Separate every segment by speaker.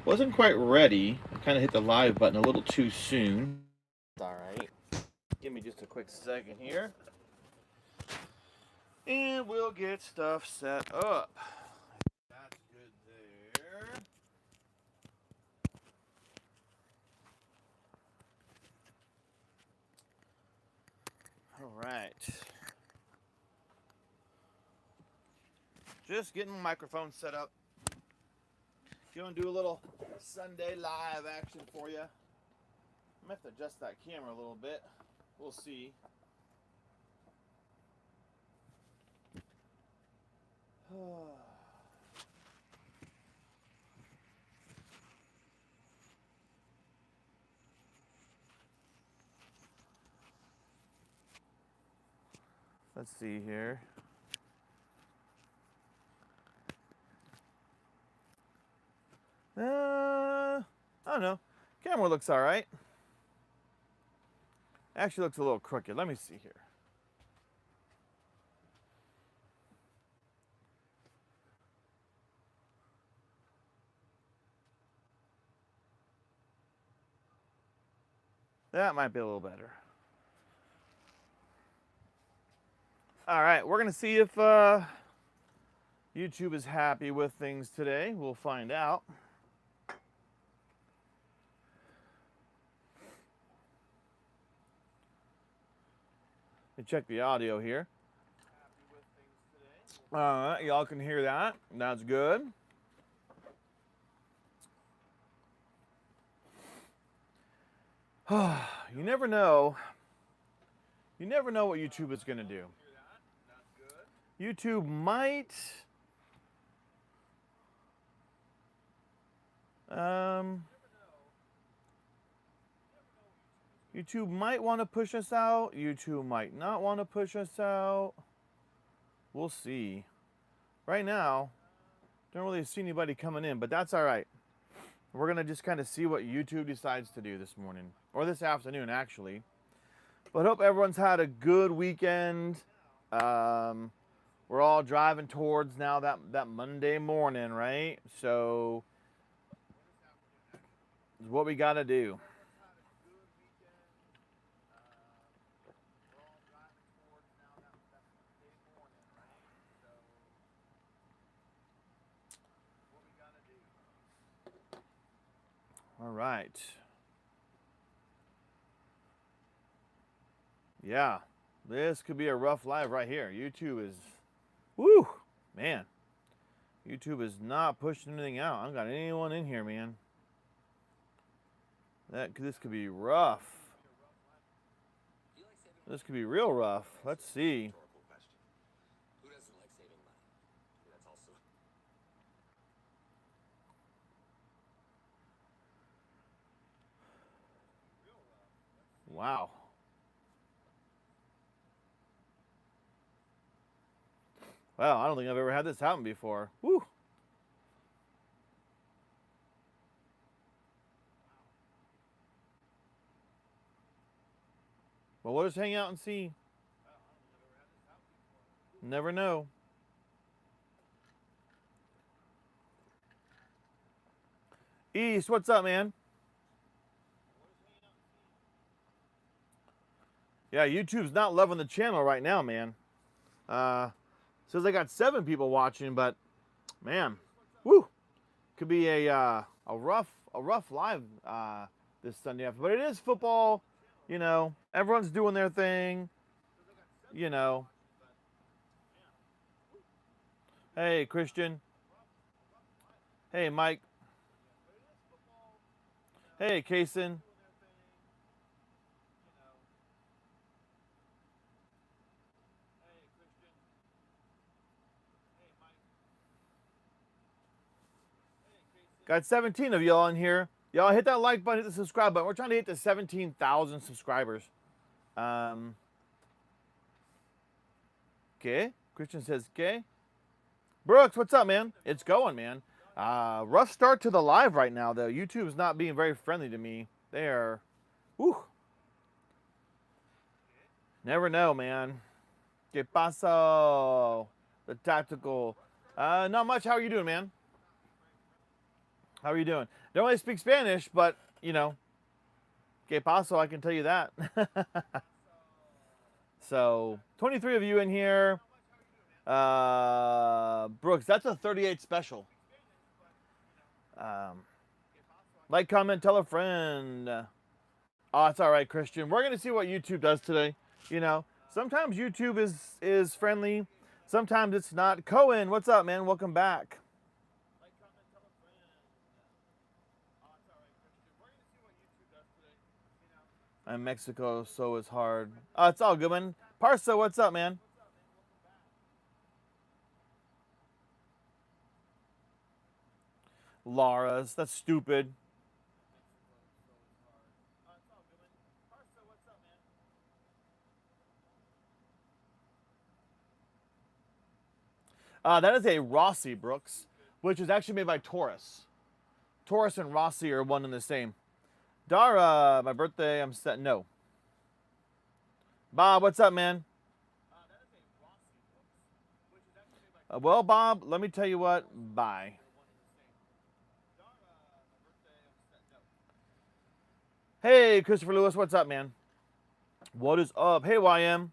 Speaker 1: Wasn't quite ready. I kind of hit the live button a little too soon. All right. Give me just a quick second here. And we'll get stuff set up. That's good there. All right. Just getting the microphone set up. Going to do a little Sunday live action for you. I'm going to have to adjust that camera a little bit. We'll see. Let's see here. I don't know. Camera looks all right. Actually looks a little crooked. Let me see here. That might be a little better. All right, we're going to see if YouTube is happy with things today. We'll find out. Let me check the audio here. All right, y'all can hear that. That's good. You never know. You never know what YouTube is going to do. YouTube might YouTube might want to push us out. YouTube might not want to push us out. We'll see. Right now, don't really see anybody coming in, but that's all right. We're going to just kind of see what YouTube decides to do this morning, or this afternoon, actually. But hope everyone's had a good weekend. We're all driving towards now that Monday morning, right? So, it's what we got to do. All right. Yeah, this could be a rough live right here. YouTube is, woo, man. YouTube is not pushing anything out. I don't got anyone in here, man. This could be rough. This could be real rough. Let's see. Wow. Wow, I don't think I've ever had this happen before. Woo. Well, we'll just hang out and see. Never know. East, what's up, man? Yeah, YouTube's not loving the channel right now, man. Says I got 7 people watching, but man, woo, could be a rough live this Sunday after. But it is football, you know. Everyone's doing their thing, you know. Hey, Christian. Hey, Mike. Hey, Kason. Got 17 of y'all in here. Y'all hit that like button, hit the subscribe button. We're trying to hit the 17,000 subscribers. Okay. Christian says, okay. Brooks, what's up, man? It's going, man. Rough start to the live right now, though. YouTube's not being very friendly to me. They are, whew. Never know, man. ¿Qué pasó? The tactical. Not much. How are you doing, man? How are you doing? Don't really speak Spanish, but, you know, que paso, I can tell you that. So, 23 of you in here. Brooks, that's a 38 special. Like, comment, tell a friend. Oh, it's all right, Christian. We're going to see what YouTube does today. You know, sometimes YouTube is friendly. Sometimes it's not. Cohen, what's up, man? Welcome back. And Mexico, so is hard. It's all good, man. Parsa, what's up, man? Laura's, that's stupid. That is a Rossi, Brooks, which is actually made by Taurus. Taurus and Rossi are one and the same. Dara, my birthday, I'm set. No. Bob, what's up, man? Well, Bob, let me tell you what. Bye. Hey, Christopher Lewis, what's up, man? What is up? Hey, YM.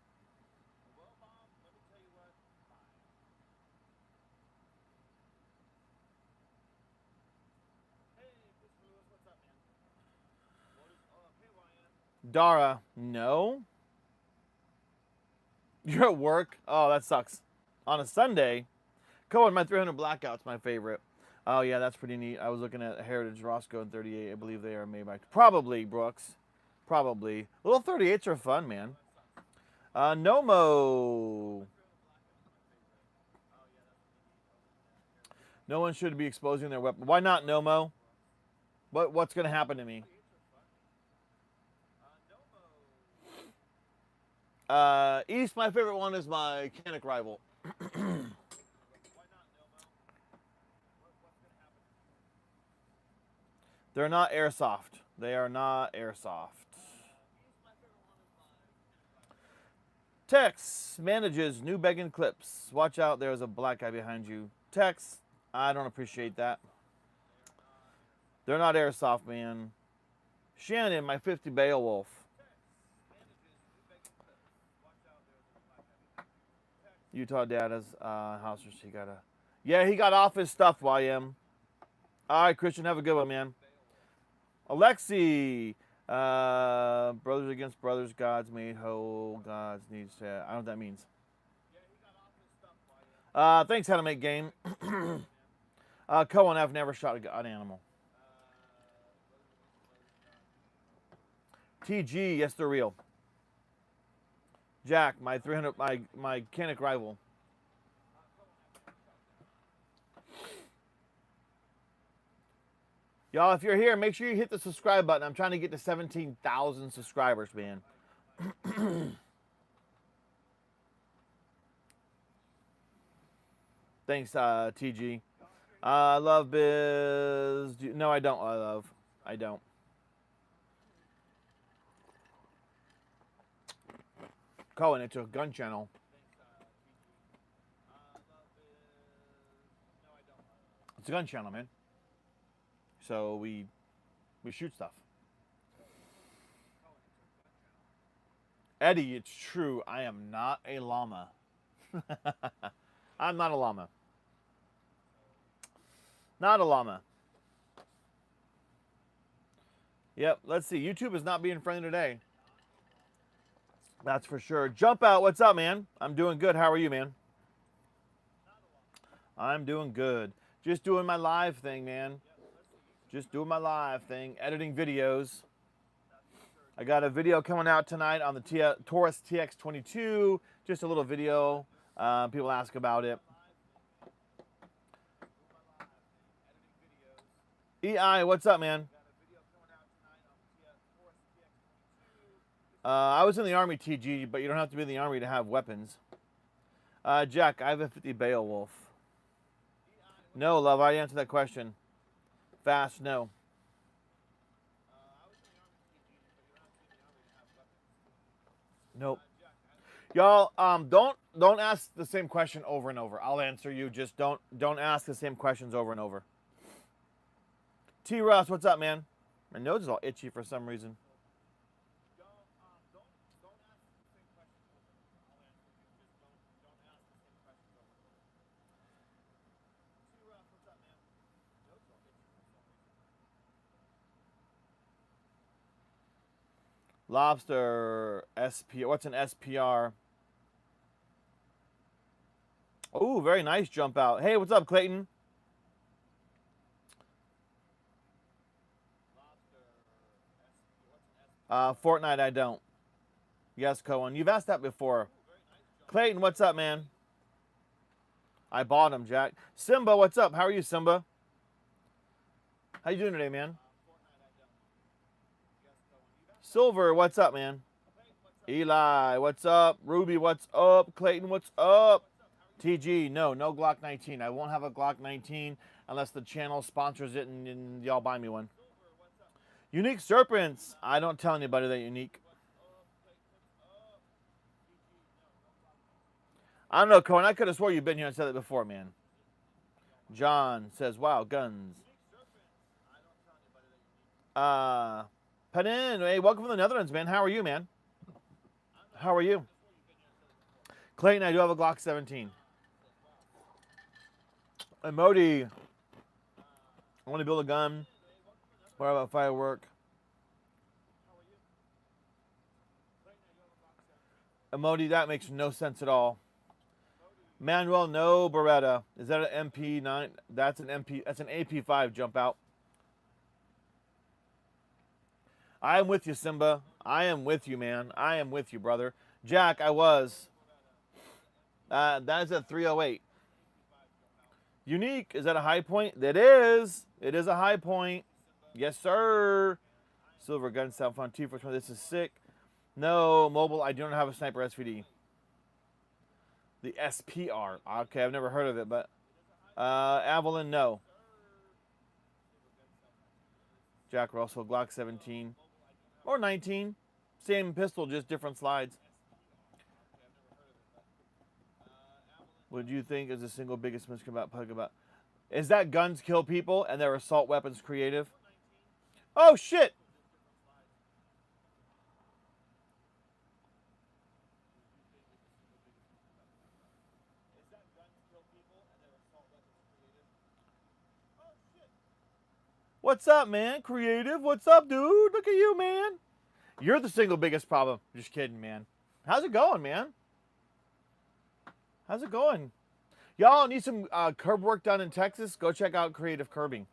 Speaker 1: Dara, no. You're at work? Oh, that sucks. On a Sunday? Cohen, my 300 Blackout's my favorite. Oh, yeah, that's pretty neat. I was looking at Heritage Roscoe in 38. I believe they are made by... Probably, Brooks. Probably. Little 38s are fun, man. Nomo. No one should be exposing their weapon. Why not, Nomo? What's going to happen to me? East, my favorite one is my Canic rival. They're not airsoft. They are not airsoft. Tex manages new begging clips. Watch out, there's a black guy behind you. Tex, I don't appreciate that. They're not airsoft, man. Shannon, my 50 Beowulf. Utah dad has house he got a. Yeah, he got off his stuff, YM. All right, Christian, have a good one, man. Alexi, brothers against brothers, gods made whole, gods needs to. I don't know what that means. Thanks, How to Make Game. Cohen, I've never shot an animal. TG, yes, they're real. Jack, my 300, my Canic rival. Y'all, if you're here, make sure you hit the subscribe button. I'm trying to get to 17,000 subscribers, man. Thanks, TG. I love Biz. No, I don't. I don't. Cohen, it's a gun channel. It's a gun channel, man. So we shoot stuff. Eddie, it's true. I am not a llama. I'm not a llama. Not a llama. Yep, let's see. YouTube is not being friendly today. That's for sure. Jump out. What's up, man? I'm doing good. How are you, man? I'm doing good. Just doing my live thing, man. Just doing my live thing. Editing videos. I got a video coming out tonight on the Taurus TX22. Just a little video. People ask about it. EI, what's up, man? I was in the Army, TG, but you don't have to be in the Army to have weapons. Jack, I have a 50 Beowulf. No, love, I answered that question. Fast, no. Nope. Y'all, don't ask the same question over and over. I'll answer you. Just don't ask the same questions over and over. T. Ross, what's up, man? My nose is all itchy for some reason. Lobster SP. What's an SPR? Oh, very nice jump out. Hey, what's up, Clayton? Fortnite, I don't. Yes, Cohen. You've asked that before. Clayton, what's up, man? I bought him, Jack. Simba, what's up? How are you, Simba? How you doing today, man? Silver, what's up, man? Eli, what's up? Ruby, what's up? Clayton, what's up? TG, no Glock 19. I won't have a Glock 19 unless the channel sponsors it and y'all buy me one. Unique Serpents. I don't tell anybody that unique. I don't know, Cohen. I could have swore you've been here and said it before, man. John says, wow, guns. Panin, hey, welcome from the Netherlands, man. How are you, man? How are you? Clayton, I do have a Glock 17. And Modi, I want to build a gun. What about firework? Emoti, that makes no sense at all. Manuel, no Beretta. Is that an MP9? That's an MP. That's an AP5 jump out. I am with you, Simba. I am with you, man. I am with you, brother. Jack, I was. That is a 308. Unique, is that a high point? That is. It is a high point. Yes, sir. Silver gun sound fun. T420. This is sick. No, mobile. I don't have a sniper SVD. The SPR. Okay, I've never heard of it, but Avalon, no. Jack Russell, Glock 17 or 19. Same pistol, just different slides. What do you think is the single biggest misconception about? Is that guns kill people and their assault weapons creative? Oh, shit. What's up, man? Creative. What's up, dude? Look at you, man. You're the single biggest problem. Just kidding, man. How's it going, man? How's it going? Y'all need some curb work done in Texas? Go check out Creative Curbing.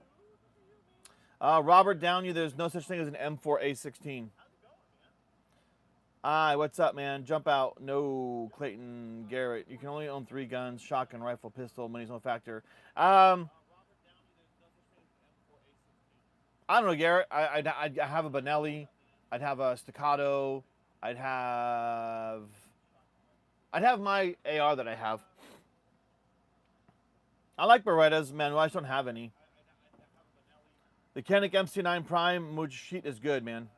Speaker 1: Robert Downey, there's no such thing as an M4A16. What's up, man? Jump out. No, Clayton Garrett. You can only own 3 guns, shotgun, rifle, pistol, money's no factor. I don't know, Garrett. I'd have a Benelli. I'd have a Staccato. I'd have my AR that I have. I like Berettas, man. Well, I just don't have any. The Koenig MC9 Prime Mujit is good, man.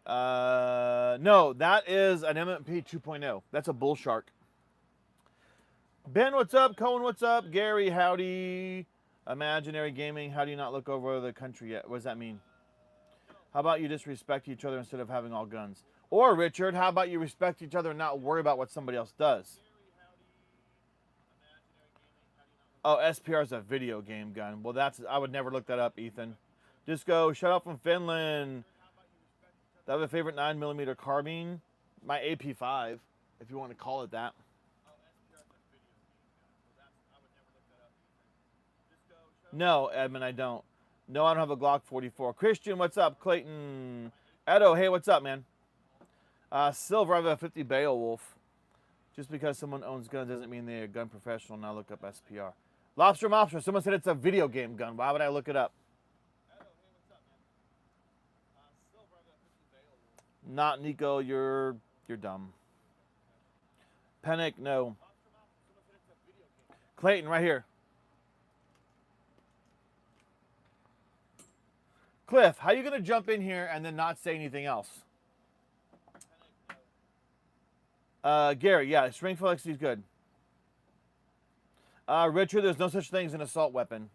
Speaker 1: No, that is an MMP 2.0. That's a bull shark. Ben, what's up? Cohen, what's up? Gary, howdy. Imaginary gaming. How do you not look over the country yet? What does that mean? How about you just respect each other instead of having all guns? Or, Richard, how about you respect each other and not worry about what somebody else does? Oh, SPR is a video game gun. Well, I would never look that up, Ethan. Disco, shout out from Finland. Do I have a favorite 9mm carbine? My AP5, if you want to call it that. No, Edmund, I don't. No, I don't have a Glock 44. Christian, what's up? Clayton. Edo, hey, what's up, man? Silver, I have a 50 Beowulf. Just because someone owns guns doesn't mean they're a gun professional. Now look up SPR. Lobster Mobster, someone said it's a video game gun. Why would I look it up? Not Nico, you're dumb. Panic, no. Clayton, right here. Cliff, how are you going to jump in here and then not say anything else? Gary, yeah, Springfield XD is good. Richard, there's no such thing as an assault weapon.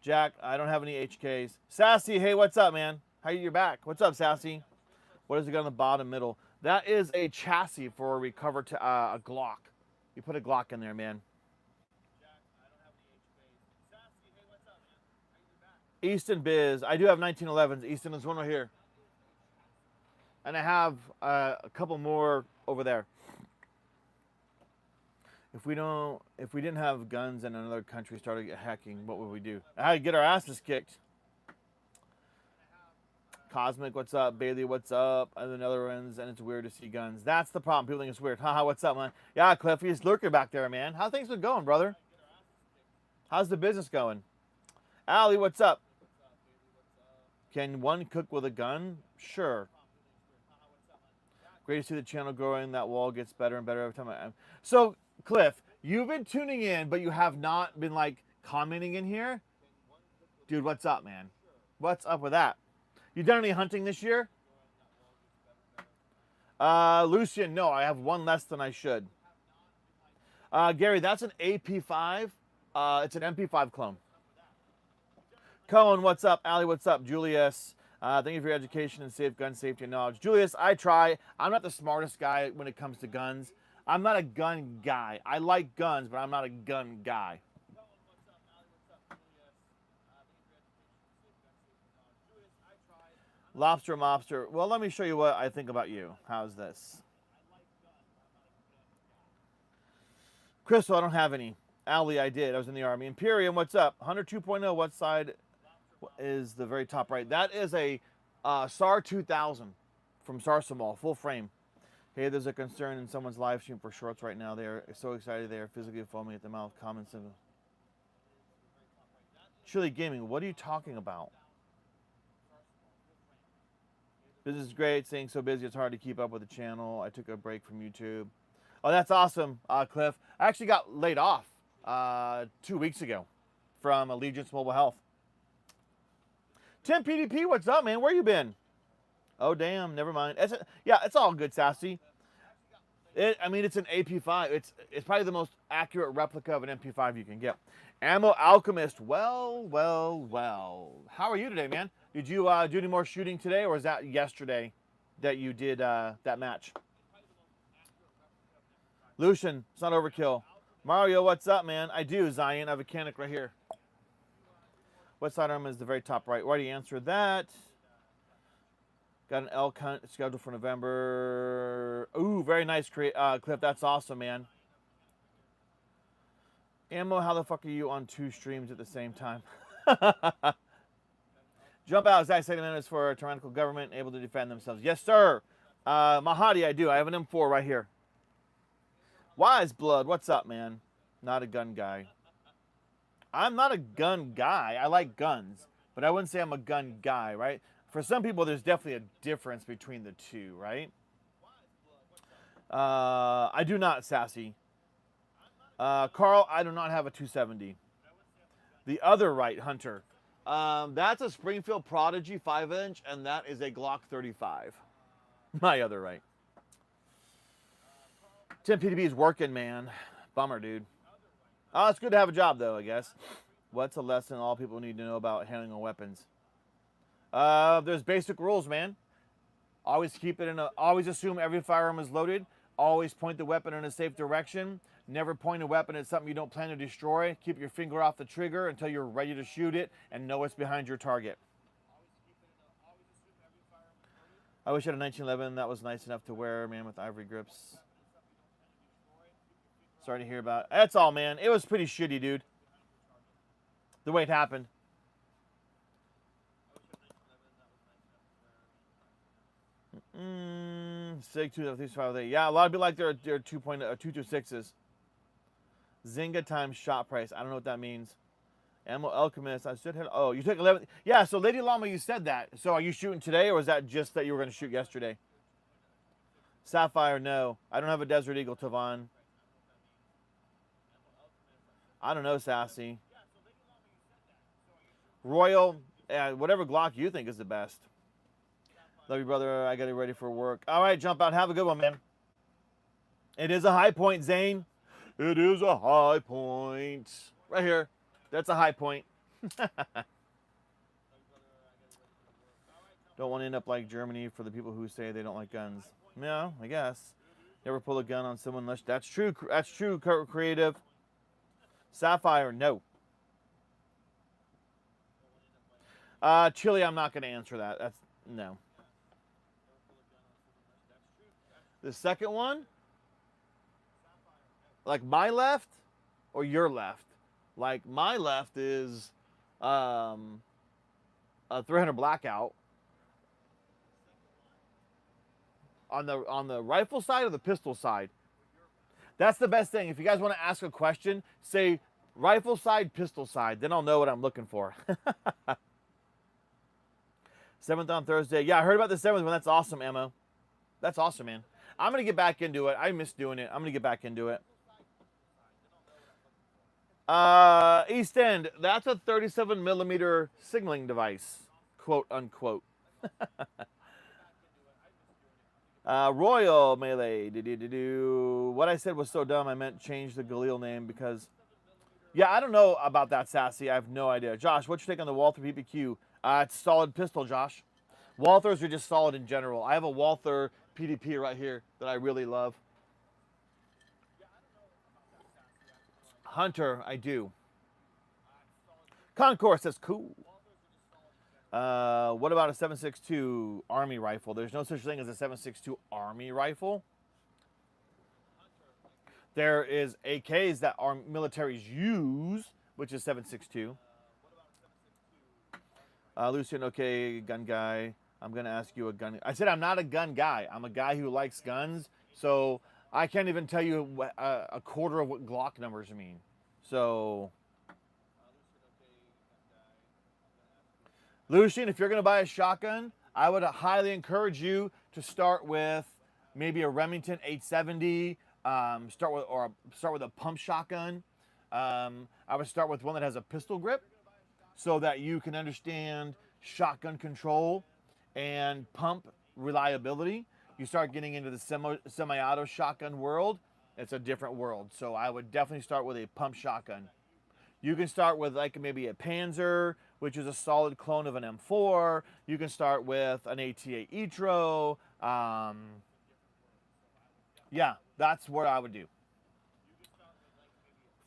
Speaker 1: Jack, I don't have any HKs. Sassy, hey, what's up, man? How you? You're back. What's up, Sassy? What is it got on the bottom middle? That is a chassis for a recover to a Glock. You put a Glock in there, man. Easton Biz. I do have 1911s. Easton, there's one right here. And I have a couple more over there. If we didn't have guns and another country started hacking, what would we do? I'd get our asses kicked. Cosmic, what's up? Bailey, what's up? And the Netherlands, and it's weird to see guns. That's the problem. People think it's weird. Haha, what's up, man? Yeah, Cliff, he's lurking back there, man. How things been going, brother? How's the business going? Allie, what's up? Can one cook with a gun? Sure. Great to see the channel growing. That wall gets better and better every time. So, Cliff, you've been tuning in, but you have not been, like, commenting in here? Dude, what's up, man? What's up with that? You done any hunting this year? Lucian, no, I have one less than I should. Gary, that's an AP5. It's an MP5 clone. Cohen, what's up? Allie, what's up? Julius, thank you for your education and safe gun safety and knowledge. Julius, I try. I'm not the smartest guy when it comes to guns. I'm not a gun guy. I like guns, but I'm not a gun guy. Lobster Mobster. Well, let me show you what I think about you. How's this? Crystal, I don't have any. Allie, I did. I was in the Army. Imperium, what's up? Hunter 2.0, what side is the very top right? That is a SAR 2000 from Sarsamal, full frame. Hey, there's a concern in someone's live stream for shorts right now. They are so excited they are physically foaming at the mouth. Comments of Chili Gaming, what are you talking about? Business is great. Staying so busy, it's hard to keep up with the channel. I took a break from YouTube. Oh, that's awesome, Cliff. I actually got laid off 2 weeks ago from Allegiance Mobile Health. Tim PDP, what's up, man? Where you been? Oh, damn. Never mind. Yeah, it's all good, Sassy. I mean, it's an AP5. It's probably the most accurate replica of an MP5 you can get. Ammo Alchemist. Well. How are you today, man? Did you do any more shooting today, or was that yesterday that you did that match? Lucian, it's not overkill. Mario, what's up, man? I do, Zion. I have a Canic right here. What sidearm is the very top right? Already answered that. Got an elk hunt scheduled for November. Ooh, very nice, Cliff. That's awesome, man. Ammo, how the fuck are you on 2 streams at the same time? Jump out, Zach, 70 minutes for a tyrannical government able to defend themselves. Yes, sir. Mahadi, I do. I have an M4 right here. Wise Blood, what's up, man? Not a gun guy. I'm not a gun guy. I like guns, but I wouldn't say I'm a gun guy, right? For some people, there's definitely a difference between the two, right? I do not, Sassy. Carl, I do not have a 270. The other right, Hunter. That's a Springfield Prodigy 5-inch, and that is a Glock 35. My other right. Tim PDB is working, man. Bummer, dude. Oh, it's good to have a job, though, I guess. What's a lesson all people need to know about handling weapons? There's basic rules, man. Always keep it in a. Always assume every firearm is loaded. Always point the weapon in a safe direction. Never point a weapon at something you don't plan to destroy. Keep your finger off the trigger until you're ready to shoot it and know it's behind your target. I wish I had a 1911 that was nice enough to wear, man, with ivory grips. Sorry to hear about it. That's all, man. It was pretty shitty, dude. The way it happened. Sig 235. Yeah, a lot of people like their 2.226s. Zynga times shot price. I don't know what that means. Ammo Alchemist. I should have. Oh, you took 11. Yeah, so Lady Llama, you said that. So are you shooting today, or was that just that you were going to shoot yesterday? Sapphire, no. I don't have a Desert Eagle, Tavon. I don't know, Sassy. Royal, whatever Glock you think is the best. Love you, brother. I got it ready for work. All right, jump out. Have a good one, man. It is a high point, Zane. It is a high point. Right here. That's a high point. Don't want to end up like Germany for the people who say they don't like guns. Yeah, I guess. Never pull a gun on someone unless... That's true. That's true, Creative. Sapphire, no. Chili, I'm not going to answer that. That's... No. The second one? Like my left or your left? Like my left is a 300 blackout. On the rifle side or the pistol side? That's the best thing. If you guys want to ask a question, say rifle side, pistol side. Then I'll know what I'm looking for. 7th on Thursday. Yeah, I heard about the 7th one. That's awesome, Ammo. That's awesome, man. I'm going to get back into it. I miss doing it. I'm going to get back into it. East End. That's a 37 millimeter signaling device. Quote, unquote. Royal Melee. What I said was so dumb. I meant change the Galil name because... Yeah, I don't know about that, Sassy. I have no idea. Josh, what's your take on the Walther PPQ? It's a solid pistol, Josh. Walthers are just solid in general. I have a Walther PDP right here that I really love. Hunter, I do. Concourse, that's cool. What about a 7.62 Army rifle? There's no such thing as a 7.62 Army rifle. There is AKs that our militaries use, which is 7.62. Lucian, okay, gun guy. I'm going to ask you a gun. I said I'm not a gun guy. I'm a guy who likes guns. So I can't even tell you a quarter of what Glock numbers mean. So, Lucian, if you're going to buy a shotgun, I would highly encourage you to start with maybe a Remington 870. Start with a pump shotgun. I would start with one that has a pistol grip, so that you can understand shotgun control and pump reliability. You start getting into the semi-auto shotgun world, it's a different world. So I would definitely start with a pump shotgun. You can start with like maybe a Panzer, which is a solid clone of an M4. You can start with an ATA Etro. Yeah, that's what I would do.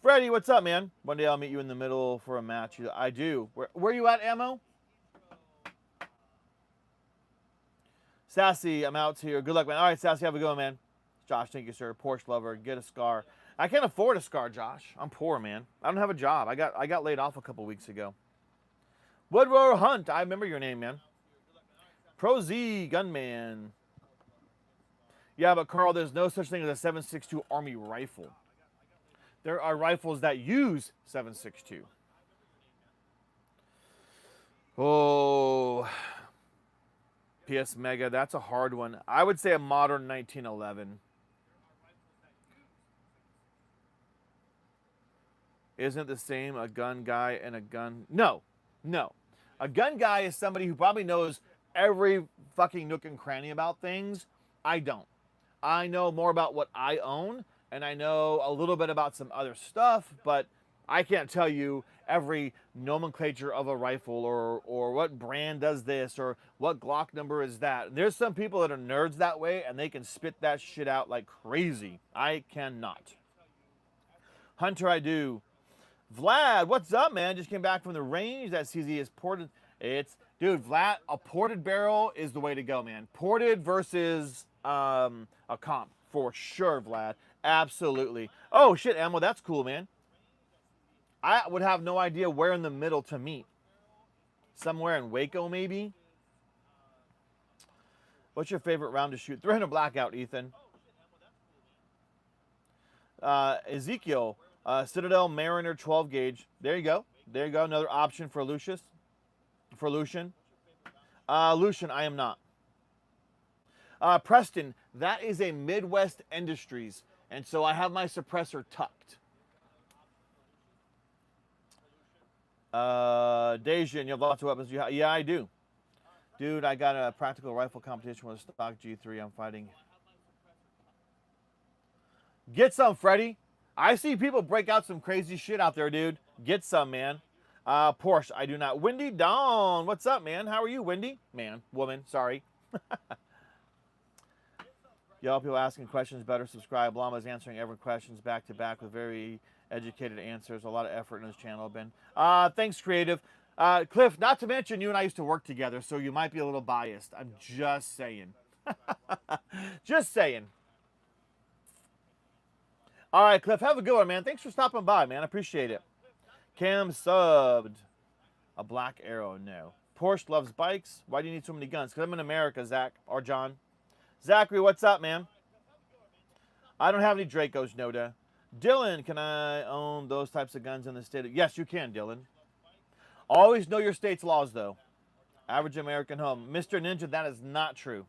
Speaker 1: Freddie, what's up, man? One day I'll meet you in the middle for a match. I do. Where are you at, Ammo? Sassy, I'm out here. Good luck, man. All right, Sassy, have a go, man. Josh, thank you, sir. Porsche lover, get a scar. I can't afford a scar, Josh. I'm poor, man. I don't have a job. I got laid off a couple weeks ago. Woodrow Hunt, I remember your name, man. Pro Z, Gunman. Yeah, but Carl, there's no such thing as a 7.62 Army rifle. There are rifles that use 7.62. Oh, PS Mega, that's a hard one. I would say a modern 1911. Isn't it the same, a gun guy and a gun? No, no. A gun guy is somebody who probably knows every fucking nook and cranny about things. I don't. I know more about what I own, and I know a little bit about some other stuff, but I can't tell you every nomenclature of a rifle or what brand does this or what Glock number is that. There's some people that are nerds that way, and they can spit that shit out like crazy. I cannot. Hunter, I do. Vlad, what's up, man? Just came back from the range. That CZ is ported. Dude, Vlad, a ported barrel is the way to go, man. Ported versus a comp, for sure, Vlad. Absolutely. Oh, shit, Ammo, that's cool, man. I would have no idea where in the middle to meet. Somewhere in Waco, maybe? What's your favorite round to shoot? 300 blackout, Ethan. Ezekiel, Citadel Mariner 12 gauge. There you go. There you go. Another option for Lucius. For Lucian. Lucian, I am not. Preston, that is a Midwest Industries. And so I have my suppressor tucked. Dejan, you have lots of weapons. Yeah, I do. Dude, I got a practical rifle competition with a stock G3. I'm fighting. Get some, Freddy. I see people break out some crazy shit out there, dude. Get some, man. Porsche, I do not. Wendy Dawn, what's up, man? How are you, Wendy? Man, woman, sorry. Y'all people asking questions, better subscribe. Llama's answering every questions back to back with very educated answers. A lot of effort in his channel, Ben. Thanks, Creative. Cliff, not to mention you and I used to work together, so you might be a little biased. I'm just saying. Just saying. All right, Cliff, have a good one, man. Thanks for stopping by, man. I appreciate it. Cam subbed. A black arrow, no. Porsche loves bikes. Why do you need so many guns? Because I'm in America, Zach or John. Zachary, what's up, man? I don't have any Dracos, Noda. Dylan, can I own those types of guns in the state? Yes, you can, Dylan. Always know your state's laws, though. Average American home. Mr. Ninja, that is not true.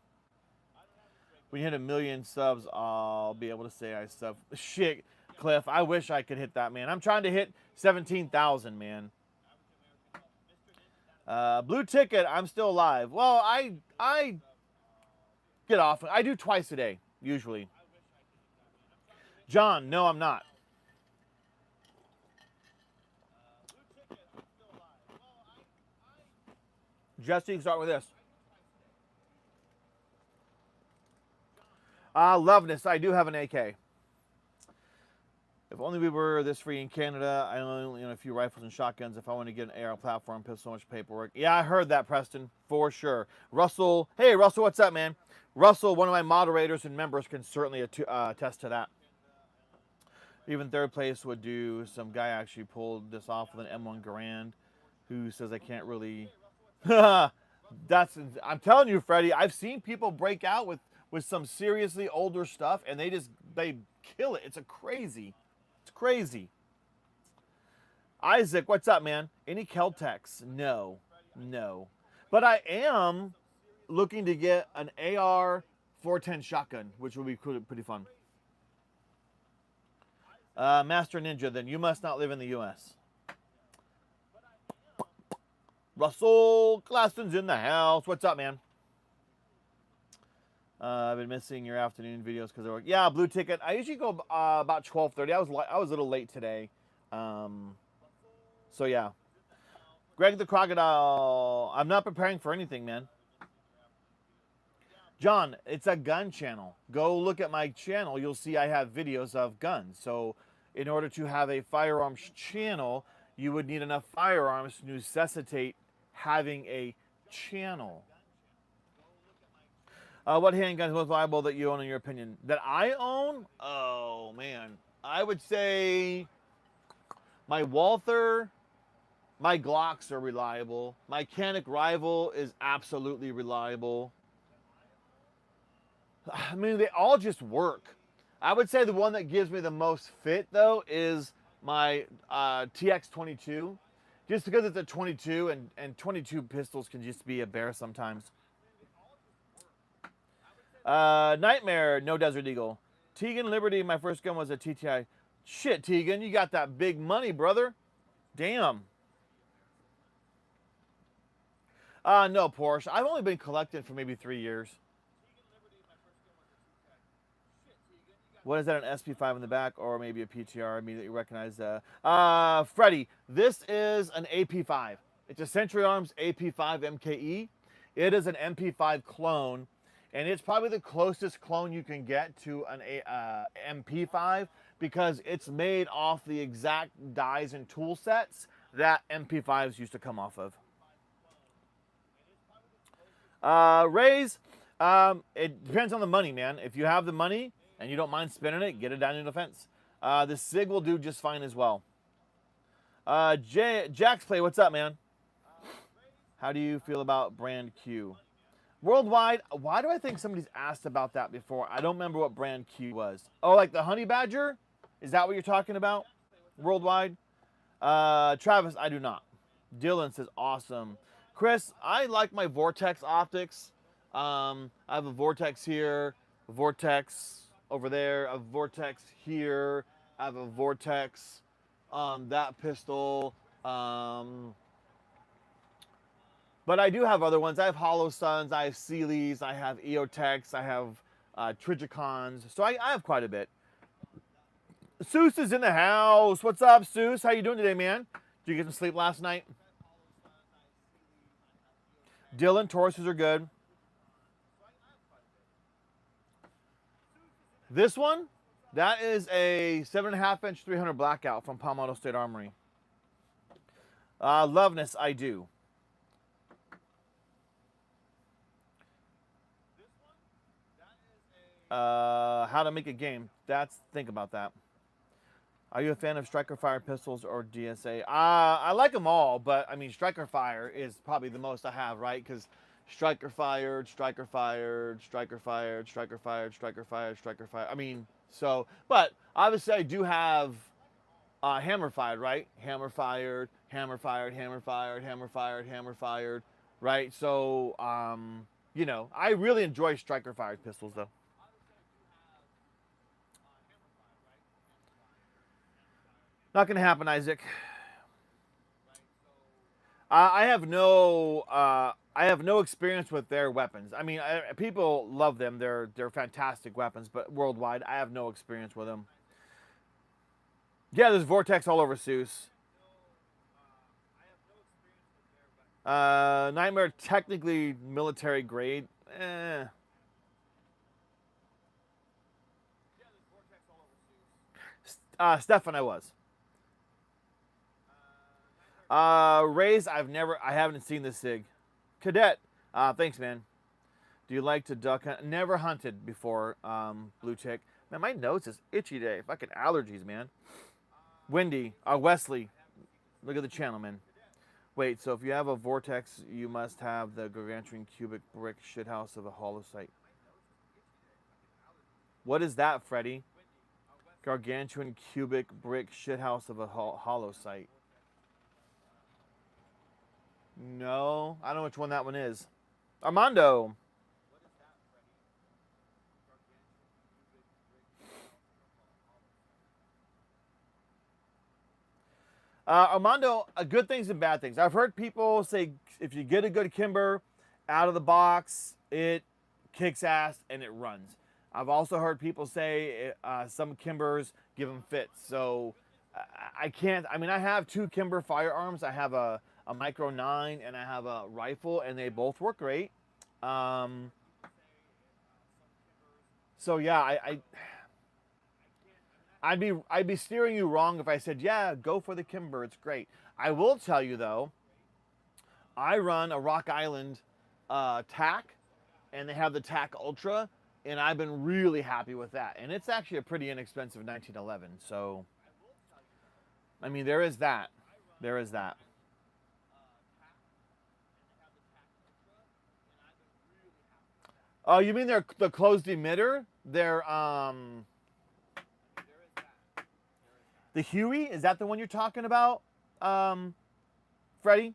Speaker 1: When you hit 1 million subs, I'll be able to say I sub. Shit, Cliff, I wish I could hit that, man. I'm trying to hit 17,000, man. Blue ticket, I'm still alive. Well, I get off. I do twice a day, usually. John, no, I'm not. Jesse, start with this. Loveness, I do have an AK. If only we were this free in Canada. I only own a few rifles and shotguns. If I want to get an AR platform, put so much paperwork. Yeah, I heard that, Preston, for sure. Russell, hey, Russell, what's up, man? Russell, one of my moderators and members, can certainly attest to that. Even third place would do. Some guy actually pulled this off with an M1 Garand who says I can't really. That's, I'm telling you, Freddie, I've seen people break out with some seriously older stuff, and they kill it. It's crazy. It's crazy. Isaac, what's up, man? Any Keltex? No. But I am looking to get an AR 410 shotgun, which would be pretty fun. Master Ninja, then you must not live in the U.S. Russell Claston's in the house. What's up, man? I've been missing your afternoon videos because of work. Yeah, blue ticket. I usually go about 12:30. I was a little late today. So yeah. Greg the Crocodile. I'm not preparing for anything, man. John, it's a gun channel. Go look at my channel. You'll see I have videos of guns. So in order to have a firearms channel, you would need enough firearms to necessitate having a channel. What handgun is most viable that you own in your opinion? That I own? Oh, man. I would say my Walther, my Glocks are reliable. My Canik Rival is absolutely reliable. I mean, they all just work. I would say the one that gives me the most fit, though, is my TX22. Just because it's a 22, and 22 pistols can just be a bear sometimes. Nightmare, no Desert Eagle. Tegan Liberty, my first gun was a TTI. Shit, Tegan, you got that big money, brother. Damn. No, Porsche. I've only been collecting for maybe 3 years. What is that, an SP5 in the back or maybe a PTR? I immediately recognize that. Freddie, this is an AP5. It's a Century Arms AP5 MKE. It is an MP5 clone, and it's probably the closest clone you can get to an MP5 because it's made off the exact dies and tool sets that MP5s used to come off of. Raise, it depends on the money, man. If you have the money and you don't mind spending it, get it down in the fence. The SIG will do just fine as well. Jack's Play, what's up, man? How do you feel about brand Q? Worldwide, why do I think somebody's asked about that before? I don't remember what brand Q was. Oh, like the Honey Badger? Is that what you're talking about? Worldwide? Travis, I do not. Dylan says, awesome. Chris, I like my Vortex optics. I have a Vortex here, a Vortex over there, a Vortex here. I have a Vortex on that pistol. But I do have other ones. I have Hollow Suns, I have Sealy's, I have EOTechs, I have Trigicons. So I have quite a bit. Seuss is in the house. What's up, Seuss? How you doing today, man? Did you get some sleep last night? Dylan, Tauruses are good. This one, that is a 7.5-inch 300 blackout from Palmetto State Armory. Loveness, I do. How to make a game. Think about that. Are you a fan of Striker Fire pistols or DSA? I like them all, but I mean, Striker Fire is probably the most I have, right? Because Striker fired, Striker fired, Striker fired, Striker fired, Striker fired, Striker fired. I mean, so, but obviously I do have hammer fired, right? Hammer fired, hammer fired, hammer fired, hammer fired, hammer fired, right? So, you know, I really enjoy Striker fired pistols though. Not going to happen, Isaac. I have no experience with their weapons. I mean, people love them. They're fantastic weapons, but worldwide, I have no experience with them. Yeah, there's Vortex all over Seuss. Nightmare technically military grade. Stefan, I was. Rays, I haven't seen this SIG. Cadet, thanks, man. Do you like to duck hunt? Never hunted before, Blue Tick. Man, my nose is itchy today. Fucking allergies, man. Wendy, Wesley, look at the channel, man. Wait, so if you have a Vortex, you must have the gargantuan cubic brick shithouse of a hollow site. What is that, Freddy? Gargantuan cubic brick shithouse of a hollow site. No, I don't know which one that one is. Armando. Armando, good things and bad things. I've heard people say if you get a good Kimber out of the box, it kicks ass and it runs. I've also heard people say some Kimbers give them fits. So I can't. I mean, I have two Kimber firearms. I have a Micro 9 and I have a rifle, and they both work great. So yeah, I'd be steering you wrong if I said, yeah, go for the Kimber. It's great. I will tell you though, I run a Rock Island TAC, and they have the TAC Ultra, and I've been really happy with that. And it's actually a pretty inexpensive 1911. So, I mean, there is that. There is that. Oh, you mean they're the closed emitter? They're the Huey? Is that the one you're talking about, Freddie?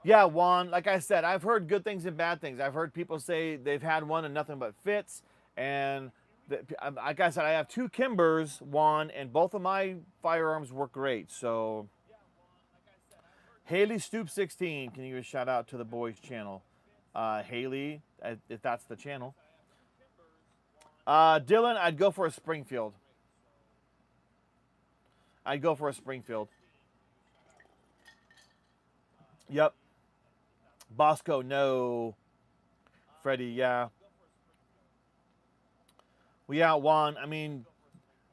Speaker 1: Yeah, Juan. Like I said, I've heard good things and bad things. I've heard people say they've had one and nothing but fits. And like I said, I have two Kimbers, Juan, and both of my firearms work great. So, Haley Stoop 16, can you give a shout out to the boys' channel? Haley, if that's the channel. Dylan, I'd go for a Springfield. I'd go for a Springfield. Yep. Bosco, no. Freddie, yeah. Well, yeah, Juan. I mean,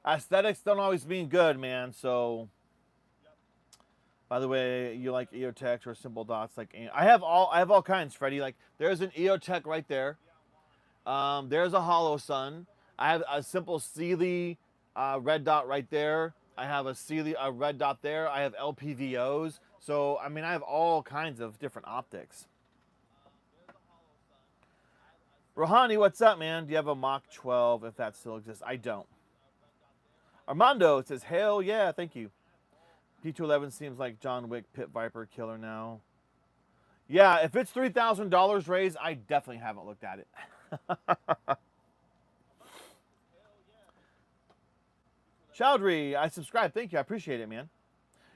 Speaker 1: aesthetics don't always mean good, man. So, by the way, you like EOTech or simple dots? Like I have all kinds, Freddie. Like there's an EOTech right there. There's a Hollow Sun. I have a simple Sealy red dot right there. I have a Sealy red dot there. I have LPVOs. So, I mean, I have all kinds of different optics. Rohani, what's up, man? Do you have a Mach 12 if that still exists? I don't. Armando says, hell yeah, thank you. P211 seems like John Wick Pit Viper killer now. Yeah, if it's $3,000 raised, I definitely haven't looked at it. Chowdhury, I subscribe. Thank you. I appreciate it, man.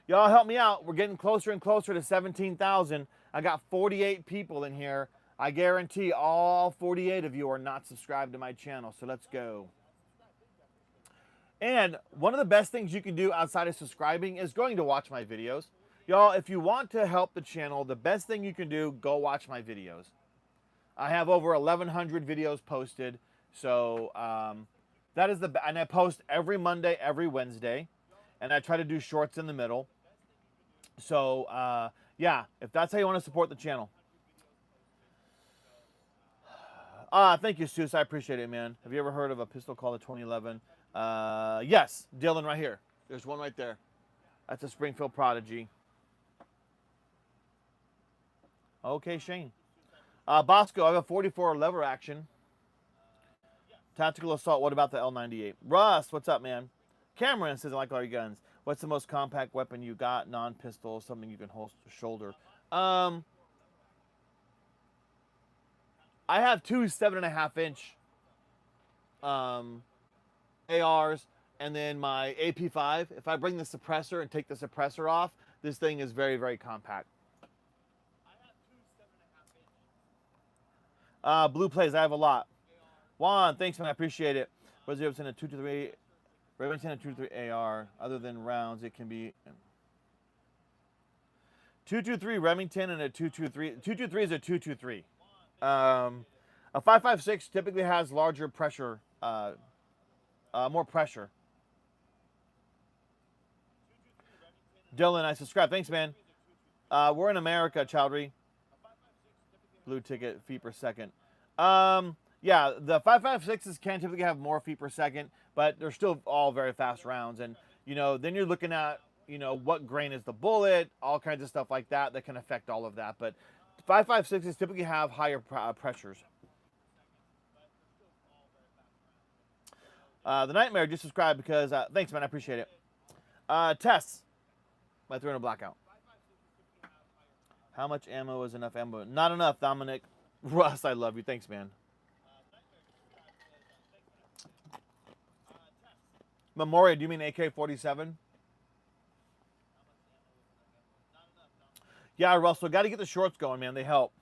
Speaker 1: Y'all help me out. We're getting closer and closer to 17,000. I got 48 people in here. I guarantee all 48 of you are not subscribed to my channel, so let's go. And one of the best things you can do outside of subscribing is going to watch my videos. Y'all, if you want to help the channel, the best thing you can do, go watch my videos. I have over 1,100 videos posted. So that is and I post every Monday, every Wednesday. And I try to do shorts in the middle. So yeah, if that's how you want to support the channel. Thank you, Seuss. I appreciate it, man. Have you ever heard of a pistol called a 2011? Yes, Dylan right here. There's one right there. That's a Springfield Prodigy. Okay, Shane. Bosco, I have a 44 lever action. Tactical Assault, what about the L98? Russ, what's up, man? Cameron says, I like all your guns. What's the most compact weapon you got? Non-pistol, something you can hold shoulder. I have two 7.5-inch ARs, and then my AP5. If I bring the suppressor and take the suppressor off, this thing is very, very compact. Blue plays, I have a lot. Juan, thanks, man. I appreciate it. What's the difference in a 223 Remington and 223 AR? Other than rounds, it can be 223 Remington and a 223. 223 is a 223. A 5.56 typically has larger pressure, more pressure. Dylan, I subscribe. Thanks, man. We're in America, Chowdhury. Blue ticket, feet per second. Yeah, the 5.56s can typically have more feet per second, but they're still all very fast rounds. And, you know, then you're looking at, you know, what grain is the bullet, all kinds of stuff like that that can affect all of that. But 5.56s typically have higher pressures. The Nightmare, just subscribe because, thanks, man, I appreciate it. Tests. Might throw in a blackout. How much ammo is enough ammo? Not enough, Dominic. Russ, I love you. Thanks, man. Memoria, do you mean AK-47? Yeah, Russell, got to get the shorts going, man. They help.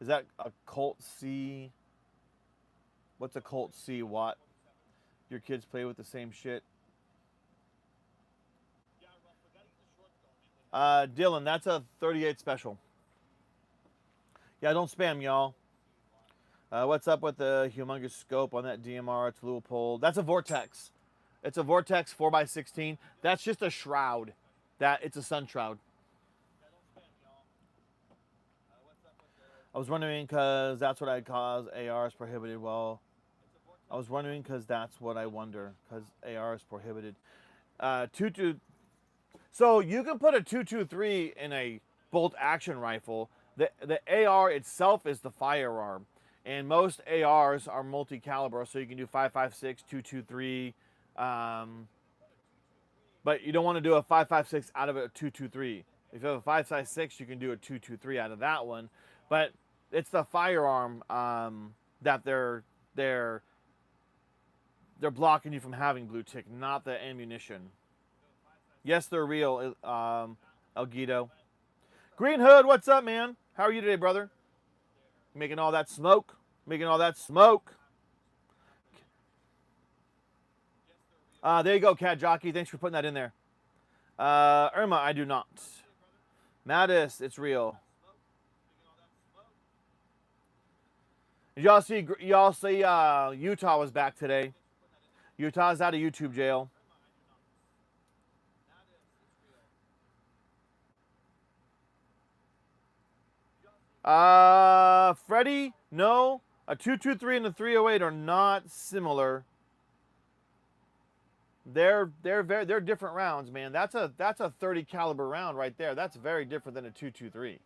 Speaker 1: Is that a Colt C? What's a Colt C? What? Your kids play with the same shit? Dylan, that's a 38 special. Yeah, don't spam, y'all. What's up with the humongous scope on that DMR? It's Leupold. That's a Vortex. It's a Vortex 4x16. That's just a shroud. It's a sun shroud. I was wondering because that's what I'd cause AR is prohibited. Well, I was wondering because that's what I wonder because AR is prohibited. So you can put a 223 in a bolt action rifle. The AR itself is the firearm, and most ARs are multi-caliber, so you can do 5.56, 223. But you don't want to do a 5.56 out of a 223. If you have a 5.56, you can do a 223 out of that one. But it's the firearm that they're blocking you from having blue tick, not the ammunition. Yes, they're real, El Guido. Green Hood, what's up, man? How are you today, brother? Making all that smoke? Making all that smoke? There you go, Cat Jockey. Thanks for putting that in there. Irma, I do not. Mattis, it's real. Did y'all see? Utah was back today. Utah's out of YouTube jail. Freddie, no. A 223 and a 308 are not similar. They're different rounds, man. That's a 30 caliber round right there. That's very different than a 223.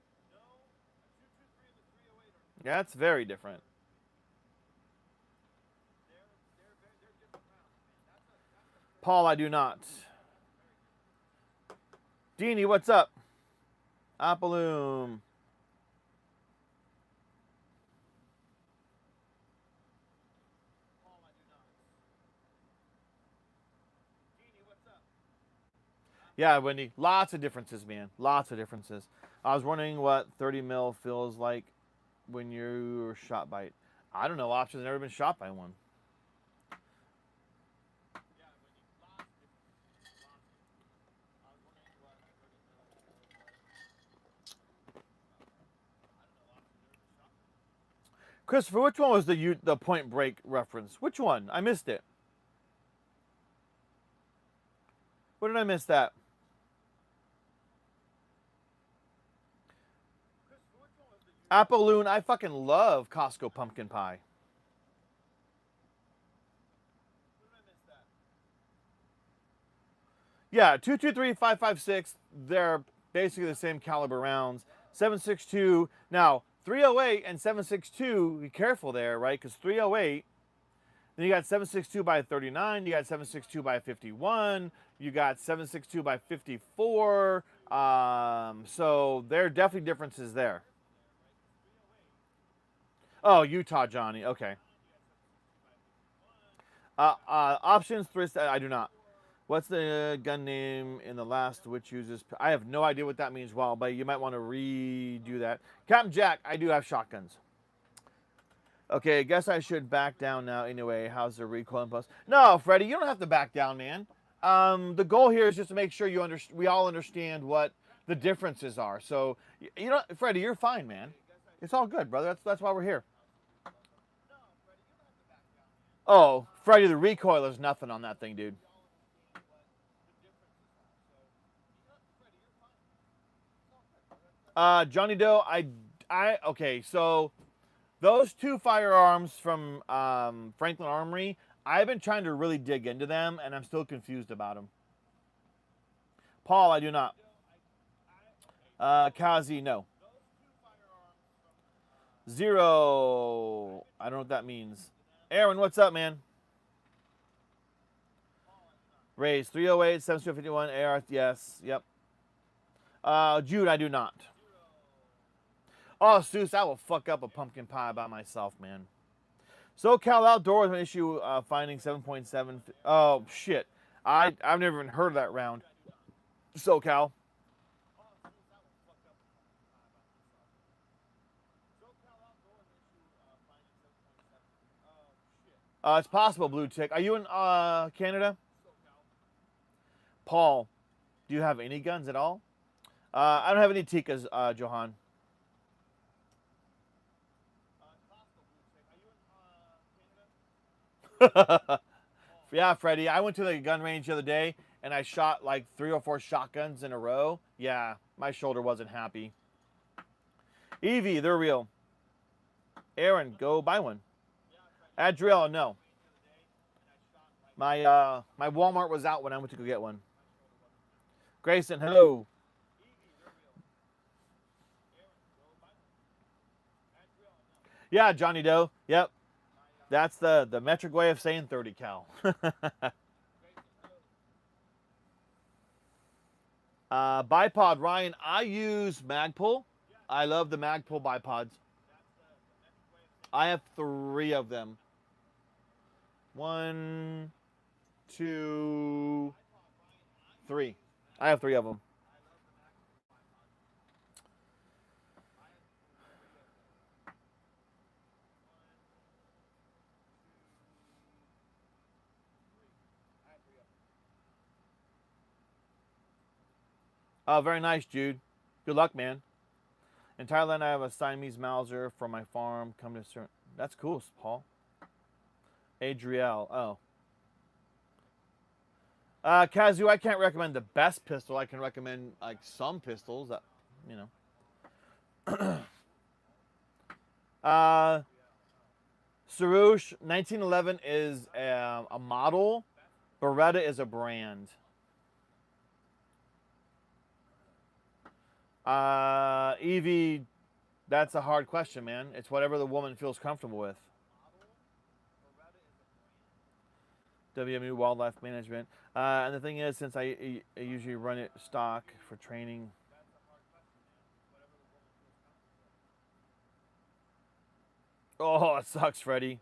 Speaker 1: That's very different. Paul, I do not. Deanie, what's up? Apaloom. Yeah, Wendy. Lots of differences, man. Lots of differences. I was wondering what 30 mil feels like when you were shot by it. I don't know. Options never been shot by one. Christopher, which one was the Point Break reference? Which one? I missed it. Where did I miss that? Apple-loon, I fucking love Costco pumpkin pie. Yeah, 223, 556, they're basically the same caliber rounds. 762, now 308 and 762, be careful there, right? Because 308, then you got 762 by 39, you got 762 by 51, you got 762 by 54. So there are definitely differences there. Oh, Utah Johnny, okay. Options, thrift, I do not. What's the gun name in the last which uses? I have no idea what that means. Well, but you might want to redo that. Captain Jack, I do have shotguns. Okay, I guess I should back down now anyway. How's the recoil impulse? No, Freddie, you don't have to back down, man. The goal here is just to make sure we all understand what the differences are. So, you know, Freddie, you're fine, man. It's all good, brother. That's why we're here. Oh, Freddie, the recoil is nothing on that thing, dude. Johnny Doe, okay, so those two firearms from Franklin Armory, I've been trying to really dig into them, and I'm still confused about them. Paul, I do not. Kazi, no. Zero. I don't know what that means. Aaron, what's up, man? Raise 308, 751, AR, yes, yep. Jude, I do not. Oh, Seuss, I will fuck up a pumpkin pie by myself, man. SoCal Outdoors an issue finding 7.7. Oh, shit. I've never even heard of that round. SoCal. It's possible, Blue Tick. Are you in Canada? Paul, do you have any guns at all? I don't have any Tikas, Johan. Yeah, Freddie. I went to the gun range the other day and I shot like 3 or 4 shotguns in a row. Yeah, my shoulder wasn't happy. Evie, they're real. Aaron, go buy one. Adriel, no. My Walmart was out when I went to go get one. Grayson, hello. Yeah, Johnny Doe. Yep. That's the metric way of saying 30 cal. Bipod, Ryan, I use Magpul. I love the Magpul bipods. I have 3 of them. 1, 2, 3. I have 3 of them. Oh, very nice, Jude. Good luck, man. In Thailand, I have a Siamese Mauser from my farm. Come to certain. That's cool, Paul. Adriel. Oh. Kazu, I can't recommend the best pistol. I can recommend like some pistols that, you know. Sarouche 1911 is a model. Beretta is a brand. Evie, that's a hard question, man. It's whatever the woman feels comfortable with. WMU Wildlife Management. And the thing is, since I usually run it stock for training. Oh, it sucks, Freddie.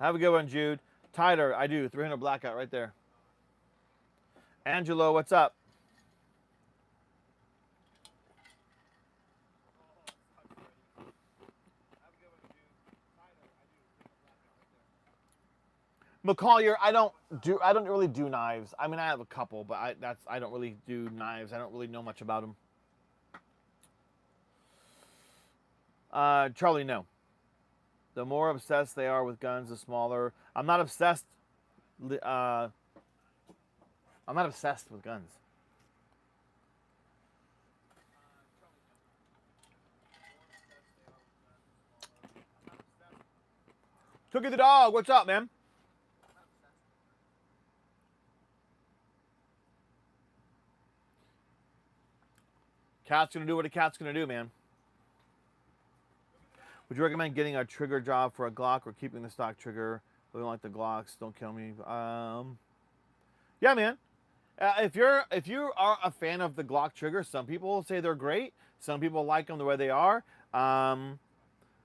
Speaker 1: Have a good one, Jude. Tyler, I do. 300 blackout right there. Angelo, what's up? McCollier, I don't really do knives. I mean, I have a couple, but I don't really do knives. I don't really know much about them. Charlie, no. The more obsessed they are with guns, the smaller. I'm not obsessed. I'm not obsessed with guns. Cookie the dog, what's up, man? Cat's gonna do what a cat's gonna do, man. Would you recommend getting a trigger job for a Glock or keeping the stock trigger? Looking like the Glocks, don't kill me. Yeah, man. If you are a fan of the Glock trigger, some people say they're great. Some people like them the way they are.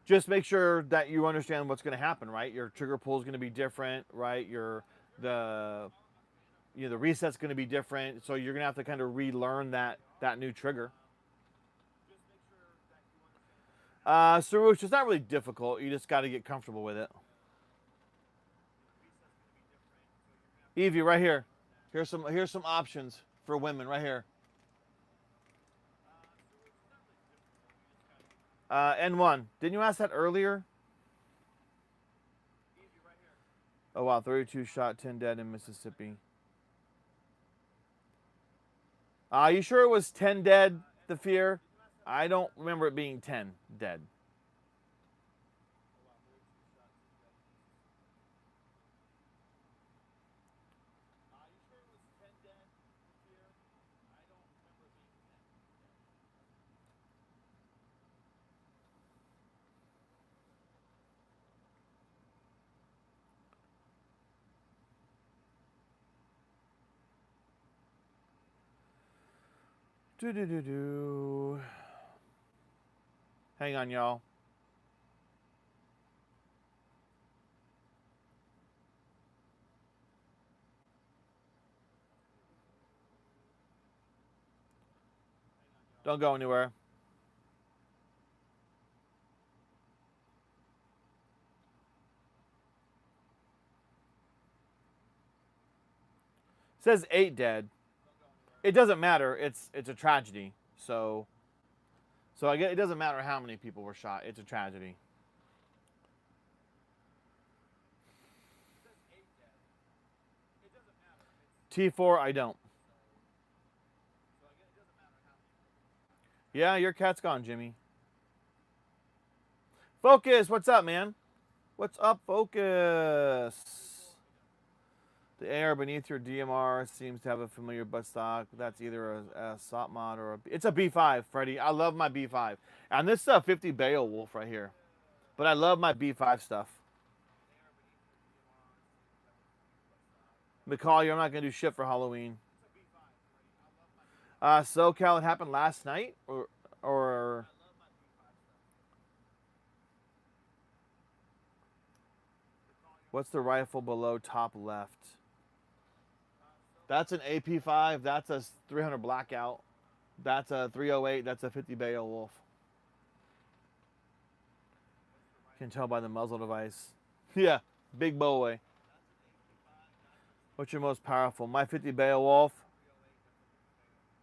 Speaker 1: Just make sure that you understand what's going to happen, right? Your trigger pull is going to be different, right? The reset's going to be different, so you're going to have to kind of relearn that new trigger. Sarush, it's not really difficult. You just got to get comfortable with it. Evie, right here. Here's some options for women right here. N1. Didn't you ask that earlier? Oh wow, 32 shot, 10 dead in Mississippi. You sure it was 10 dead, the fear? I don't remember it being 10 dead. Hang on, y'all. Don't go anywhere. It says 8 dead. It doesn't matter. It's a tragedy. So I guess it doesn't matter how many people were shot. It's a tragedy. T4, I don't. Yeah, your cat's gone, Jimmy. Focus, what's up, man? What's up, Focus? The air beneath your DMR seems to have a familiar buttstock. That's either a SOP mod or it's a B5, Freddie. I love my B5. And this is a 50 Beowulf right here. But I love my B5 stuff. McCall, you're not going to do shit for Halloween. SoCal, it happened last night? Or what's the rifle below top left? That's an AP5. That's a 300 Blackout. That's a 308. That's a 50 Beowulf. Can tell by the muzzle device. Yeah, big boy. What's your most powerful? My 50 Beowulf.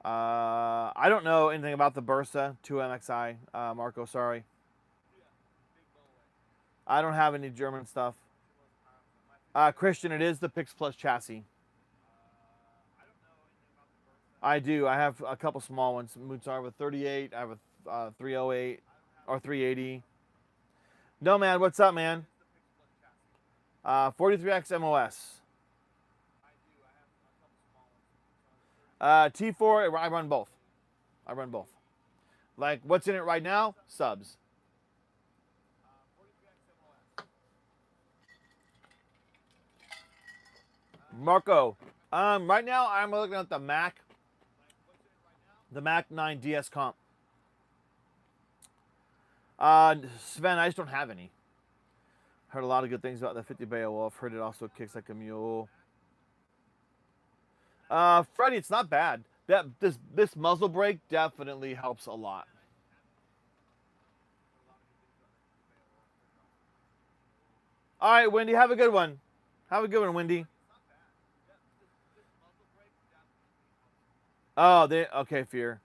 Speaker 1: I don't know anything about the Bursa 2MXI, Marco, sorry. I don't have any German stuff. Christian, it is the Pix Plus chassis. I do. I have a couple small ones. Mutsar with 38. I have a 308 or 380. No, man. What's up, man? 43X MOS. T4, I run both. I run both. Like, what's in it right now? Subs. Marco, right now I'm looking at the Mac 9 DS Comp. Sven, I just don't have any. Heard a lot of good things about the 50 Beowulf. Heard it also kicks like a mule. Freddie, it's not bad. This muzzle brake definitely helps a lot. All right, Wendy, have a good one. Have a good one, Wendy. Oh, okay, fear.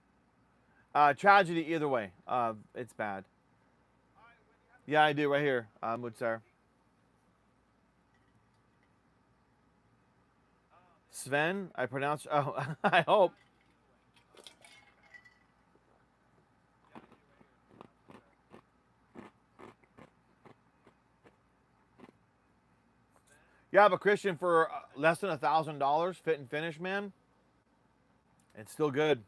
Speaker 1: Tragedy either way. It's bad. Yeah, I do right here. Mutsar. Sven, I pronounce. Oh, I hope. Yeah, but Christian, for less than $1,000, fit and finish, man, it's still good.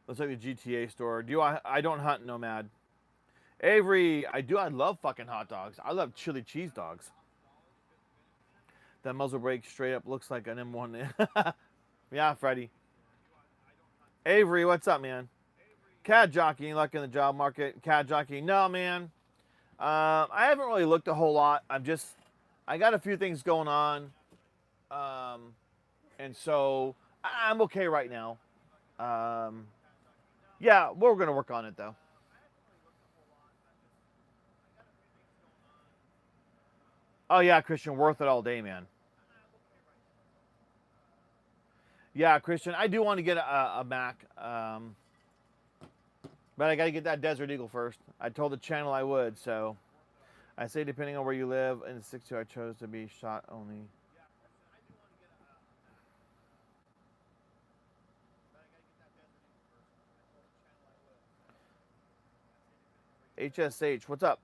Speaker 1: Looks like the GTA store. Do I don't hunt Nomad. Avery, I do. I love fucking hot dogs. I love chili cheese dogs. That muzzle brake straight up looks like an M1. Yeah, Freddie. Avery, what's up, man? Cat jockey, luck in the job market. Cat jockey, no, man. I haven't really looked a whole lot. I got a few things going on, and so I'm okay right now. Um, yeah, we're gonna work on it though. Oh yeah, Christian, worth it all day, man. Yeah, Christian, I do want to get a Mac, but I got to get that Desert Eagle first. I told the channel I would, so I say depending on where you live. In the 62, I chose to be shot only. HSH, what's up?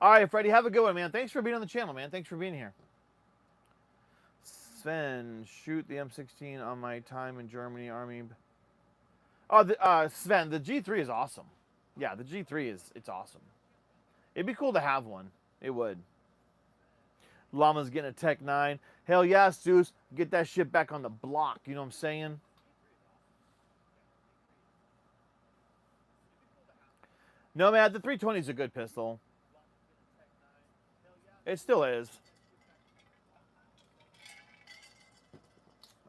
Speaker 1: All right, Freddie, have a good one, man. Thanks for being on the channel, man. Thanks for being here. Sven, shoot the M16 on my time in Germany Army. Oh, Sven, the G3 is awesome. Yeah, the G3 it's awesome. It'd be cool to have one. It would. Llama's getting a Tech 9. Hell yeah, Zeus. Get that shit back on the block. You know what I'm saying? No, man, the 320 is a good pistol. It still is.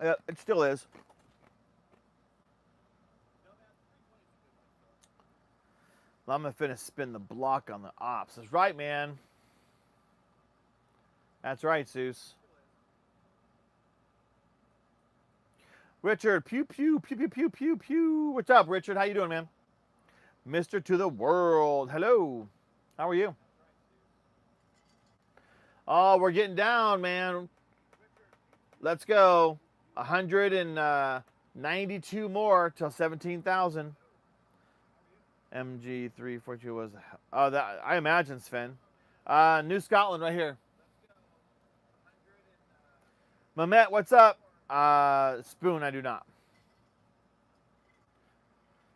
Speaker 1: Yeah, it still is. Llama finna spin the block on the ops. That's right, man. That's right, Zeus. Richard, pew pew pew pew pew pew pew. What's up, Richard? How you doing, man? Mister to the world. Hello. How are you? Oh, we're getting down, man. Let's go. 192 more till 17,000. MG342 was. Oh, that I imagine, Sven. New Scotland right here. Mamet, what's up? Spoon, I do not.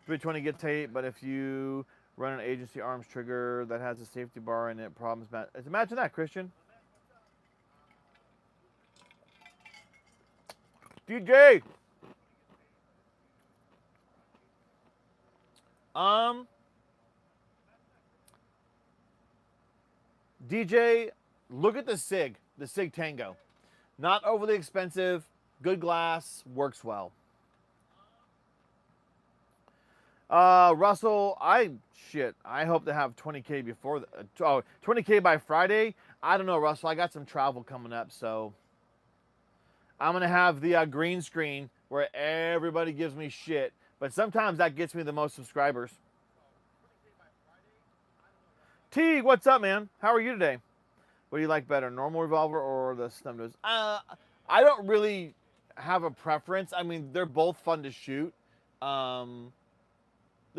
Speaker 1: 320 get tape, but if you run an agency arms trigger that has a safety bar in it, problems. Imagine that, Christian. DJ. DJ, look at the SIG Tango. Not overly expensive, good glass, works well. Russell, I hope to have 20K before 20K by Friday. I don't know, Russell. I got some travel coming up, so I'm gonna have the green screen where everybody gives me shit. But sometimes that gets me the most subscribers. Teague, what's up, man? How are you today? What do you like better, normal revolver or the snub nose? I don't really have a preference. I mean, they're both fun to shoot. The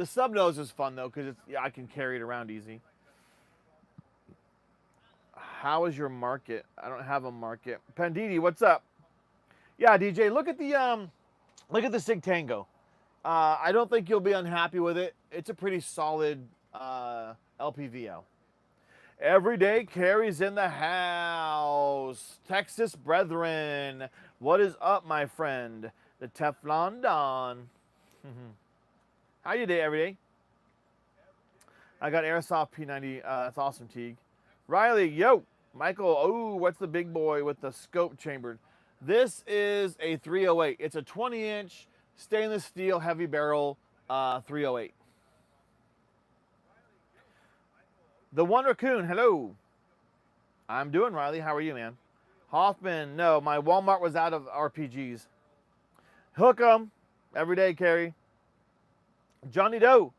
Speaker 1: snub nose is fun though because I can carry it around easy. How is your market? I don't have a market. Panditi, what's up? Yeah, DJ, look at the Sig Tango. I don't think you'll be unhappy with it. It's a pretty solid LPVO. Every day carries in the house. Texas brethren, what is up, my friend? The Teflon Don. How you day, every day? I got Airsoft P90. That's awesome, Teague. Riley, yo. Michael, oh, what's the big boy with the scope chambered? This is a 308. It's a 20-inch stainless steel heavy barrel 308. The One Raccoon, hello. I'm doing, Riley. How are you, man? Hoffman, no, my Walmart was out of RPGs. Hook 'em. Every day, Carrie. Johnny Doe.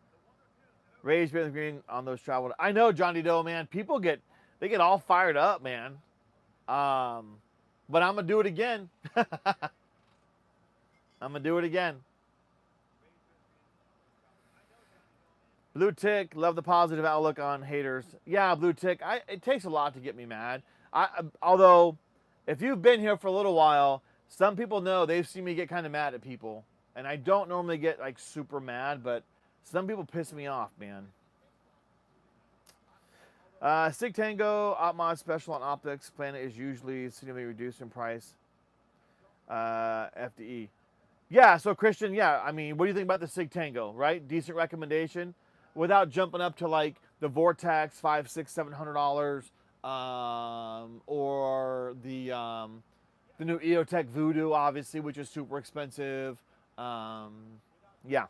Speaker 1: Rage Bit Green on those travel. I know, Johnny Doe, man. People get all fired up, man. But I'm gonna do it again. I'm gonna do it again. Blue Tick, love the positive outlook on haters. Yeah, Blue Tick, it takes a lot to get me mad. Although, if you've been here for a little while, some people know they've seen me get kind of mad at people. And I don't normally get like super mad, but some people piss me off, man. Sig Tango, OpMod special on optics. Planet is usually significantly reduced in price. FDE. Yeah, so Christian, yeah, I mean, what do you think about the Sig Tango, right? Decent recommendation. Without jumping up to like the Vortex, $500, $600, $700, or the new EOTech Voodoo, obviously, which is super expensive. Yeah.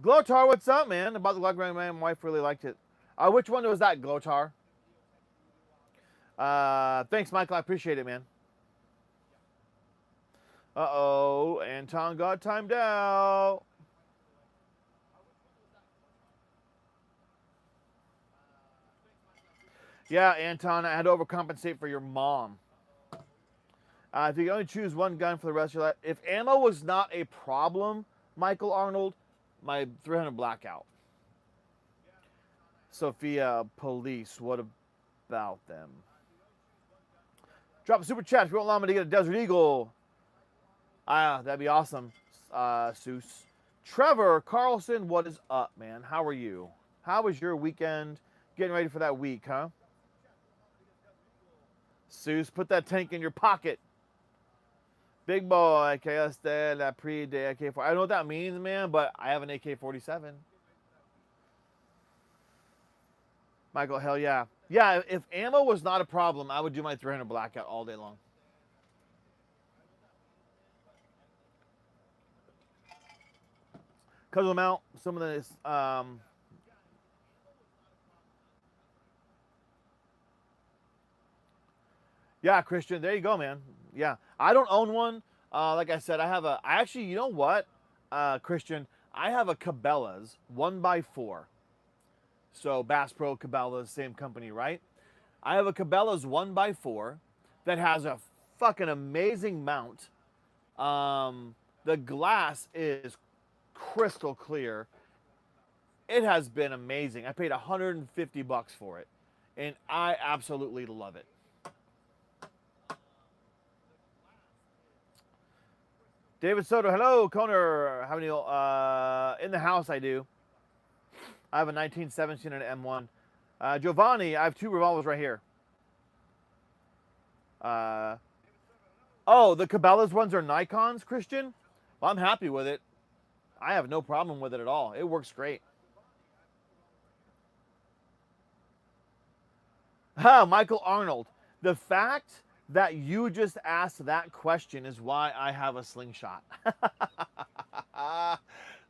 Speaker 1: Glotar, what's up, man? About the Glock, my wife really liked it. Which one was that, Glotar? Thanks, Michael. I appreciate it, man. Uh-oh, Anton got timed out. Yeah, Anton, I had to overcompensate for your mom. If you can only choose one gun for the rest of your life, if ammo was not a problem, Michael Arnold, my 300 Blackout. Sophia Police, what about them? Drop a super chat if you want Llama to get a Desert Eagle. That'd be awesome, Seuss. Trevor Carlson, what is up, man? How are you? How was your weekend? Getting ready for that week, huh? Seuss, put that tank in your pocket. Big boy, KS la pre de AK-47. I don't know what that means, man, but I have an AK-47. Michael, hell yeah. Yeah, if ammo was not a problem, I would do my 300 Blackout all day long. Cut them out. Some of this, yeah, Christian, there you go, man. Yeah, I don't own one. Like I said, I actually, you know what, Christian, I have a Cabela's 1x4. So Bass Pro, Cabela's, same company, right? I have a Cabela's 1x4 that has a fucking amazing mount. The glass is crystal clear. It has been amazing. I paid $150 for it, and I absolutely love it. David Soto, hello, Conor. How many? In the house, I do. I have a 1917 and an M1. Giovanni, I have two revolvers right here. Oh, the Cabela's ones are Nikons, Christian? Well, I'm happy with it. I have no problem with it at all. It works great. Michael Arnold. The fact that you just asked that question is why I have a slingshot.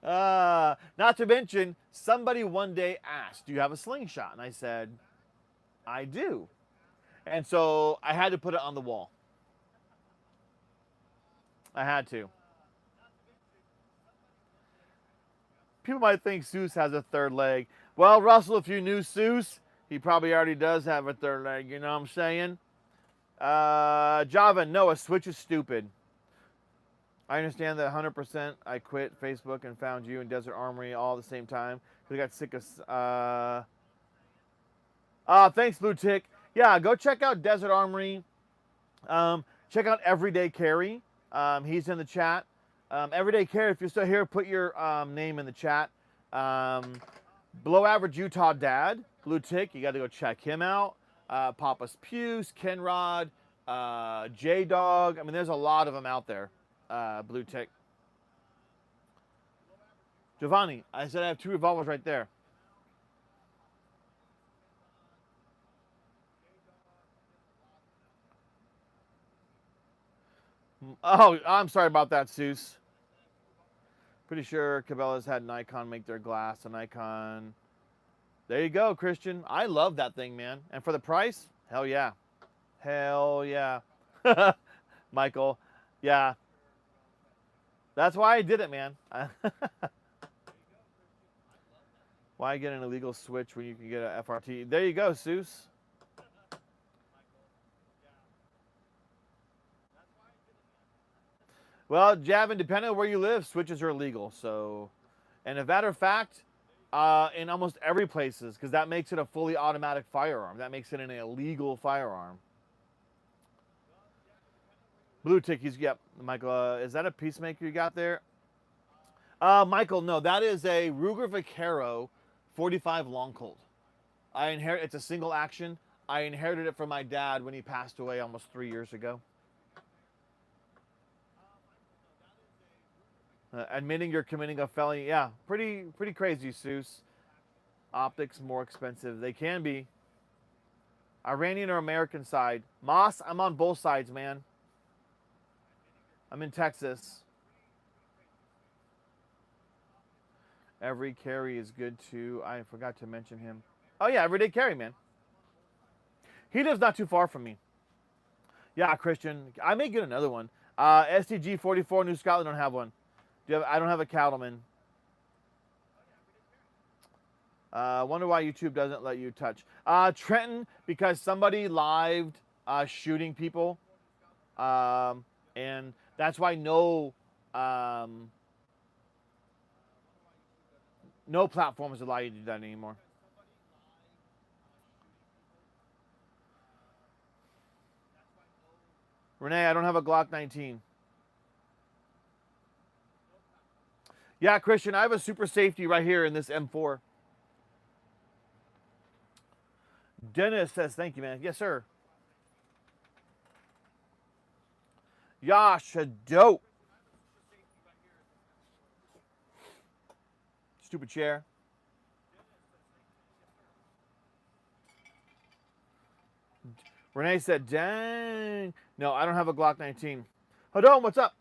Speaker 1: Not to mention, somebody one day asked, do you have a slingshot? And I said, I do. And so I had to put it on the wall. I had to. People might think Seuss has a third leg. Well, Russell, if you knew Seuss, he probably already does have a third leg, you know what I'm saying? Java, no, a switch is stupid. I understand that 100%. I quit Facebook and found you in Desert Armory all at the same time because I got sick of. Thanks, Blue Tick. Yeah, go check out Desert Armory. Check out Everyday Carry. He's in the chat. Everyday Carry, if you're still here, put your name in the chat. Below Average Utah Dad, Blue Tick. You got to go check him out. Papa's Puce, Kenrod, J-Dog. I mean, there's a lot of them out there. Blue Tick. Giovanni, I said I have two revolvers right there. Oh, I'm sorry about that, Seuss. Pretty sure Cabela's had Nikon make their glass a Nikon. There you go, Christian. I love that thing, man. And for the price, hell yeah. Hell yeah. Michael, yeah. That's why I did it, man. Why get an illegal switch when you can get a FRT? There you go, Seuss. Well, Javin, depending on where you live, switches are illegal. So, and as a matter of fact, in almost every places, because that makes it a fully automatic firearm. That makes it an illegal firearm. Blue tickies, yep. Michael, is that a Peacemaker you got there? Michael, no, that is a Ruger Vaquero 45 Long Colt. It's a single action. I inherited it from my dad when he passed away almost 3 years ago. Admitting you're committing a felony, yeah, pretty crazy, Seuss. Optics more expensive. They can be. Iranian or American side. Moss, I'm on both sides, man. I'm in Texas. Every carry is good too. I forgot to mention him. Oh yeah, everyday carry, man. He lives not too far from me. Yeah, Christian. I may get another one. STG 44 New Scotland don't have one. I don't have a cattleman. Wonder why YouTube doesn't let you touch. Trenton, because somebody lived shooting people. And that's why no platforms allow you to do that anymore. Renee, I don't have a Glock 19. Yeah, Christian, I have a super safety right here in this M4. Dennis says, thank you, man. Yes, sir. Yash, a dope. Stupid chair. Renee said, dang. No, I don't have a Glock 19. Hadon, what's up?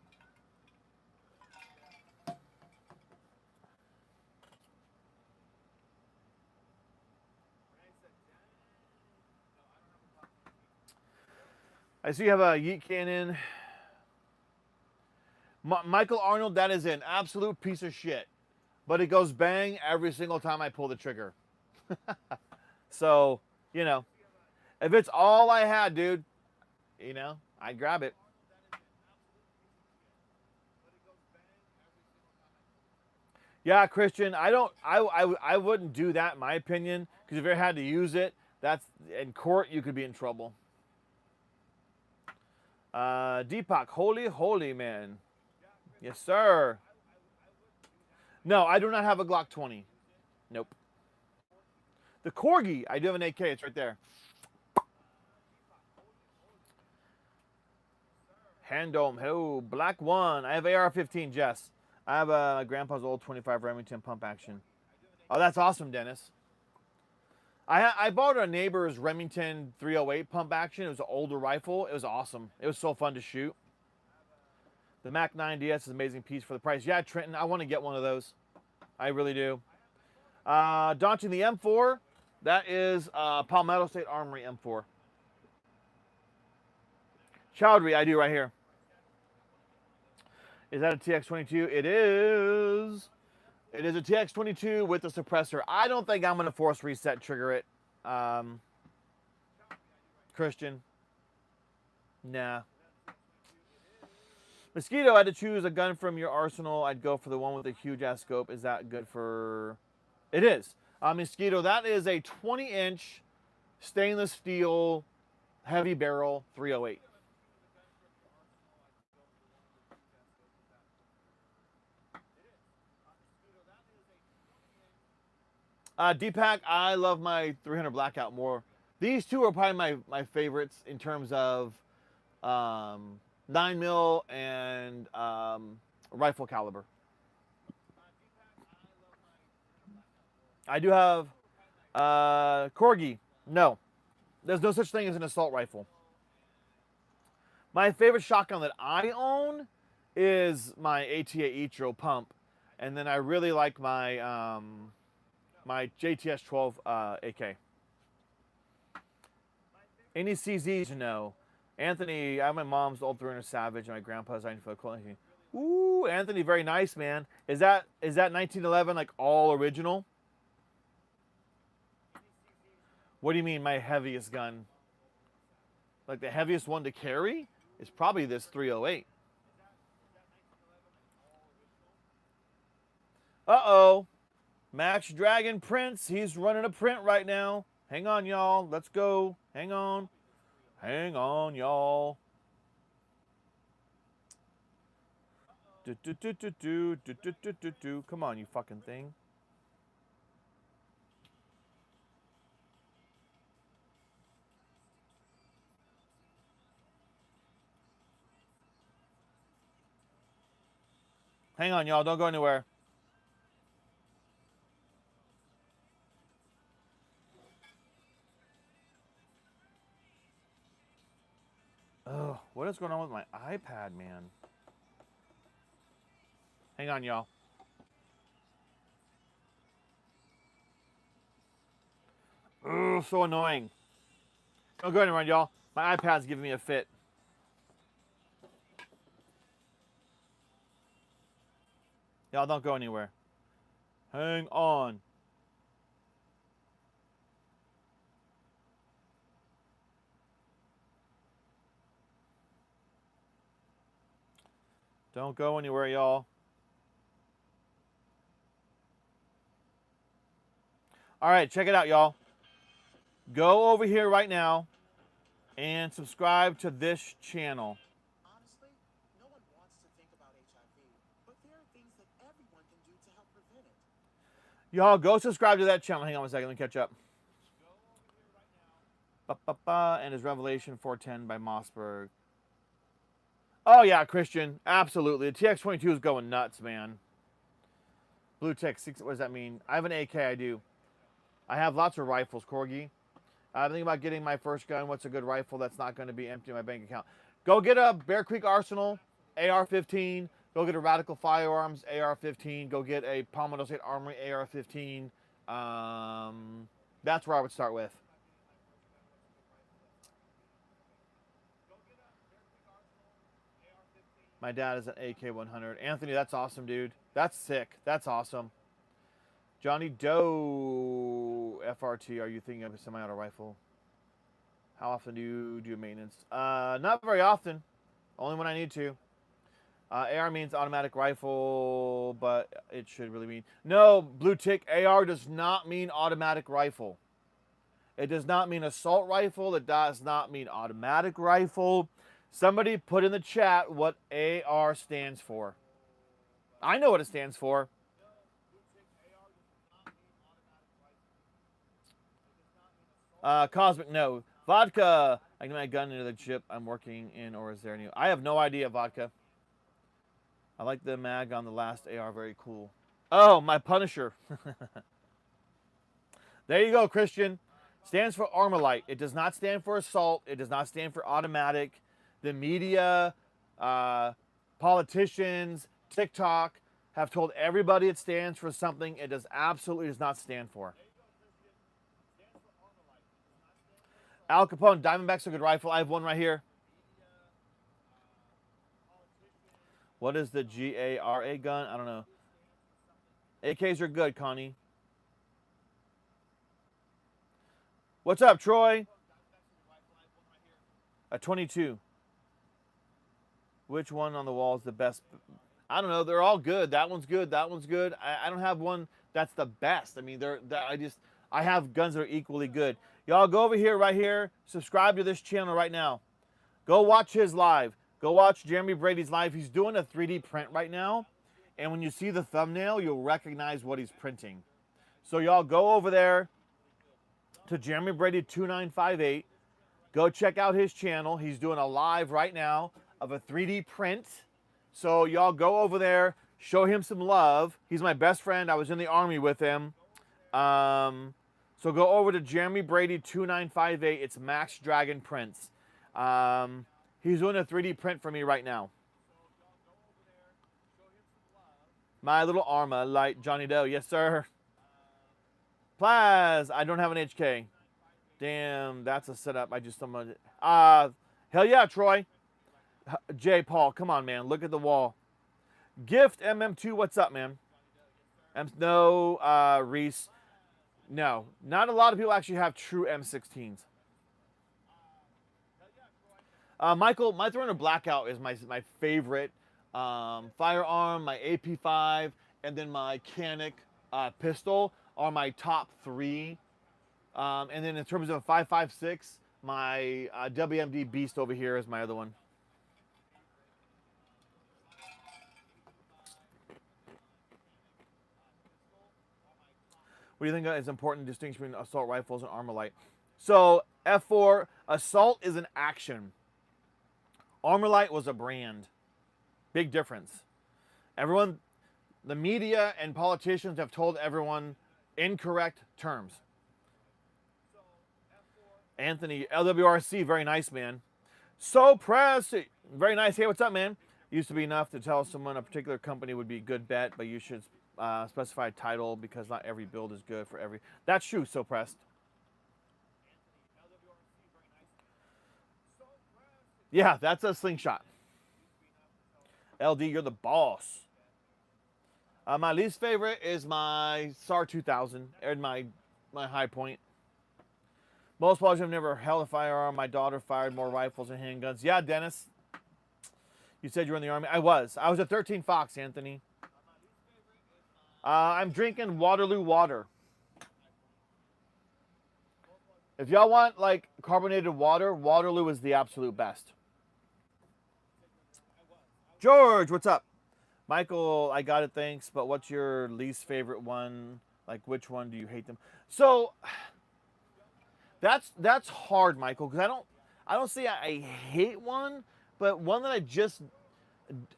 Speaker 1: I see you have a Yeet Cannon. Michael Arnold, that is an absolute piece of shit. But it goes bang every single time I pull the trigger. So, you know, if it's all I had, dude, you know, I'd grab it. Yeah, Christian, I wouldn't do that in my opinion, because if you ever had to use it, that's in court you could be in trouble. Deepak, holy man. Yes, sir. No, I do not have a Glock 20. Nope. The Corgi, I do have an AK. It's right there. Hand dome. Hello, Black One. I have AR-15, Jess. I have my grandpa's old 25 Remington pump action. Oh, that's awesome, Dennis. I bought a neighbor's Remington 308 pump action. It was an older rifle. It was awesome. It was so fun to shoot. The Mac 9 DS is an amazing piece for the price. Yeah, Trenton, I want to get one of those. I really do. Daunting the M4. That is Palmetto State Armory M4. Chowdhury, I do right here. Is that a TX22? It is. It is a TX22 with a suppressor. I don't think I'm going to force reset trigger it. Christian. Nah. Mosquito, I had to choose a gun from your arsenal. I'd go for the one with a huge ass scope. Is that good for... It is. Mosquito, that is a 20-inch stainless steel heavy barrel 308. Deepak, I love my 300 Blackout more. These two are probably my favorites in terms of 9mm and rifle caliber. I do have Corgi. No, there's no such thing as an assault rifle. My favorite shotgun that I own is my ATA Etro pump, and then I really like my my JTS 12 AK. Any CZs? No. Anthony, I have my mom's old 300 Savage and my grandpa's 94 Colt. Ooh, Anthony, very nice, man. Is that 1911 like all original? What do you mean, my heaviest gun? Like the heaviest one to carry is probably this 308. Uh-oh. Max Dragon Prince. He's running a print right now. Hang on, y'all. Let's go. Hang on. Hang on, y'all. Come on, you fucking thing. Hang on, y'all. Don't go anywhere. Ugh, what is going on with my iPad, man? Hang on, y'all. Ugh, so annoying. Don't go anywhere, y'all. My iPad's giving me a fit. Y'all don't go anywhere. Hang on. Don't go anywhere, y'all. All right, check it out, y'all. Go over here right now and subscribe to this channel.
Speaker 2: Honestly, no one wants to think about HIV, but there are things that everyone can do to help prevent it.
Speaker 1: Y'all, go subscribe to that channel. Hang on one second. Let me catch up. And his Revelation 410 by Mossberg. Oh, yeah, Christian. Absolutely. The TX-22 is going nuts, man. Blue Tech 6. What does that mean? I have an AK, I do. I have lots of rifles, Corgi. I'm thinking about getting my first gun. What's a good rifle that's not going to be empty in my bank account? Go get a Bear Creek Arsenal AR-15. Go get a Radical Firearms AR-15. Go get a Palmetto State Armory AR-15. That's where I would start with. My dad is an AK-100. Anthony, that's awesome, dude. That's sick. That's awesome. Johnny Doe FRT, are you thinking of a semi-auto rifle? How often do you do maintenance? Not very often. Only when I need to. AR means automatic rifle, but it should really mean... No, Blue Tick, AR does not mean automatic rifle. It does not mean assault rifle. It does not mean automatic rifle. Somebody put in the chat what AR stands for. I know what it stands for. Cosmic, no. Vodka. I get my gun into the chip I'm working in, or is there any? I have no idea, Vodka. I like the mag on the last AR. Very cool. Oh, my Punisher. There you go, Christian. Stands for Armalite. It does not stand for assault. It does not stand for automatic. The media, politicians, TikTok have told everybody it stands for something it does absolutely does not stand for. Al Capone, Diamondback's a good rifle. I have one right here. What is the GARA gun? I don't know. AKs are good, Connie. What's up, Troy? A 22. Which one on the wall is the best? I don't know. They're all good. That one's good. That one's good. I don't have one that's the best. I mean, I have guns that are equally good. Y'all go over here, right here. Subscribe to this channel right now. Go watch his live. Go watch Jeremy Brady's live. He's doing a 3D print right now. And when you see the thumbnail, you'll recognize what he's printing. So y'all go over there to Jeremy Brady 2958. Go check out his channel. He's doing a live right now of a 3D print. So y'all go over there, show him some love. He's my best friend. I was in the Army with him. So go over to Jeremy Brady 2958. It's Max Dragon Prints. He's doing a 3D print for me right now. My little Arma light, Johnny Doe. Yes, sir. Plaz. I don't have an HK. Damn, that's a setup. I just don't. Hell yeah, Troy. J. Paul, come on, man. Look at the wall. Gift MM2, what's up, man? No, Reese. No, not a lot of people actually have true M16s. Michael, my Throne of Blackout is my favorite firearm. My AP5 and then my Canic pistol are my top three. And then in terms of a 5.56, my WMD Beast over here is my other one. What do you think is important distinction between assault rifles and armor light? So F4 assault is an action. Armor light was a brand. Big difference. Everyone, the media and politicians have told everyone incorrect terms. Anthony, LWRC, very nice, man. So press, very nice. Hey, what's up, man? Used to be enough to tell someone a particular company would be a good bet, but you should specify a title because not every build is good for every. That's true, so pressed. Yeah, that's a slingshot. LD, you're the boss. My least favorite is my SAR 2000 and my high point. Most players have never held a firearm. My daughter fired more rifles and handguns. Yeah, Dennis. You said you were in the Army. I was. I was a 13 Fox, Anthony. I'm drinking Waterloo water. If y'all want like carbonated water, Waterloo is the absolute best. George, what's up? Michael, I got it, thanks. But what's your least favorite one? Like, which one do you hate them? So that's hard, Michael, because I don't say I hate one, but one that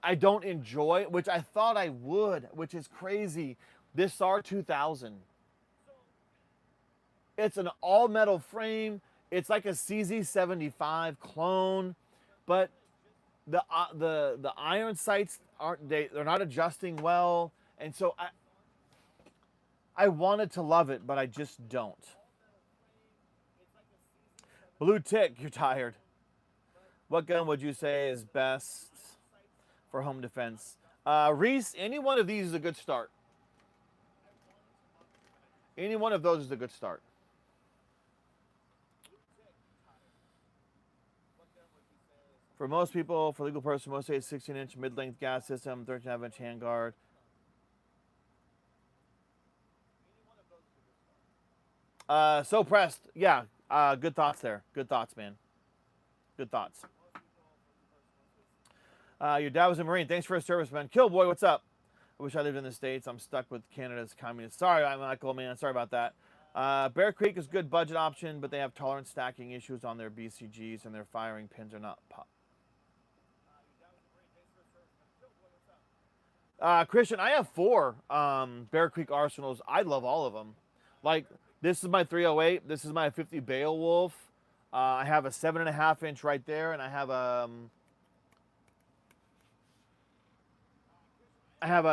Speaker 1: I don't enjoy, which I thought I would, which is crazy. This SAR 2000. It's an all metal frame. It's like a CZ75 clone, but the iron sights they're not adjusting well, and so I wanted to love it, but I just don't. Blue Tick, you're tired. What gun would you say is best for home defense? Reese, any one of these is a good start. Any one of those is a good start. For most people, for legal person, most say it's 16-inch mid-length gas system, 13.5-inch handguard. So pressed. Yeah. Good thoughts there. Good thoughts, man. Good thoughts. Your dad was a Marine. Thanks for his service, man. Killboy, what's up? I wish I lived in the States. I'm stuck with Canada's communist. Sorry, Michael, man. Sorry about that. Bear Creek is a good budget option, but they have tolerance stacking issues on their BCGs, and their firing pins are not pop. Christian, I have 4 Bear Creek arsenals. I love all of them. Like, this is my 308. This is my 50 Beowulf. I have a 7.5-inch right there, and I have a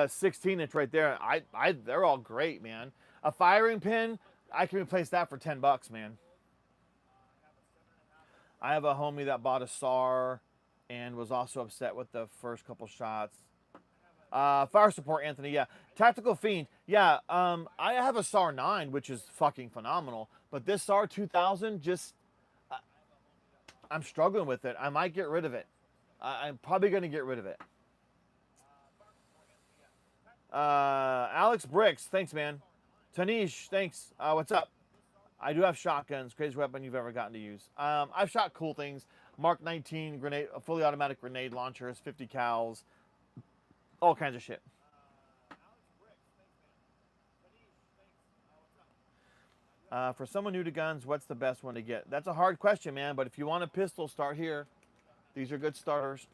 Speaker 1: 16-inch right there. They're all great, man. A firing pin, I can replace that for $10, man. I have a homie that bought a SAR and was also upset with the first couple shots. Fire support, Anthony, yeah. Tactical Fiend, yeah. I have a SAR 9, which is fucking phenomenal. But this SAR 2000, I'm struggling with it. I might get rid of it. I'm probably going to get rid of it. Alex Bricks, thanks, man. Tanish, thanks. What's up? I do have shotguns. Craziest weapon you've ever gotten to use. I've shot cool things. Mark 19 grenade, fully automatic grenade launchers, 50 cals, all kinds of shit. For someone new to guns, what's the best one to get? That's a hard question, man. But if you want a pistol, start here. These are good starters.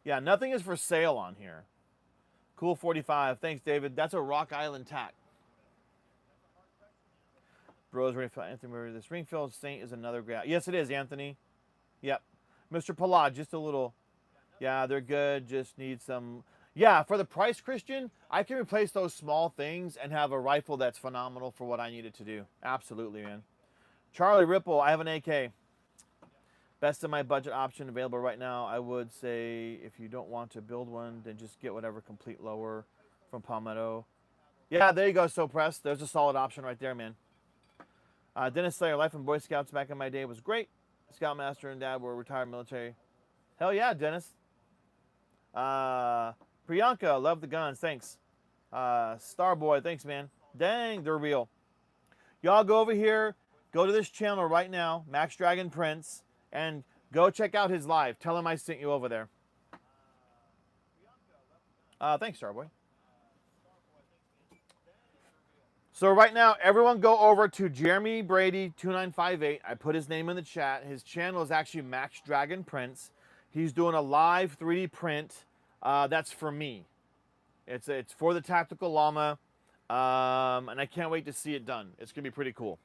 Speaker 1: Yeah, nothing is for sale on here. Cool 45. Thanks, David. That's a Rock Island tack. Bros, Anthony Murray. The Springfield Saint is another guy. Yes, it is, Anthony. Yep. Mr. Palad, just a little. Yeah, they're good. Just need some. Yeah, for the price, Christian, I can replace those small things and have a rifle that's phenomenal for what I need it to do. Absolutely, man. Charlie Ripple, I have an AK. Best of my budget option available right now. I would say if you don't want to build one, then just get whatever complete lower from Palmetto. Yeah, there you go, So Press. There's a solid option right there, man. Dennis Slayer, life in Boy Scouts back in my day was great. Scoutmaster and Dad were retired military. Hell yeah, Dennis. Priyanka, love the guns. Thanks. Starboy, thanks, man. Dang, they're real. Y'all go over here, go to this channel right now, Max Dragon Prince, and go check out his live. Tell him I sent you over there. Thanks, Starboy. So right now, everyone go over to Jeremy Brady 2958. I put his name in the chat. His channel is actually Max Dragon Prince. He's doing a live 3D print. That's for me. It's for the Tactical Llama, and I can't wait to see it done. It's gonna be pretty cool.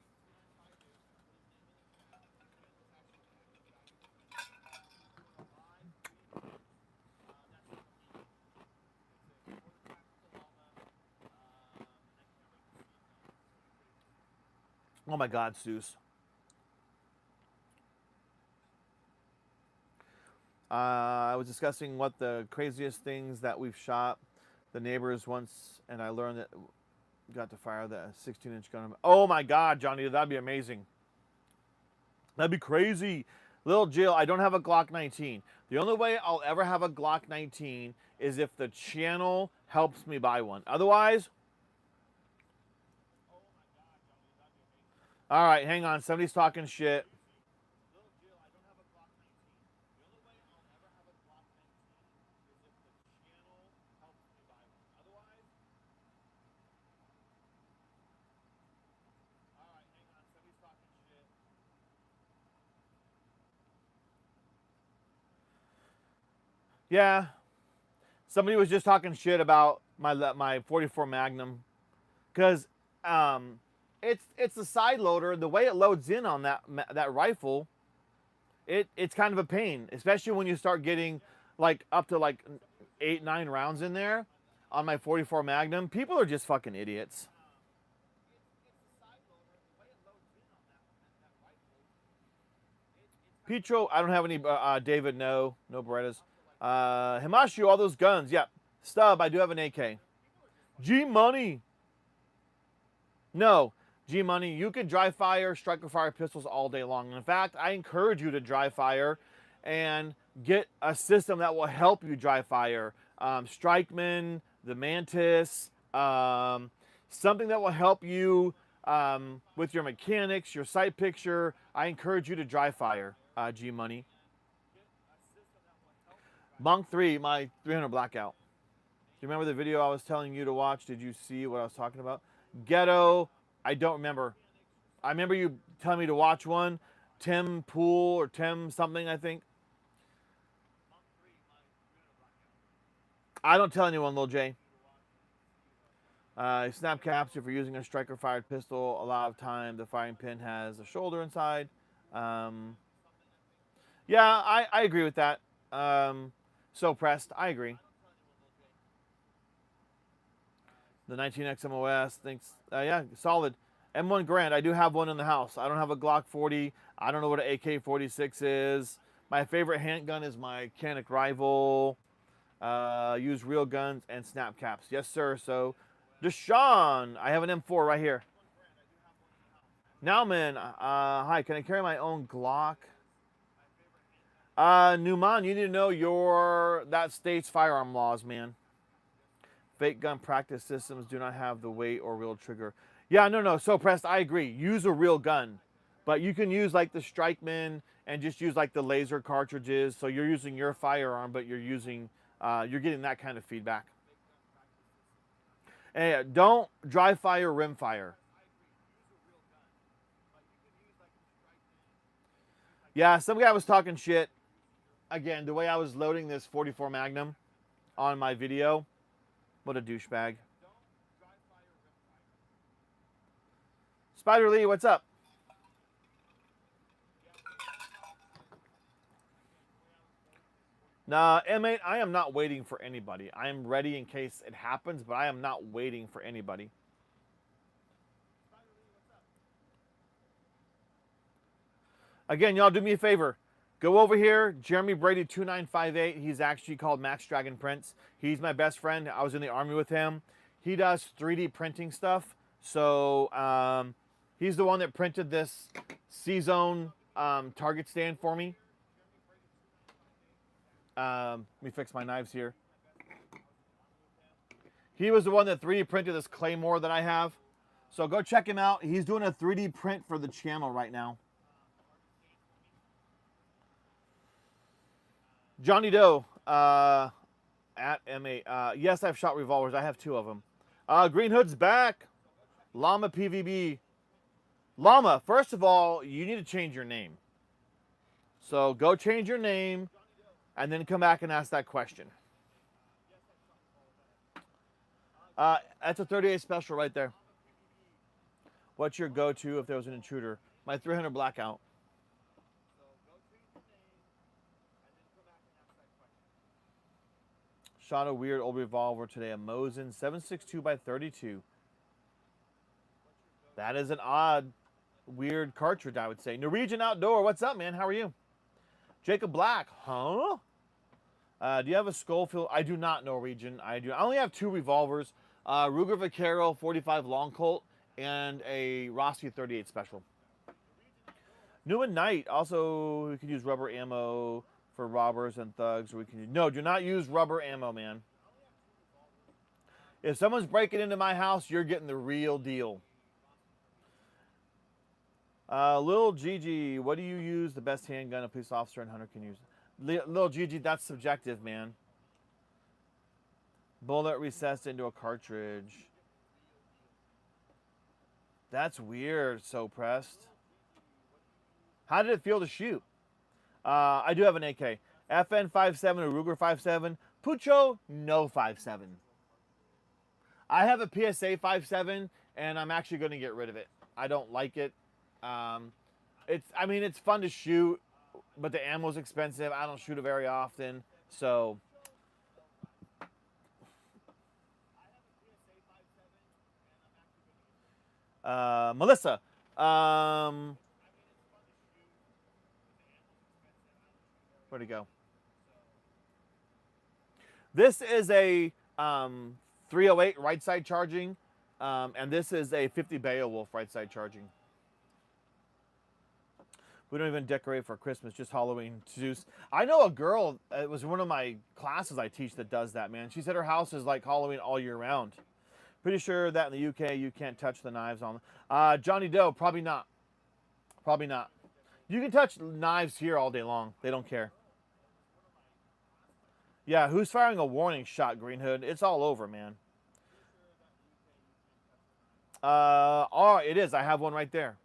Speaker 1: Oh my God, Seuss. I was discussing what the craziest things that we've shot. The neighbors once, and I learned that got to fire the 16-inch gun. Oh my God, Johnny, that'd be amazing. That'd be crazy. Little Jill, I don't have a Glock 19. The only way I'll ever have a Glock 19 is if the channel helps me buy one. Otherwise, all right, hang on. Somebody's talking shit. Yeah, somebody was just talking shit about my 44 Magnum, because it's a side loader. The way it loads in on that rifle, it's kind of a pain, especially when you start getting like up to like 8-9 rounds in there on my 44 Magnum. People are just fucking idiots. Petro, I don't have any. David, no Berettas. Himashu, all those guns. Yep. Stub, I do have an AK. G Money. No, G Money. You can dry fire, striker fire pistols all day long. In fact, I encourage you to dry fire, and get a system that will help you dry fire. Strikeman, the Mantis, something that will help you with your mechanics, your sight picture. I encourage you to dry fire. G Money. Monk 3, my 300 blackout. Do you remember the video I was telling you to watch? Did you see what I was talking about? Ghetto, I don't remember. I remember you telling me to watch one. Tim Pool or Tim something, I think. I don't tell anyone, Lil J. Snap caps, if you're using a striker fired pistol, a lot of time the firing pin has a shoulder inside. Yeah, I agree with that. So pressed, I agree. The 19X MOS thinks, yeah, solid. M1 Grand, I do have one in the house. I don't have a Glock 40. I don't know what an AK-46 is. My favorite handgun is my Canic Rival. Use real guns and snap caps. Yes, sir. So, Deshaun, I have an M4 right here. Nowman, hi, can I carry my own Glock? Newman, you need to know that state's firearm laws, man. Fake gun practice systems do not have the weight or real trigger. Yeah, no. So pressed, I agree. Use a real gun. But you can use like the Strikeman and just use like the laser cartridges. So you're using your firearm, but you're getting that kind of feedback. And don't dry fire, rim fire. Yeah, some guy was talking shit. Again, the way I was loading this 44 Magnum on my video. What a douchebag. Spider Lee, what's up? Nah, M8, I am not waiting for anybody. I am ready in case it happens, but I am not waiting for anybody. Again, y'all do me a favor. Go over here, Jeremy Brady 2958. He's actually called Max Dragon Prince. He's my best friend. I was in the army with him. He does 3D printing stuff. So he's the one that printed this C-Zone target stand for me. Let me fix my knives here. He was the one that 3D printed this Claymore that I have. So go check him out. He's doing a 3D print for the channel right now. Johnny Doe at MA. Yes, I've shot revolvers. I have 2 of them. Green Hood's back. Llama PVB. Llama, first of all, you need to change your name. So go change your name and then come back and ask that question. That's a 38 special right there. What's your go-to if there was an intruder? My 300 blackout. Shot a weird old revolver today, a Mosin 7.62 by 32. That is an odd, weird cartridge, I would say. Norwegian Outdoor, what's up, man? How are you? Jacob Black, huh? Do you have a Schofield? I do not, Norwegian. I only have 2 revolvers. Ruger Vaquero 45 Long Colt and a Rossi 38 Special. Newman Knight, also we can use rubber ammo for robbers and thugs. We can use, no, do not use rubber ammo, man. If someone's breaking into my house, you're getting the real deal. Lil Gigi, what do you use the best handgun a police officer and hunter can use? Lil Gigi, that's subjective, man. Bullet recessed into a cartridge. That's weird, so pressed. How did it feel to shoot? I do have an AK. FN 5.7 or Ruger 5.7. Pucho, no 5.7. I have a PSA 5.7, and I'm actually going to get rid of it. I don't like it. It's fun to shoot, but the ammo's expensive. I don't shoot it very often, so. Melissa, where'd he go? This is a 308 right side charging, and this is a 50 Beowulf right side charging. We don't even decorate for Christmas, just Halloween. I know a girl, it was one of my classes I teach that does that, man. She said her house is like Halloween all year round. Pretty sure that in the UK you can't touch the knives on them. Johnny Doe, probably not. Probably not. You can touch knives here all day long. They don't care. Yeah, who's firing a warning shot, Green Hood? It's all over, man. Oh, it is. I have one right there.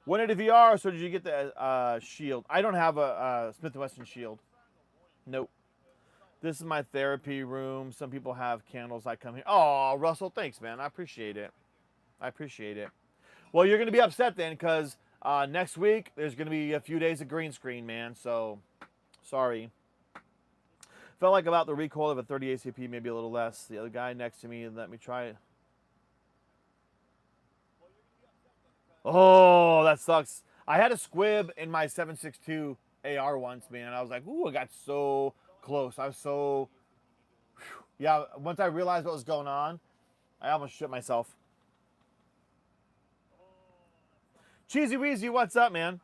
Speaker 1: 180 VR, so did you get the shield? I don't have a Smith & Wesson shield. Nope. This is my therapy room. Some people have candles. I come here. Oh, Russell, thanks, man. I appreciate it. I appreciate it. Well, you're going to be upset then because next week there's going to be a few days of green screen, man. So, sorry. Felt like about the recoil of a 30 ACP, maybe a little less. The other guy next to me let me try it. Oh, that sucks. I had a squib in my 7.62 AR once, man. I was like, ooh, I got so close. I was so, whew. Yeah, once I realized what was going on, I almost shit myself. Cheesy Weezy, what's up, man?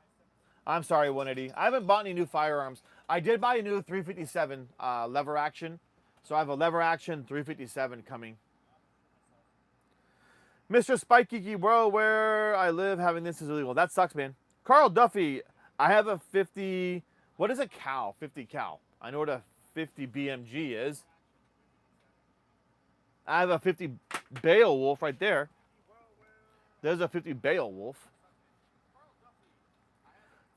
Speaker 1: I'm sorry, 180. I haven't bought any new firearms. I did buy a new 357 lever action. So I have a lever action 357 coming. Mr. Spike Geeky, bro, where I live, having this is illegal. That sucks, man. Carl Duffy, I have a 50, what is a cal? 50 cal. I know what a 50 BMG is. I have a 50 Beowulf right there. There's a 50 Beowulf.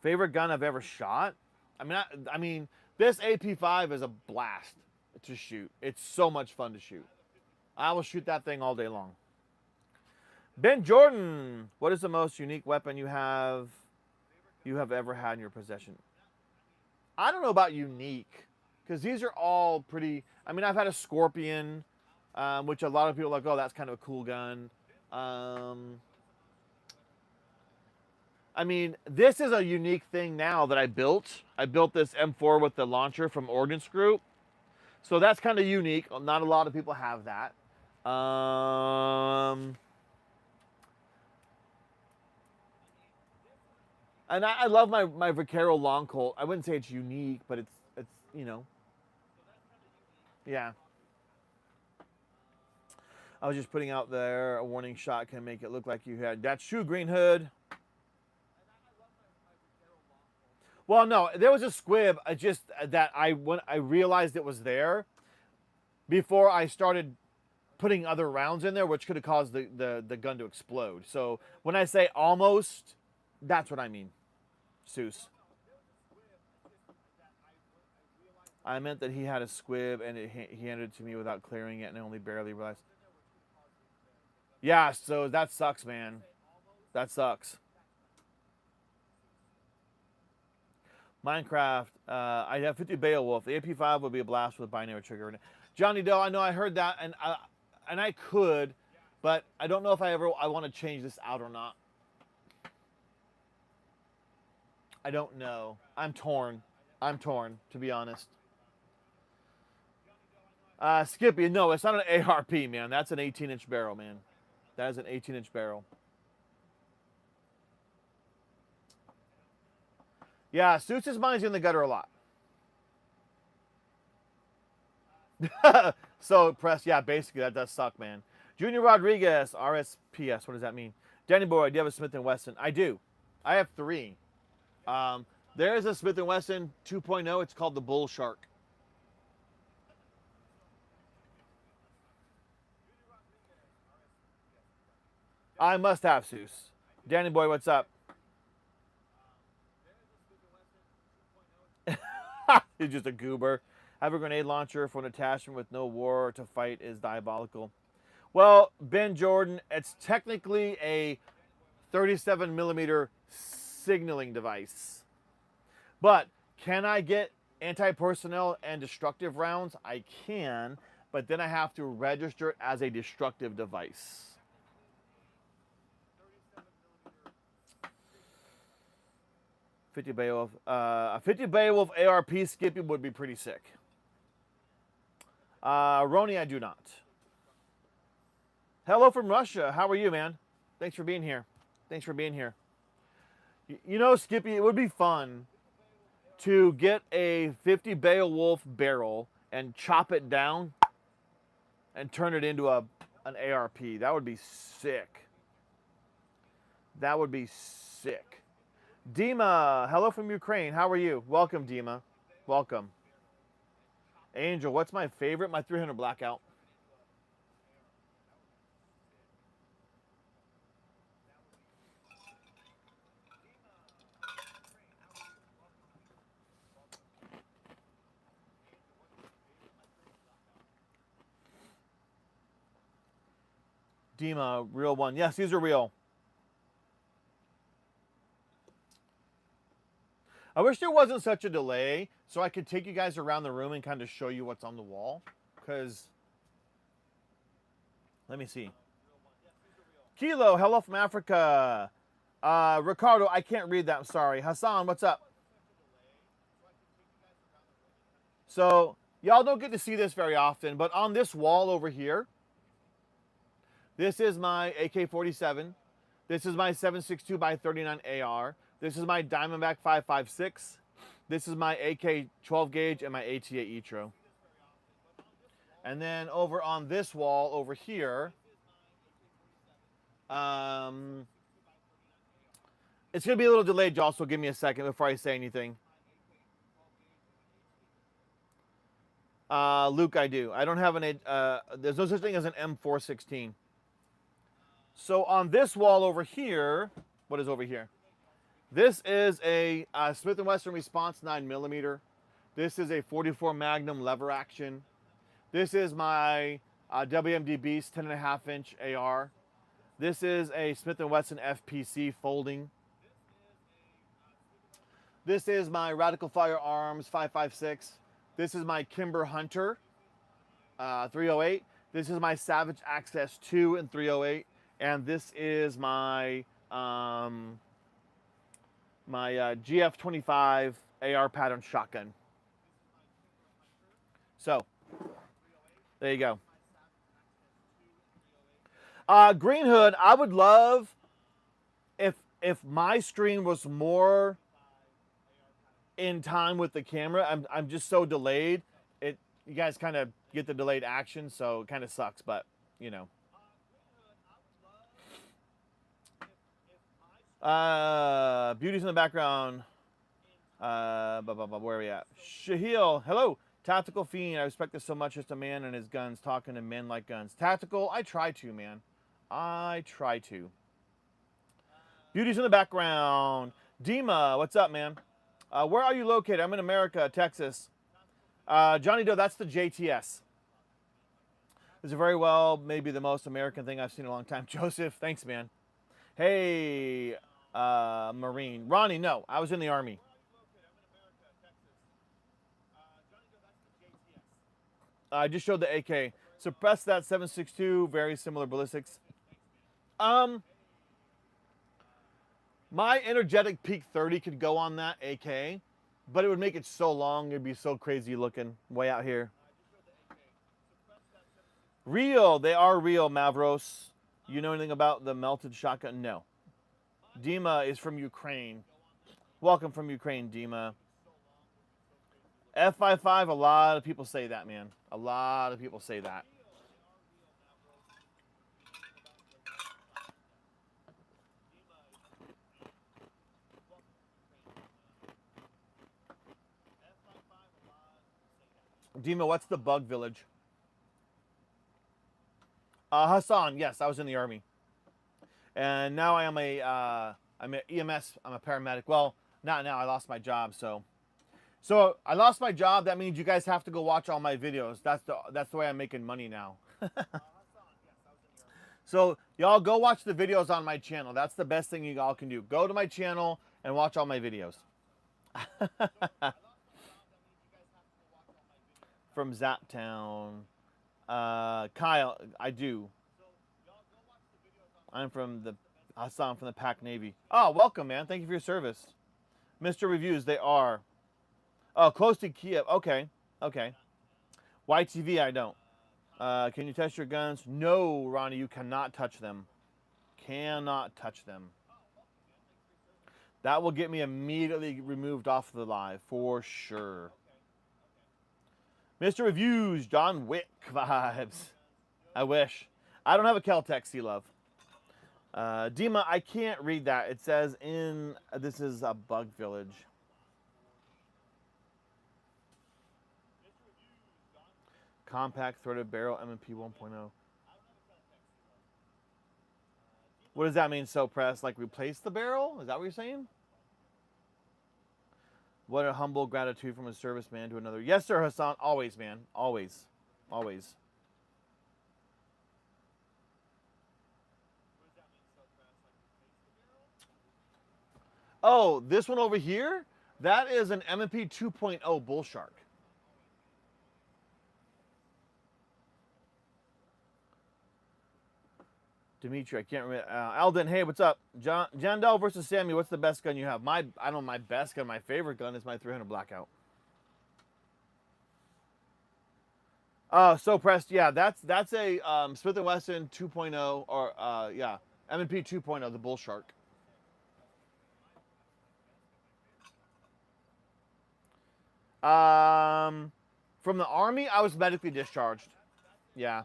Speaker 1: Favorite gun I've ever shot? I mean, this AP5 is a blast to shoot. It's so much fun to shoot. I will shoot that thing all day long. Ben Jordan, what is the most unique weapon you have ever had in your possession? I don't know about unique, because these are all pretty. I mean, I've had a Scorpion, which a lot of people are like, oh, that's kind of a cool gun. I mean, this is a unique thing now that I built. I built this M4 with the launcher from Ordnance Group. So that's kind of unique. Not a lot of people have that. And I love my Vaquero long Colt. I wouldn't say it's unique, but it's you know, yeah. I was just putting out there a warning shot can make it look like you had. That's true, Green Hood. Well, no, there was a squib. I just that when I realized it was there before I started putting other rounds in there, which could have caused the gun to explode. So when I say almost, that's what I mean, Seuss. I meant that he had a squib and he handed it to me without clearing it, and I only barely realized. Yeah, so that sucks, man. That sucks. Minecraft. I have 50 Beowulf. The AP5 would be a blast with a binary trigger. Johnny Doe. I know I heard that, and I could, but I don't know if I want to change this out or not. I don't know. I'm torn. I'm torn, to be honest. Skippy, no, it's not an ARP, man. That's an 18-inch barrel, man. That is an 18-inch barrel. Yeah, Suits' mind's in the gutter a lot. So, press, yeah, basically, that does suck, man. Junior Rodriguez, RSPS, what does that mean? Danny Boy, do you have a Smith & Wesson? I do. I have 3. There is a Smith & Wesson 2.0. It's called the Bull Shark. I must have, Seuss. Danny Boy, what's up? He's just a goober. Have a grenade launcher for an attachment with no war to fight is diabolical. Well, Ben Jordan, it's technically a 37 millimeter signaling device. But can I get anti-personnel and destructive rounds? I can, but then I have to register it as a destructive device. A 50 Beowulf ARP Skippy would be pretty sick. Roni, I do not. Hello from Russia. How are you, man? Thanks for being here. Thanks for being here. You know, Skippy, it would be fun to get a 50 Beowulf barrel and chop it down and turn it into an ARP. That would be sick. That would be sick. Dima, hello from Ukraine. How are you? Welcome, Dima. Welcome. Angel, what's my favorite? My 300 Blackout. Dima, real one. Yes, these are real. I wish there wasn't such a delay so I could take you guys around the room and kind of show you what's on the wall. Because, let me see. Kilo, hello from Africa. Ricardo, I can't read that. I'm sorry. Hassan, what's up? So, y'all don't get to see this very often, but on this wall over here, this is my AK-47. This is my 7.62 by 39 AR. This is my Diamondback 5.56. This is my AK 12 gauge and my ATA Etro. And then over on this wall over here, it's going to be a little delayed, y'all, so give me a second before I say anything. Luke, I do. I don't have an, there's no such thing as an M416. So on this wall over here, what is over here? This is a Smith & Wesson Response 9mm. This is a 44 Magnum lever action. This is my WMD Beast 10.5-inch AR. This is a Smith & Wesson FPC folding. This is my Radical Firearms 5.56. This is my Kimber Hunter 308. This is my Savage Access 2 in 308. And this is my GF25 AR pattern shotgun. So, There you go. Green Hood, I would love if my screen was more in time with the camera. I'm just so delayed. You guys kind of get the delayed action, so it kind of sucks, but you know. Beauty's in the background. Where are we at? Shahil, hello. Tactical Fiend, I respect this so much. Just a man and his guns, talking to men like guns. Tactical, I try to, man. I try to. Beauty's in the background. Dima, what's up, man? Where are you located? I'm in America, Texas. Johnny Doe, that's the JTS. It's very well, maybe the most American thing I've seen in a long time. Joseph, thanks, man. Hey, Marine. Ronnie, no, I was in the Army. I just showed the AK. Suppress that 7.62, very similar ballistics. My energetic peak 30 could go on that AK, but it would make it so long, it'd be so crazy looking way out here. Real, they are real, Mavros. You know anything about the melted shotgun? No. Dima is from Ukraine. Welcome from Ukraine, Dima. F55, a lot of people say that, man. A lot of people say that. Dima, what's the bug village? Hassan, yes, I was in the Army. And now I'm an EMS, I'm a paramedic. Well, not now, I lost my job, so I lost my job. That means you guys have to go watch all my videos. That's the way I'm making money now. So y'all go watch the videos on my channel. That's the best thing you all can do. Go to my channel and watch all my videos. From Zaptown. Kyle, I do. I'm from the Hassan from the Pac Navy. Oh, welcome, man. Thank you for your service. Mr. Reviews, they are. Oh, close to Kiev. Okay. Okay. YTV, I don't. Can you test your guns? No, Ronnie, you cannot touch them. Cannot touch them. That will get me immediately removed off the live, for sure. Mr. Reviews, John Wick vibes. I wish. I don't have a Kel-Tec, C-Love. Dima, I can't read that. It says in, this is a bug village. Compact threaded barrel M&P 1.0. What does that mean, so pressed? Like replace the barrel? Is that what you're saying? What a humble gratitude from a serviceman to another. Yes, sir, Hassan. Always, man. Always. Always. Oh, this one over here? That is an M&P 2.0 Bull Shark. Dimitri, I can't remember. Alden, hey, what's up? Jandel versus Sammy, what's the best gun you have? I don't know, my best gun, my favorite gun is my 300 Blackout. So pressed, yeah, that's a Smith & Wesson 2.0 or yeah, M&P 2.0, the Bull Shark. From the Army, I was medically discharged. Yeah.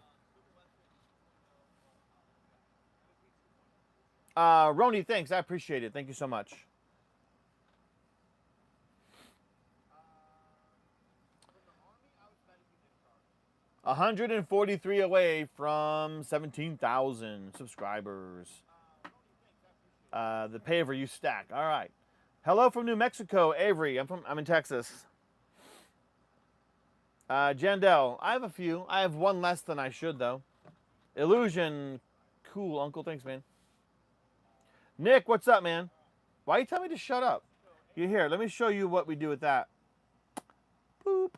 Speaker 1: Roni, thanks. I appreciate it. Thank you so much. $143 away from 17,000 subscribers. The pay-per-view stack. All right. Hello from New Mexico, Avery. I'm in Texas. Jandel, I have a few. I have one less than I should, though. Illusion, cool, Uncle. Thanks, man. Nick, what's up, man? Why you tell me to shut up? You here? Let me show you what we do with that. Boop.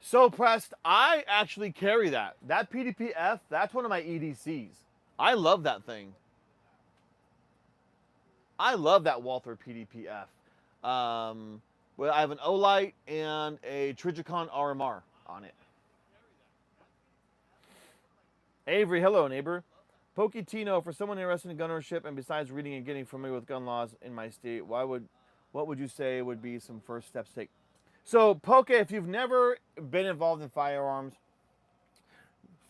Speaker 1: So pressed. I actually carry that. That PDPF. That's one of my EDCs. I love that thing. I love that Walther PDPF. Well, I have an Olight and a Trijicon RMR on it. Avery, hello, neighbor. Poketino, for someone interested in gun ownership and besides reading and getting familiar with gun laws in my state, what would you say would be some first steps to take? So, Poke, if you've never been involved in firearms,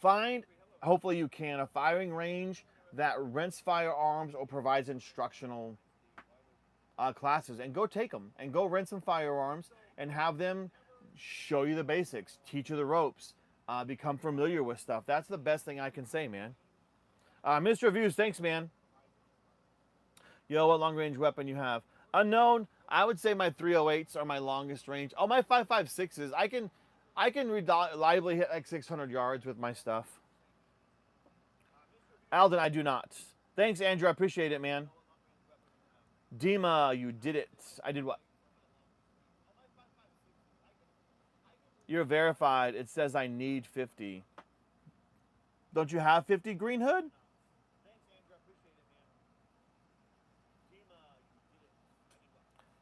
Speaker 1: find, hopefully you can, a firing range that rents firearms or provides instructional classes, and go take them and go rent some firearms and have them show you the basics, teach you the ropes, become familiar with stuff. That's the best thing I can say, man. Mr. Views, thanks, man. Yo, what long range weapon you have? Unknown. I would say my 308s are my longest range. Oh, my 5.56s. I can reliably hit like 600 yards with my stuff. Alden, I do not. Thanks, Andrew. I appreciate it, man. Dima, you did it. I did what? You're verified. It says I need 50. Don't you have 50, Green Hood?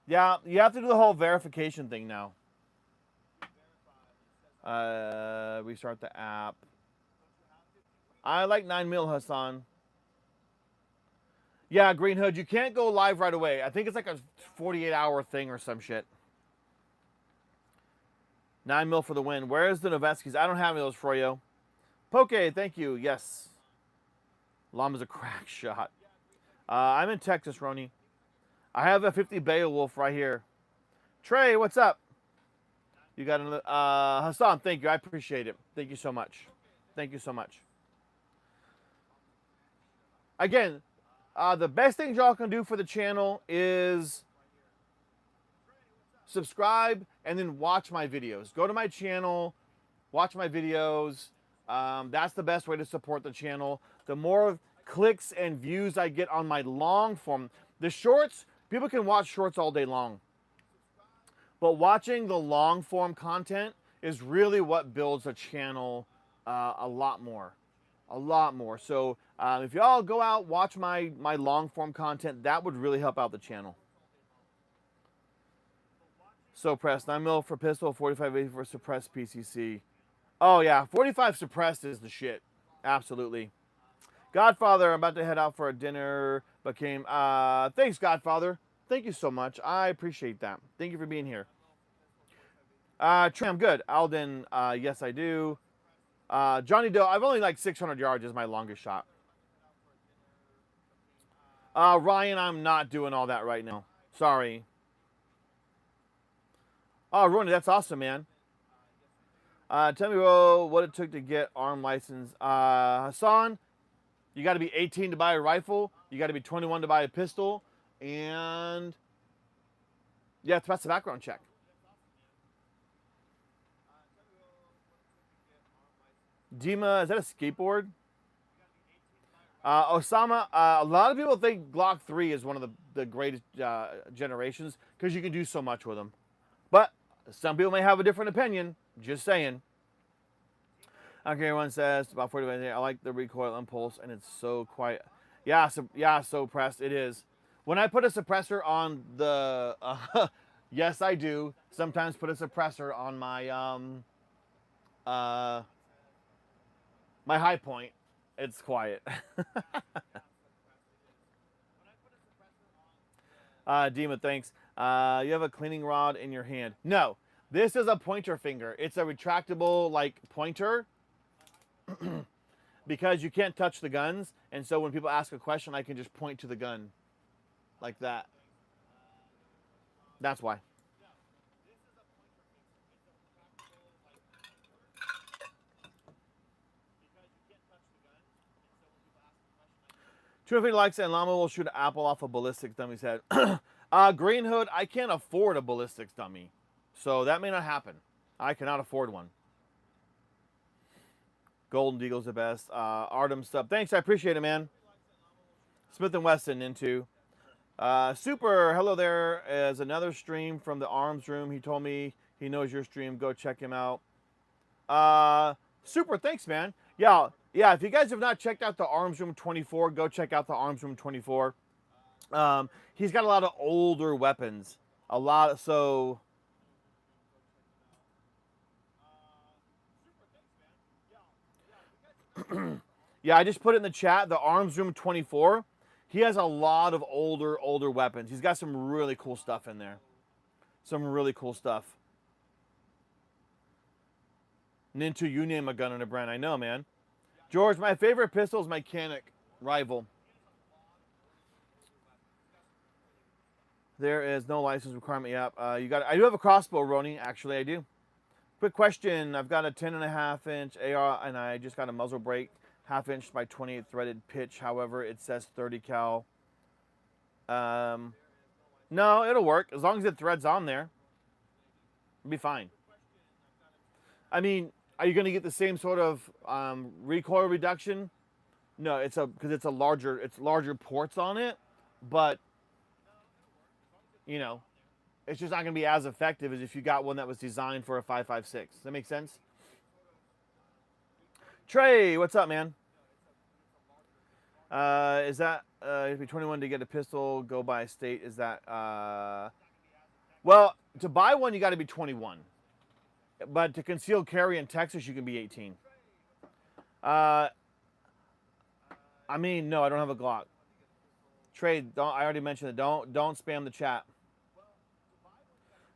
Speaker 1: Yeah, you have to do the whole verification thing now. Restart the app. I like 9mm, Hassan. Yeah, Green Hood, you can't go live right away. I think it's like a 48-hour thing or some shit. 9mm for the win. Where's the Novetskis? I don't have any of those for you. Poke, thank you. Yes. Llama's a crack shot. I'm in Texas, Roni. I have a 50 Beowulf right here. Trey, what's up? You got another. Hassan, thank you. I appreciate it. Thank you so much. Thank you so much. Again, the best thing y'all can do for the channel is subscribe and then watch my videos. Go to my channel, watch my videos. That's the best way to support the channel. The more clicks and views I get on my long form, the shorts, people can watch shorts all day long. But watching the long form content is really what builds a channel a lot more. A lot more. So if y'all go out, watch my long form content, that would really help out the channel. So pressed. 9mm for pistol, 45 for suppressed PCC. Oh yeah, 45 suppressed is the shit. Absolutely. Godfather, I'm about to head out for a dinner, but came. Thanks, Godfather. Thank you so much. I appreciate that. Thank you for being here. Trey, I'm good. Alden, yes, I do. Johnny Doe, I've only like 600 yards is my longest shot. Ryan, I'm not doing all that right now. Sorry. Oh, Ronnie, that's awesome, man. Tell me what it took to get arm license. Hassan, you got to be 18 to buy a rifle. You got to be 21 to buy a pistol. And yeah, it's the background check. Dima, is that a skateboard? Osama, a lot of people think Glock 3 is one of the greatest generations because you can do so much with them. But some people may have a different opinion. Just saying. Okay, everyone says about 40 minutes. I like the recoil impulse, and it's so quiet. Yeah, so pressed. It is. When I put a suppressor on the, yes, I do. Sometimes put a suppressor on my my high point. It's quiet. Dima, thanks. You have a cleaning rod in your hand. No, this is a pointer finger. It's a retractable like pointer because you can't touch the guns. And so when people ask a question, I can just point to the gun like that. That's why. Two likes and Llama will shoot an apple off a ballistics dummy's head. Green Hood, I can't afford a ballistics dummy. So that may not happen. I cannot afford one. Golden Deagle's the best. Artem stuff. Thanks, I appreciate it, man. Smith & Wesson into. Super, hello there. Is another stream from the Arms Room. He told me he knows your stream. Go check him out. Super, thanks, man. Yeah, if you guys have not checked out the Arms Room 24, go check out the Arms Room 24. He's got a lot of older weapons. So Yeah, I just put it in the chat. The Arms Room 24. He has a lot of older weapons. He's got some really cool stuff in there. Some really cool stuff. Nintu, you name a gun and a brand. I know, man. George, my favorite pistol is my Canic Rival. There is no license requirement. Yep. You got. I do have a crossbow, Roni. Actually, I do. Quick question. I've got a 10.5-inch AR, and I just got a muzzle brake, 1/2 inch by 28 threaded pitch. However, it says 30 cal. No, it'll work as long as it threads on there. It'll be fine. I mean, are you going to get the same sort of recoil reduction? No, because it's larger ports on it, but you know, it's just not going to be as effective as if you got one that was designed for a 5.56. Does that make sense? Trey, what's up, man? Is that if you're 21 to get a pistol, go by a state? Is that well, to buy one you got to be 21, but to conceal carry in Texas you can be 18. I mean, no, I don't have a Glock. Trey, I already mentioned it. Don't spam the chat.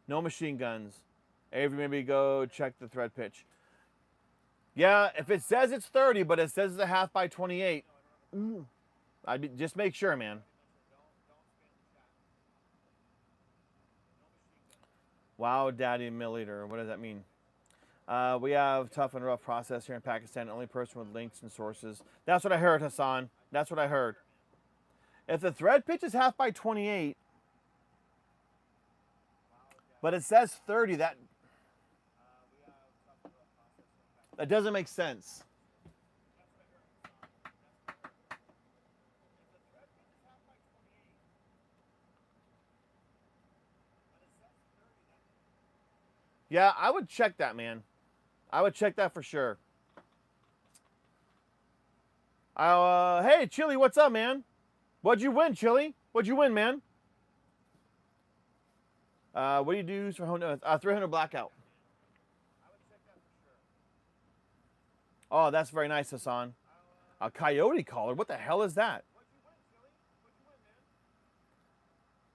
Speaker 1: No machine guns. Avery, maybe go check the thread pitch. Yeah, if it says it's 30, but it says it's a 1/2 by 28, just make sure, man. Wow, daddy milliliter. What does that mean? We have tough and rough process here in Pakistan. Only person with links and sources. That's what I heard, Hassan. That's what I heard. If the thread pitch is 1/2 by 28, but it says 30, that doesn't make sense. Yeah, I would check that, man. I would check that for sure. Hey, Chili, what's up, man? What'd you win, Chili? What'd you win, man? What do you do for home? 300 blackout. Oh, that's very nice, Hassan. A coyote collar? What the hell is that?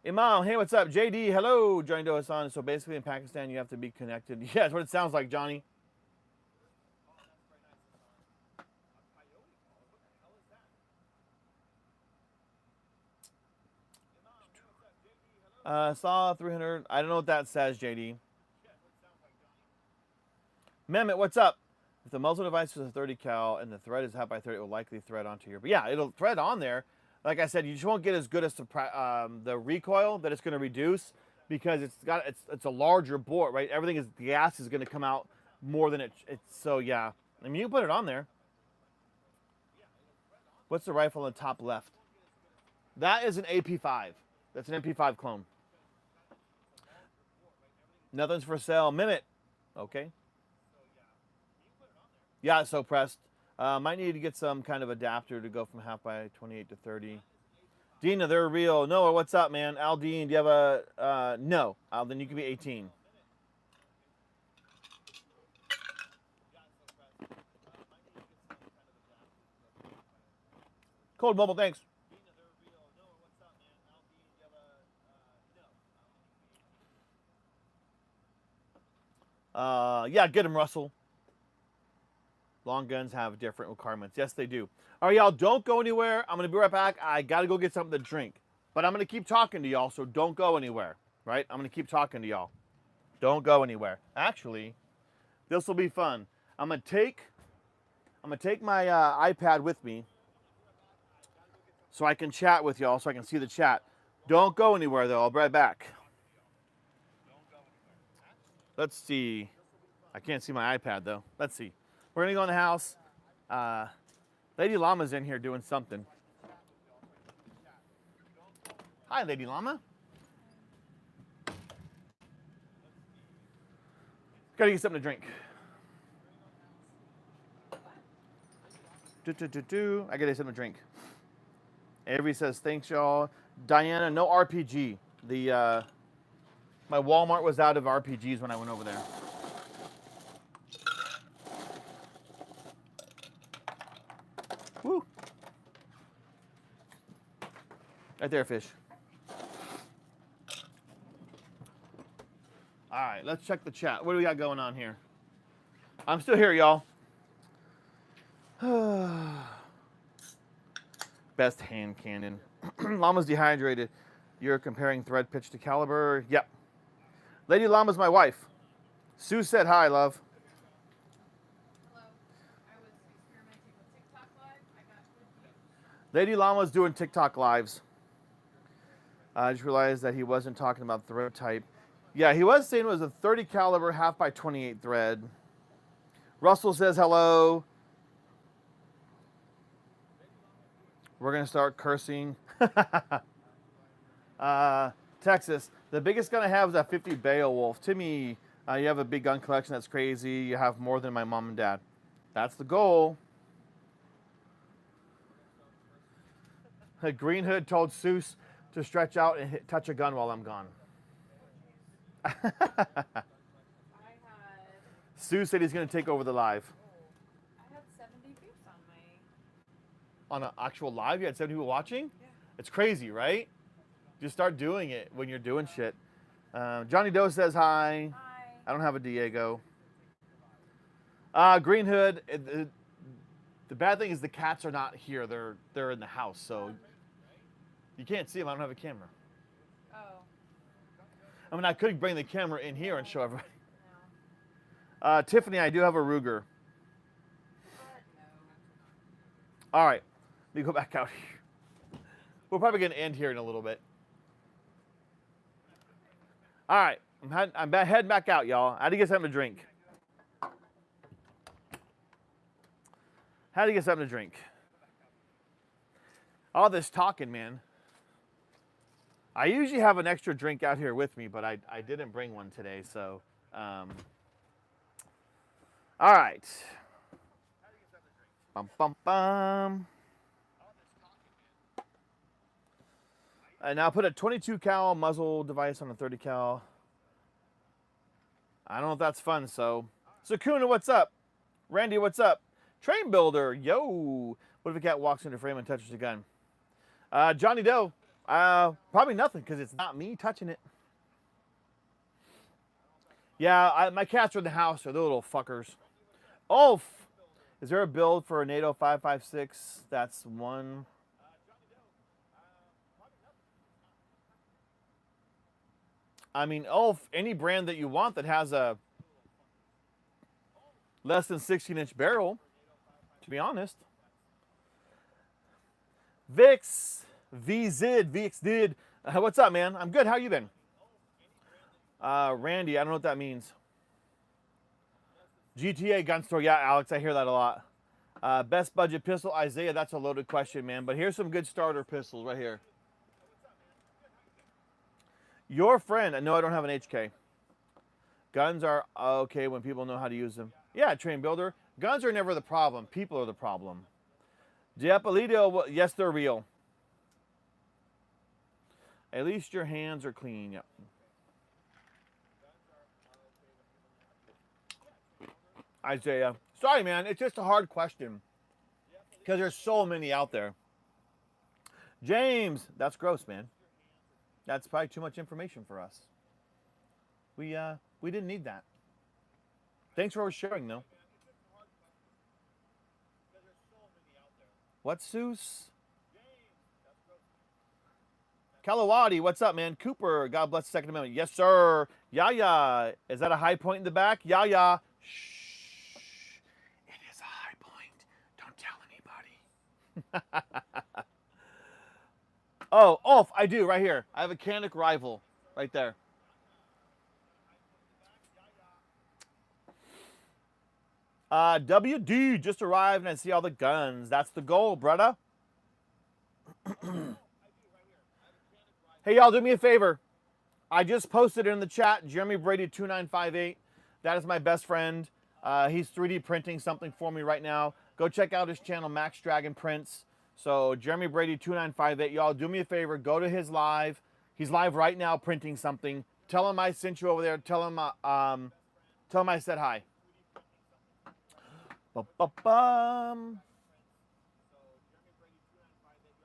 Speaker 1: Imam, hey, what's up? JD, hello. Joined Hassan. So basically in Pakistan, you have to be connected. Yeah, that's what it sounds like, Johnny. Saw 300. I don't know what that says, JD. Mehmet, what's up? If the muzzle device is a 30 cal and the thread is 1/2 by 30, it will likely thread onto your. But yeah, it'll thread on there. Like I said, you just won't get as good as the recoil that it's going to reduce because it's a larger bore, right? Everything is the gas is going to come out more than it's. So yeah, I mean you can put it on there. What's the rifle on the top left? That is an AP5. That's an MP5 clone. Nothing's for sale. Mimit. Okay. Yeah, it's so pressed. Might need to get some kind of adapter to go from 1/2 by 28 to 30. Dina, they're real. Noah, what's up, man? Aldine, do you have a... no. Then you can be 18. Cold Mobile, thanks. Yeah, get him, Russell. Long guns have different requirements. Yes, they do. All right, y'all, don't go anywhere. I'm going to be right back. I got to go get something to drink. But I'm going to keep talking to y'all, so don't go anywhere, right? I'm going to keep talking to y'all. Don't go anywhere. Actually, this will be fun. I'm going to take my iPad with me so I can chat with y'all, so I can see the chat. Don't go anywhere, though. I'll be right back. Let's see. I can't see my iPad, though. Let's see. We're going to go in the house. Lady Llama's in here doing something. Hi, Lady Llama. Gotta get something to drink. I gotta get something to drink. Avery says, thanks, y'all. Diana, no RPG. My Walmart was out of RPGs when I went over there. Right there, fish. All right, let's check the chat. What do we got going on here? I'm still here, y'all. Best hand cannon. Llama's dehydrated. You're comparing thread pitch to caliber. Yep. Lady Llama's my wife. Sue said hi, love.
Speaker 3: Hello. I was experimenting with TikTok Live. I got good views.
Speaker 1: Lady Llama's doing TikTok lives. I just realized that he wasn't talking about thread type. Yeah, he was saying it was a 30 caliber half by 28 thread. Russell says hello. We're going to start cursing. Texas, the biggest gun I have is a 50 Beowulf. Timmy, you have a big gun collection. That's crazy. You have more than my mom and dad. That's the goal. Green Hood told Seuss to stretch out and touch a gun while I'm gone. Sue said he's going to take over the live.
Speaker 3: I had 70 views on my...
Speaker 1: On an actual live? You had 70 people watching?
Speaker 3: Yeah.
Speaker 1: It's crazy, right? Just start doing it when you're doing shit. Johnny Doe says hi.
Speaker 3: Hi.
Speaker 1: I don't have a Diego. Green Hood. The bad thing is the cats are not here. They're in the house, so you can't see them. I don't have a camera.
Speaker 3: Oh.
Speaker 1: I mean, I could bring the camera in here and show everybody.
Speaker 3: No.
Speaker 1: Tiffany, I do have a Ruger.
Speaker 3: No.
Speaker 1: All right, let me go back out here. We're probably going to end here in a little bit. All right, I'm heading back out, y'all. How do you get something to drink? How do you get something to drink? All this talking, man. I usually have an extra drink out here with me, but I didn't bring one today, so. All right. Bum, bum, bum. And now put a 22 cal muzzle device on a 30 cal. I don't know if that's fun, so. Sakuna, what's up? Randy, what's up? Train Builder, yo. What if a cat walks into frame and touches the gun? Johnny Doe, probably nothing because it's not me touching it. Yeah, my cats are in the house. They're the little fuckers. Oh, is there a build for a NATO 5.56? That's one. I mean, any brand that you want that has a less than 16-inch barrel, to be honest. Vix, VX did. What's up, man? I'm good. How you been? Randy, I don't know what that means. GTA gun store. Yeah, Alex, I hear that a lot. Best budget pistol, Isaiah. That's a loaded question, man. But here's some good starter pistols right here. Your friend. No, I don't have an HK. Guns are okay when people know how to use them. Yeah, Train Builder. Guns are never the problem. People are the problem. Diapolito, yes, they're real. At least your hands are clean. Yep. Isaiah. Sorry, man. It's just a hard question. Because there's so many out there. James. That's gross, man. That's probably too much information for us. We didn't need that. Thanks for sharing, though. What's Seuss? Kalawadi, what's up, man? Cooper, God bless the Second Amendment. Yes, sir. Yaya, is that a high point in the back? Yaya. Shh. It is a high point. Don't tell anybody. Oh, I do, right here. I have a Canic Rival right there. WD just arrived and I see all the guns. That's the goal, brother. Hey, y'all, do me a favor. I just posted it in the chat. Jeremy Brady 2958. That is my best friend. He's 3D printing something for me right now. Go check out his channel, Max Dragon Prints. So Jeremy Brady 2958. Y'all, do me a favor. Go to his live. He's live right now printing something. Tell him I sent you over there. Tell him I said hi. Ba-ba-bum.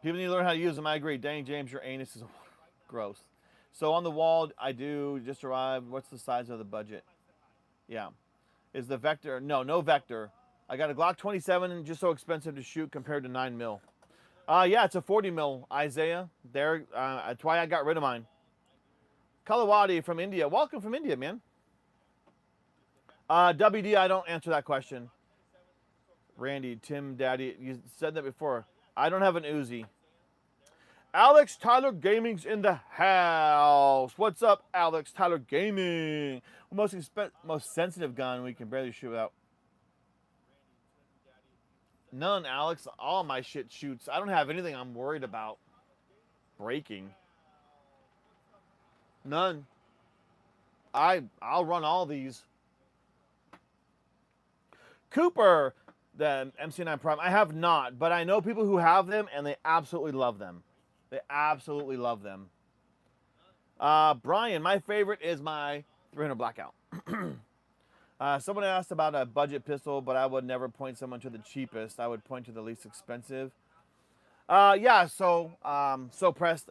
Speaker 1: People need to learn how to use them. I agree. Dang, James, your anus is gross. So on the wall, I do just arrived. What's the size of the budget? Yeah. Is the Vector? No, no Vector. I got a Glock 27, just so expensive to shoot compared to 9 mil. Yeah, it's a 40 mil, Isaiah. There, that's why I got rid of mine. Kalawadi from India. Welcome from India, man. WD, I don't answer that question. Randy, Tim, Daddy, you said that before. I don't have an Uzi. Alex Tyler Gaming's in the house. What's up, Alex Tyler Gaming? Most sensitive gun we can barely shoot without. None, Alex. All my shit shoots. I don't have anything I'm worried about breaking. None. I'll run all these. Cooper, the MC9 Prime. I have not, but I know people who have them and they absolutely love them. They absolutely love them. Brian, my favorite is my 300 Blackout. Someone asked about a budget pistol, but I would never point someone to the cheapest. I would point to the least expensive. Yeah, so pressed.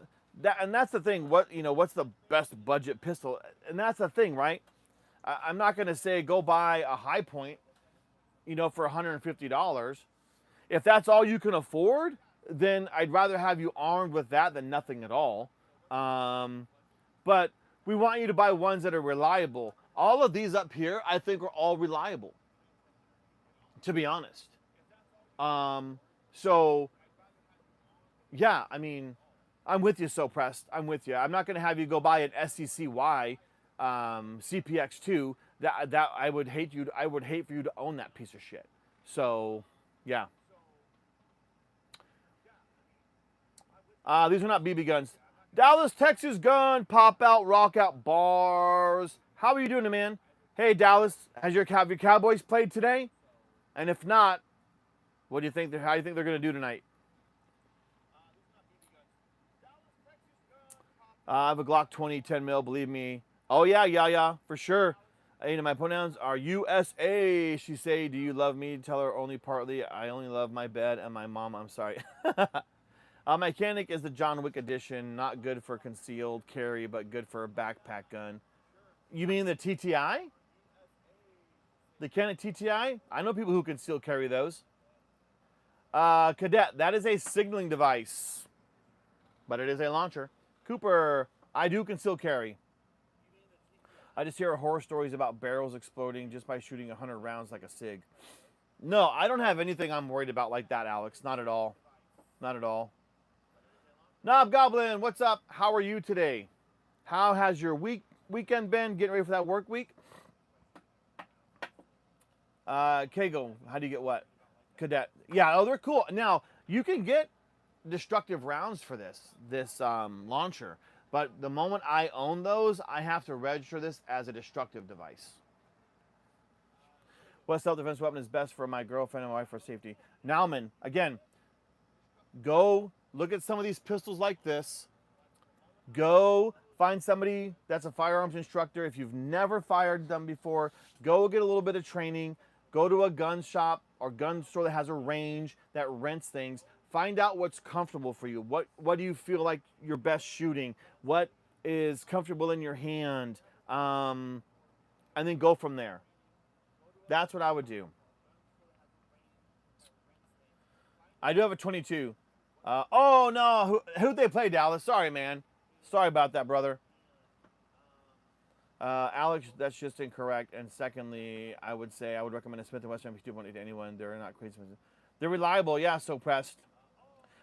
Speaker 1: And that's the thing. What's the best budget pistol? And that's the thing, right? I'm not going to say go buy a High Point, for $150. If that's all you can afford, then I'd rather have you armed with that than nothing at all. But we want you to buy ones that are reliable. All of these up here, I think, are all reliable, to be honest. So, yeah, I mean, I'm with you, so pressed. I'm with you. I'm not going to have you go buy an SCCY CPX2. That I would hate for you to own that piece of shit. So, yeah. These are not BB guns. Dallas, Texas gun, pop out, rock out bars. How are you doing, man? Hey, Dallas, have your Cowboys played today? And if not, what do you think? How do you think they're going to do tonight? I have a Glock 20, 10 mil. Believe me. Oh yeah, for sure. My pronouns are USA. She say, "Do you love me?" Tell her only partly. I only love my bed and my mom. I'm sorry. Mechanic is the John Wick edition. Not good for concealed carry, but good for a backpack gun. You mean the TTI? The Canon TTI? I know people who can still carry those. Cadet, that is a signaling device, but it is a launcher. Cooper, I do conceal carry. I just hear horror stories about barrels exploding just by shooting 100 rounds like a SIG. No, I don't have anything I'm worried about like that, Alex. Not at all. Not at all. Knob Goblin, what's up? How are you today? How has your weekend been? Getting ready for that work week? Kago, how do you get what? Cadet. Yeah, oh, they're cool. Now, you can get destructive rounds for this launcher. But the moment I own those, I have to register this as a destructive device. What self-defense weapon is best for my girlfriend and my wife for safety? Nauman, again, go look at some of these pistols like this. Go find somebody that's a firearms instructor. If you've never fired them before, go get a little bit of training. Go to a gun shop or gun store that has a range that rents things. Find out what's comfortable for you. What do you feel like you're best shooting? What is comfortable in your hand? And then go from there. That's what I would do. I do have a 22. Oh, no. Who'd they play, Dallas? Sorry, man. Sorry about that, brother. Alex, that's just incorrect. And secondly, I would say I would recommend a Smith & Wesson MP2.8 to anyone. They're not crazy. They're reliable. Yeah, so pressed.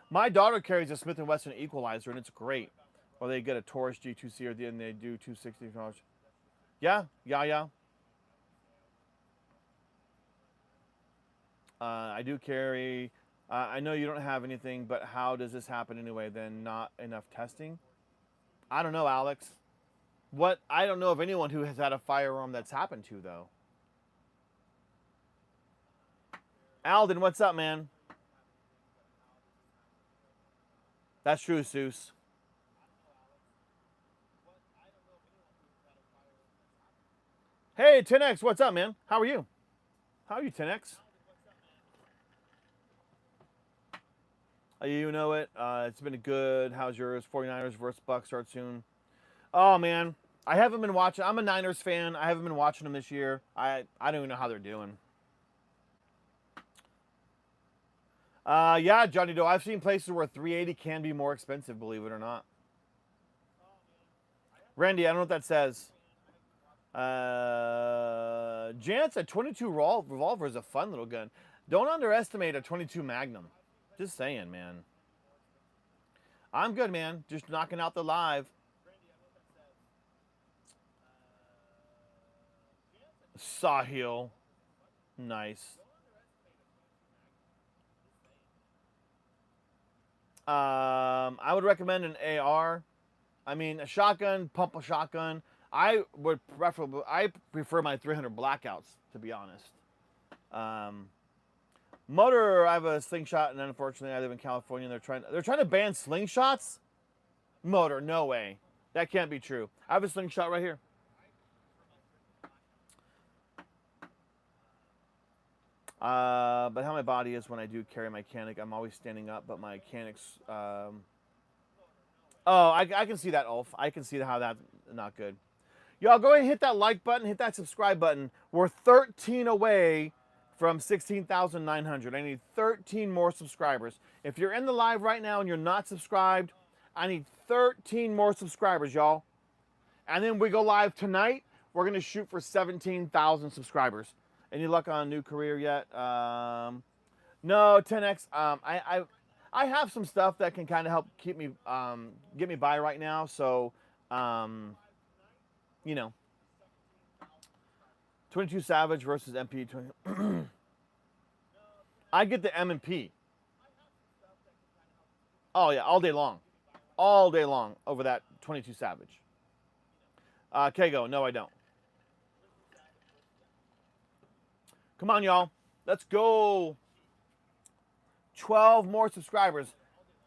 Speaker 1: My daughter carries a Smith & Wesson Equalizer, and it's great. Or they get a Taurus G2C, or then they do 260. Yeah. I do carry. I know you don't have anything, but how does this happen anyway? Then not enough testing? I don't know, Alex. I don't know of anyone who has had a firearm that's happened to, though. Alden, what's up, man? That's true, Seuss. Hey, 10X, what's up, man? How are you? How are you, 10X? You know it. It's been good. How's yours? 49ers versus Bucks start soon. Oh man, I haven't been watching. I'm a Niners fan. I haven't been watching them this year. I don't even know how they're doing. Yeah, Johnny Doe. I've seen places where 380 can be more expensive, believe it or not. Randy, I don't know what that says. Jance, a 22 revolver is a fun little gun. Don't underestimate a 22 Magnum. Just saying, man. I'm good, man. Just knocking out the live. Sahil. Nice. I would recommend an AR. I mean, a shotgun, pump a shotgun. I prefer my 300 blackouts, to be honest. Motor, I have a slingshot, and unfortunately, I live in California. And they're trying to ban slingshots. Motor, no way. That can't be true. I have a slingshot right here. But how my body is when I do carry my canic, I'm always standing up, but my canic's. Oh, I can see that, Ulf. I can see how that's not good. Y'all go ahead and hit that like button, hit that subscribe button. We're 13 away from 16,900. I need 13 more subscribers. If you're in the live right now and you're not subscribed, I need 13 more subscribers, y'all. And then we go live tonight. We're going to shoot for 17,000 subscribers. Any luck on a new career yet? No, 10x. I have some stuff that can kind of help keep me get me by right now. So, you know, 22 Savage versus MP. I get the M and P. Oh yeah, all day long over that 22 Savage. Kago, no, I don't. Come on, y'all. Let's go. 12 more subscribers.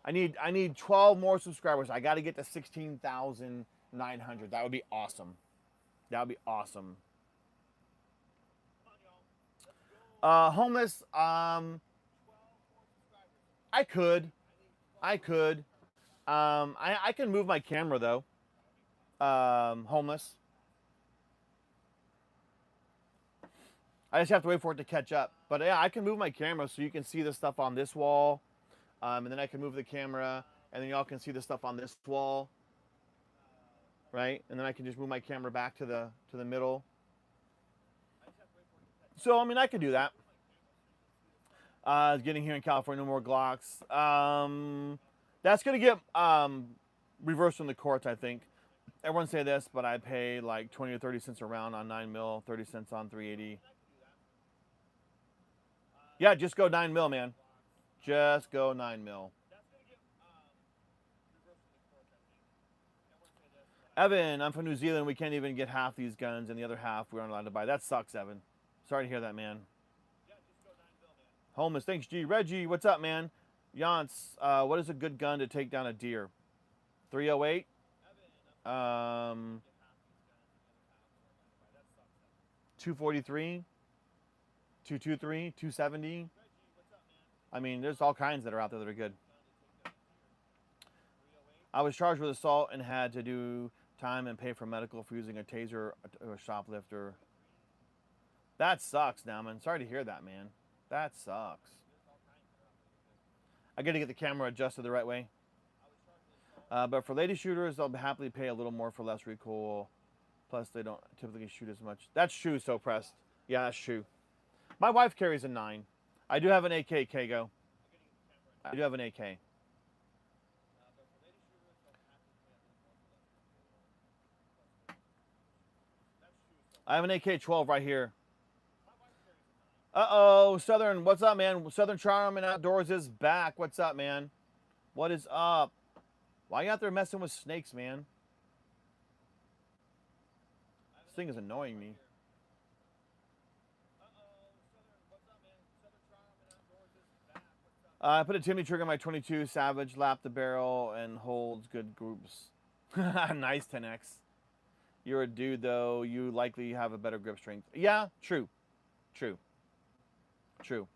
Speaker 1: I need 12 more subscribers. I got to get to 16,900. That would be awesome. That would be awesome. Homeless. I could. I can move my camera though. Homeless. I just have to wait for it to catch up. But yeah, I can move my camera so you can see the stuff on this wall. And then I can move the camera, and then y'all can see the stuff on this wall. Right? And then I can just move my camera back to the middle. So I mean I could do that. Getting here in California, no more Glocks. That's gonna get reversed in the courts, I think. Everyone say this, but I pay like 20 or 30 cents a round on 9mm, 30 cents on 380. Yeah, just go 9mm, man. Just go 9mm. Evan, I'm from New Zealand. We can't even get half these guns, and the other half we aren't allowed to buy. That sucks, Evan. Sorry to hear that, man. Homeless, thanks, G. Reggie, what's up, man? Yance, what is a good gun to take down a deer? 308? 243? 223? 270? I mean, there's all kinds that are out there that are good. I was charged with assault and had to do time and pay for medical for using a taser or a shoplifter. That sucks, now, man. Sorry to hear that, man. That sucks. I got to get the camera adjusted the right way. But for lady shooters, they'll happily pay a little more for less recoil. Plus, they don't typically shoot as much. That's true, so pressed. Yeah, that's true. My wife carries a 9. I do have an AK, Kago. I do have an AK. I have an AK-12 right here. Uh-oh, Southern, what's up, man? Southern Charm and Outdoors is back. What's up, man? What is up? Why are you out there messing with snakes, man? This thing is annoying me. I put a Timmy trigger on my 22 Savage, lap the barrel, and holds good groups. Nice, 10X. You're a dude, though. You likely have a better grip strength. Yeah, true. True. True.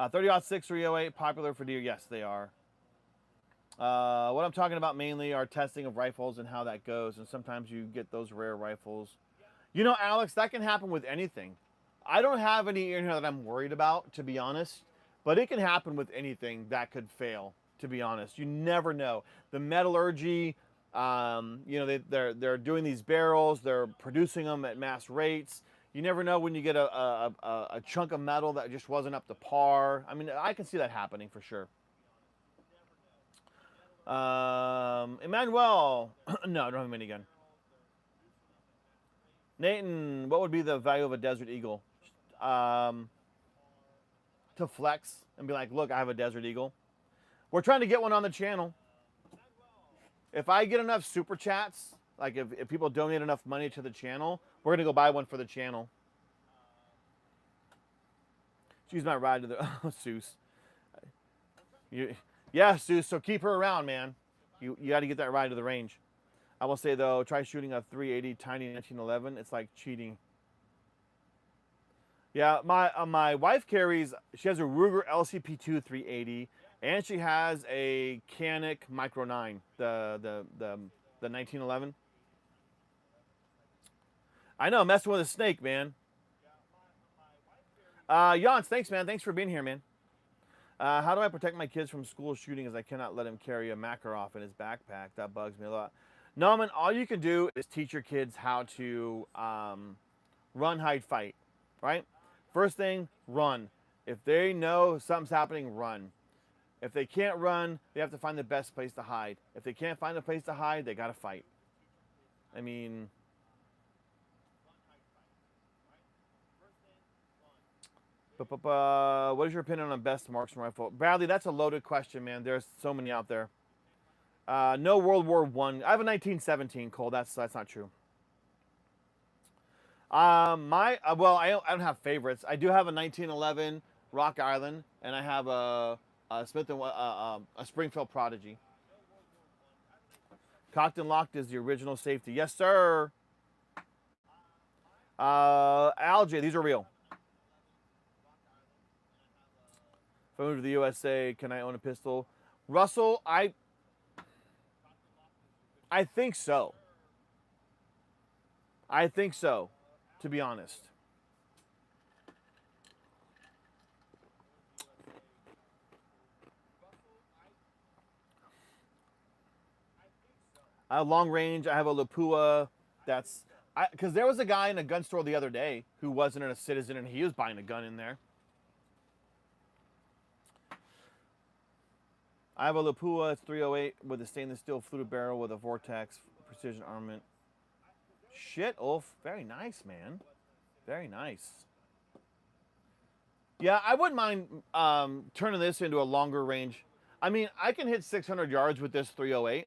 Speaker 1: 30-06 308, popular for deer. Yes, they are. What I'm talking about mainly are testing of rifles and how that goes. And sometimes you get those rare rifles. You know, Alex, that can happen with anything. I don't have any in here that I'm worried about, to be honest. But it can happen with anything that could fail, to be honest. You never know. The metallurgy, you know, they're doing these barrels. They're producing them at mass rates. You never know when you get a chunk of metal that just wasn't up to par. I mean, I can see that happening for sure. Emmanuel, no, I don't have a minigun. Nathan, what would be the value of a Desert Eagle? To flex and be like, look, I have a Desert Eagle. We're trying to get one on the channel. If I get enough super chats, like if people donate enough money to the channel, we're gonna go buy one for the channel. She's my ride to the Seuss. Yeah, Seuss. So keep her around, man. You got to get that ride to the range. I will say though, try shooting a 380 tiny 1911. It's like cheating. Yeah, my wife carries. She has a Ruger LCP2 380, and she has a Canik Micro 9, the 1911. I know, messing with a snake, man. Jans, thanks, man. Thanks for being here, man. How do I protect my kids from school shooting as I cannot let him carry a Makarov in his backpack? That bugs me a lot. No, man, all you can do is teach your kids how to run, hide, fight, right? First thing, run. If they know something's happening, run. If they can't run, they have to find the best place to hide. If they can't find a place to hide, they got to fight. I mean... What is your opinion on the best marksman rifle? Bradley, that's a loaded question, man. There's so many out there. No World War I. I have a 1917, Cole. That's not true. Well, I don't have favorites. I do have a 1911 Rock Island, and I have a Smith and a Springfield Prodigy. Cocked and locked is the original safety. Yes, sir. Algae, these are real. If I move to the USA, can I own a pistol? Russell, I think so. I think so, to be honest. I have long range. I have a Lapua. That's because there was a guy in a gun store the other day who wasn't a citizen, and he was buying a gun in there. I have a Lapua, it's 308 with a stainless steel fluted barrel with a Vortex precision armament. Shit, Ulf. Very nice, man. Very nice. Yeah, I wouldn't mind turning this into a longer range. I mean, I can hit 600 yards with this 308.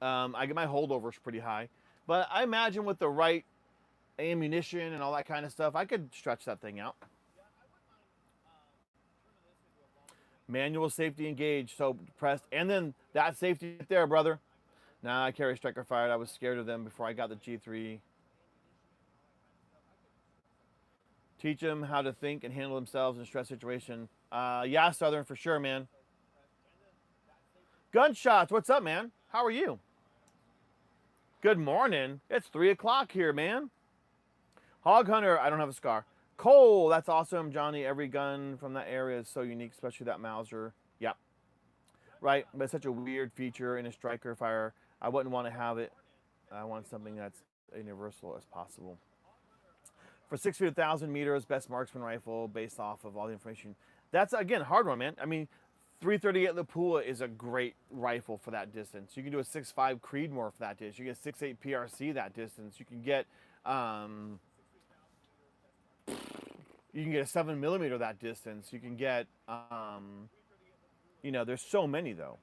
Speaker 1: I get my holdovers pretty high. But I imagine with the right ammunition and all that kind of stuff, I could stretch that thing out. Manual safety engaged, so pressed. And then that safety right there, brother. Now I carry striker fired. I was scared of them before I got the G3. Teach them how to think and handle themselves in a stress situation. Yeah, Southern, for sure, man. Gunshots, what's up, man? How are you? Good morning. It's 3 o'clock here, man. Hog Hunter, I don't have a scar. Cole, that's awesome, Johnny. Every gun from that area is so unique, especially that Mauser. Yep. Right, but it's such a weird feature in a striker fire. I wouldn't want to have it. I want something that's universal as possible. For 6 feet, 1,000 meters, best marksman rifle based off of all the information. That's, again, a hard one, man. I mean, 338 Lapua is a great rifle for that distance. You can do a 6.5 Creedmoor for that distance. You get 6.8 PRC that distance. You can get... you can get a 7mm that distance. You can get, you know, there's so many, though.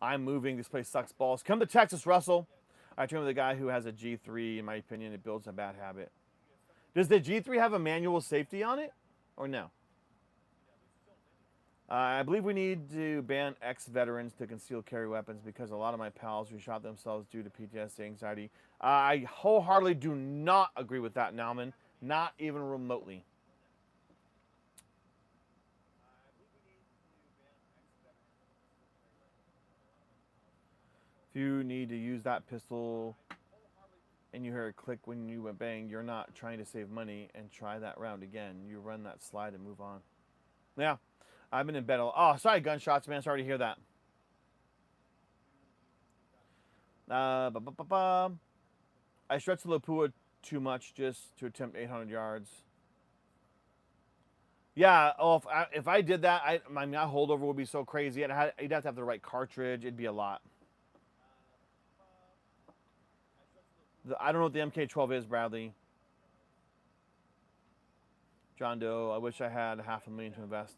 Speaker 1: I'm moving. This place sucks balls. Come to Texas, Russell. I train with a guy who has a G3. In my opinion, it builds a bad habit. Does the G3 have a manual safety on it, or no? I believe we need to ban ex-veterans to conceal carry weapons because a lot of my pals who shot themselves due to PTSD anxiety. I wholeheartedly do not agree with that, Nauman. Not even remotely. If you need to use that pistol and you hear a click when you went bang, you're not trying to save money and try that round again. You run that slide and move on. Yeah, I've been in bed. Oh, sorry, gunshots, man. Sorry to hear that. I stretched the Lapua too much just to attempt 800 yards. Yeah, oh, if I did that, I mean, that holdover would be so crazy. You'd have to have the right cartridge. It'd be a lot. I don't know what the MK12 is, Bradley. John Doe, I wish I had $500,000 to invest.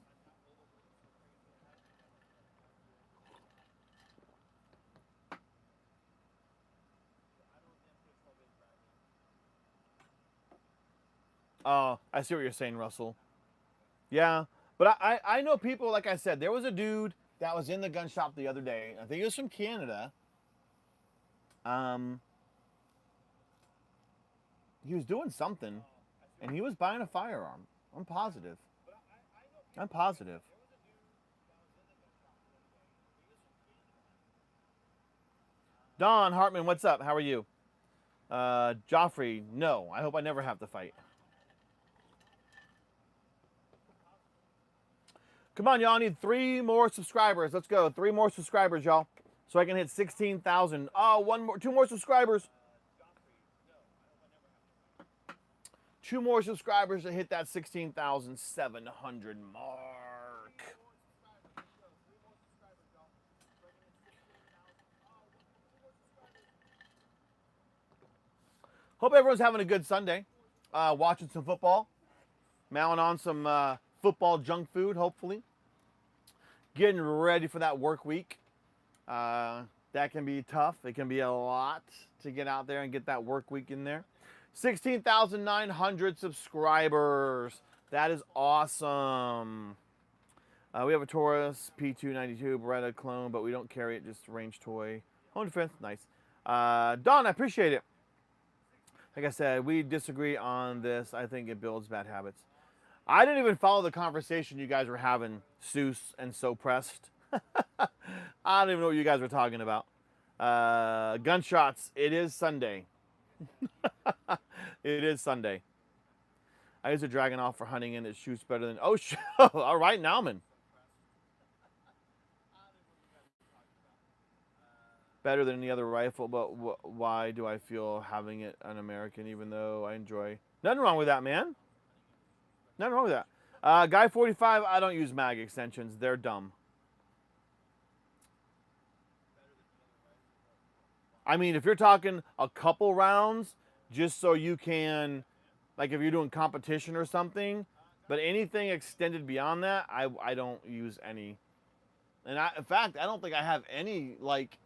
Speaker 1: Oh, I see what you're saying, Russell. Yeah, but I know people, like I said, there was a dude that was in the gun shop the other day. I think he was from Canada. He was doing something, and he was buying a firearm. I'm positive. I'm positive. Don Hartman, what's up? How are you? Joffrey, no. I hope I never have to fight. Come on, y'all. I need 3 more subscribers. Let's go. 3 more subscribers, y'all. So I can hit 16,000. Oh, 2 more subscribers. 2 more subscribers to hit that 16,700 mark. Hope everyone's having a good Sunday. Watching some football. Mowing on some football junk food, hopefully. Getting ready for that work week. That can be tough. It can be a lot to get out there and get that work week in there. 16,900 subscribers. That is awesome. We have a Taurus P292 Beretta clone, but we don't carry it, just a range toy. Home defense, nice. Don, I appreciate it. Like I said, we disagree on this. I think it builds bad habits. I didn't even follow the conversation you guys were having, Seuss and So Pressed. I don't even know what you guys were talking about. Gunshots, it is Sunday. It is Sunday. I use a Dragon off for hunting and it shoots better than... Oh, all right, Nauman. Better than any other rifle, but why do I feel having it an American even though I enjoy... Nothing wrong with that, man. Nothing wrong with that. Guy 45, I don't use mag extensions. They're dumb. I mean, if you're talking a couple rounds, just so you can, like if you're doing competition or something, but anything extended beyond that, I don't use any. And in fact, I don't think I have any, like,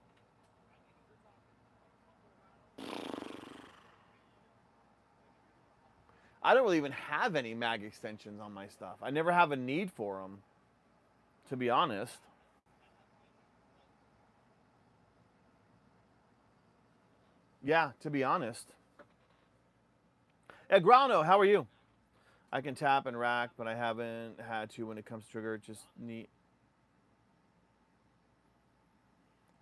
Speaker 1: I don't really even have any mag extensions on my stuff. I never have a need for them, to be honest. Yeah, to be honest. Grano, how are you? I can tap and rack, but I haven't had to when it comes to trigger. Just neat.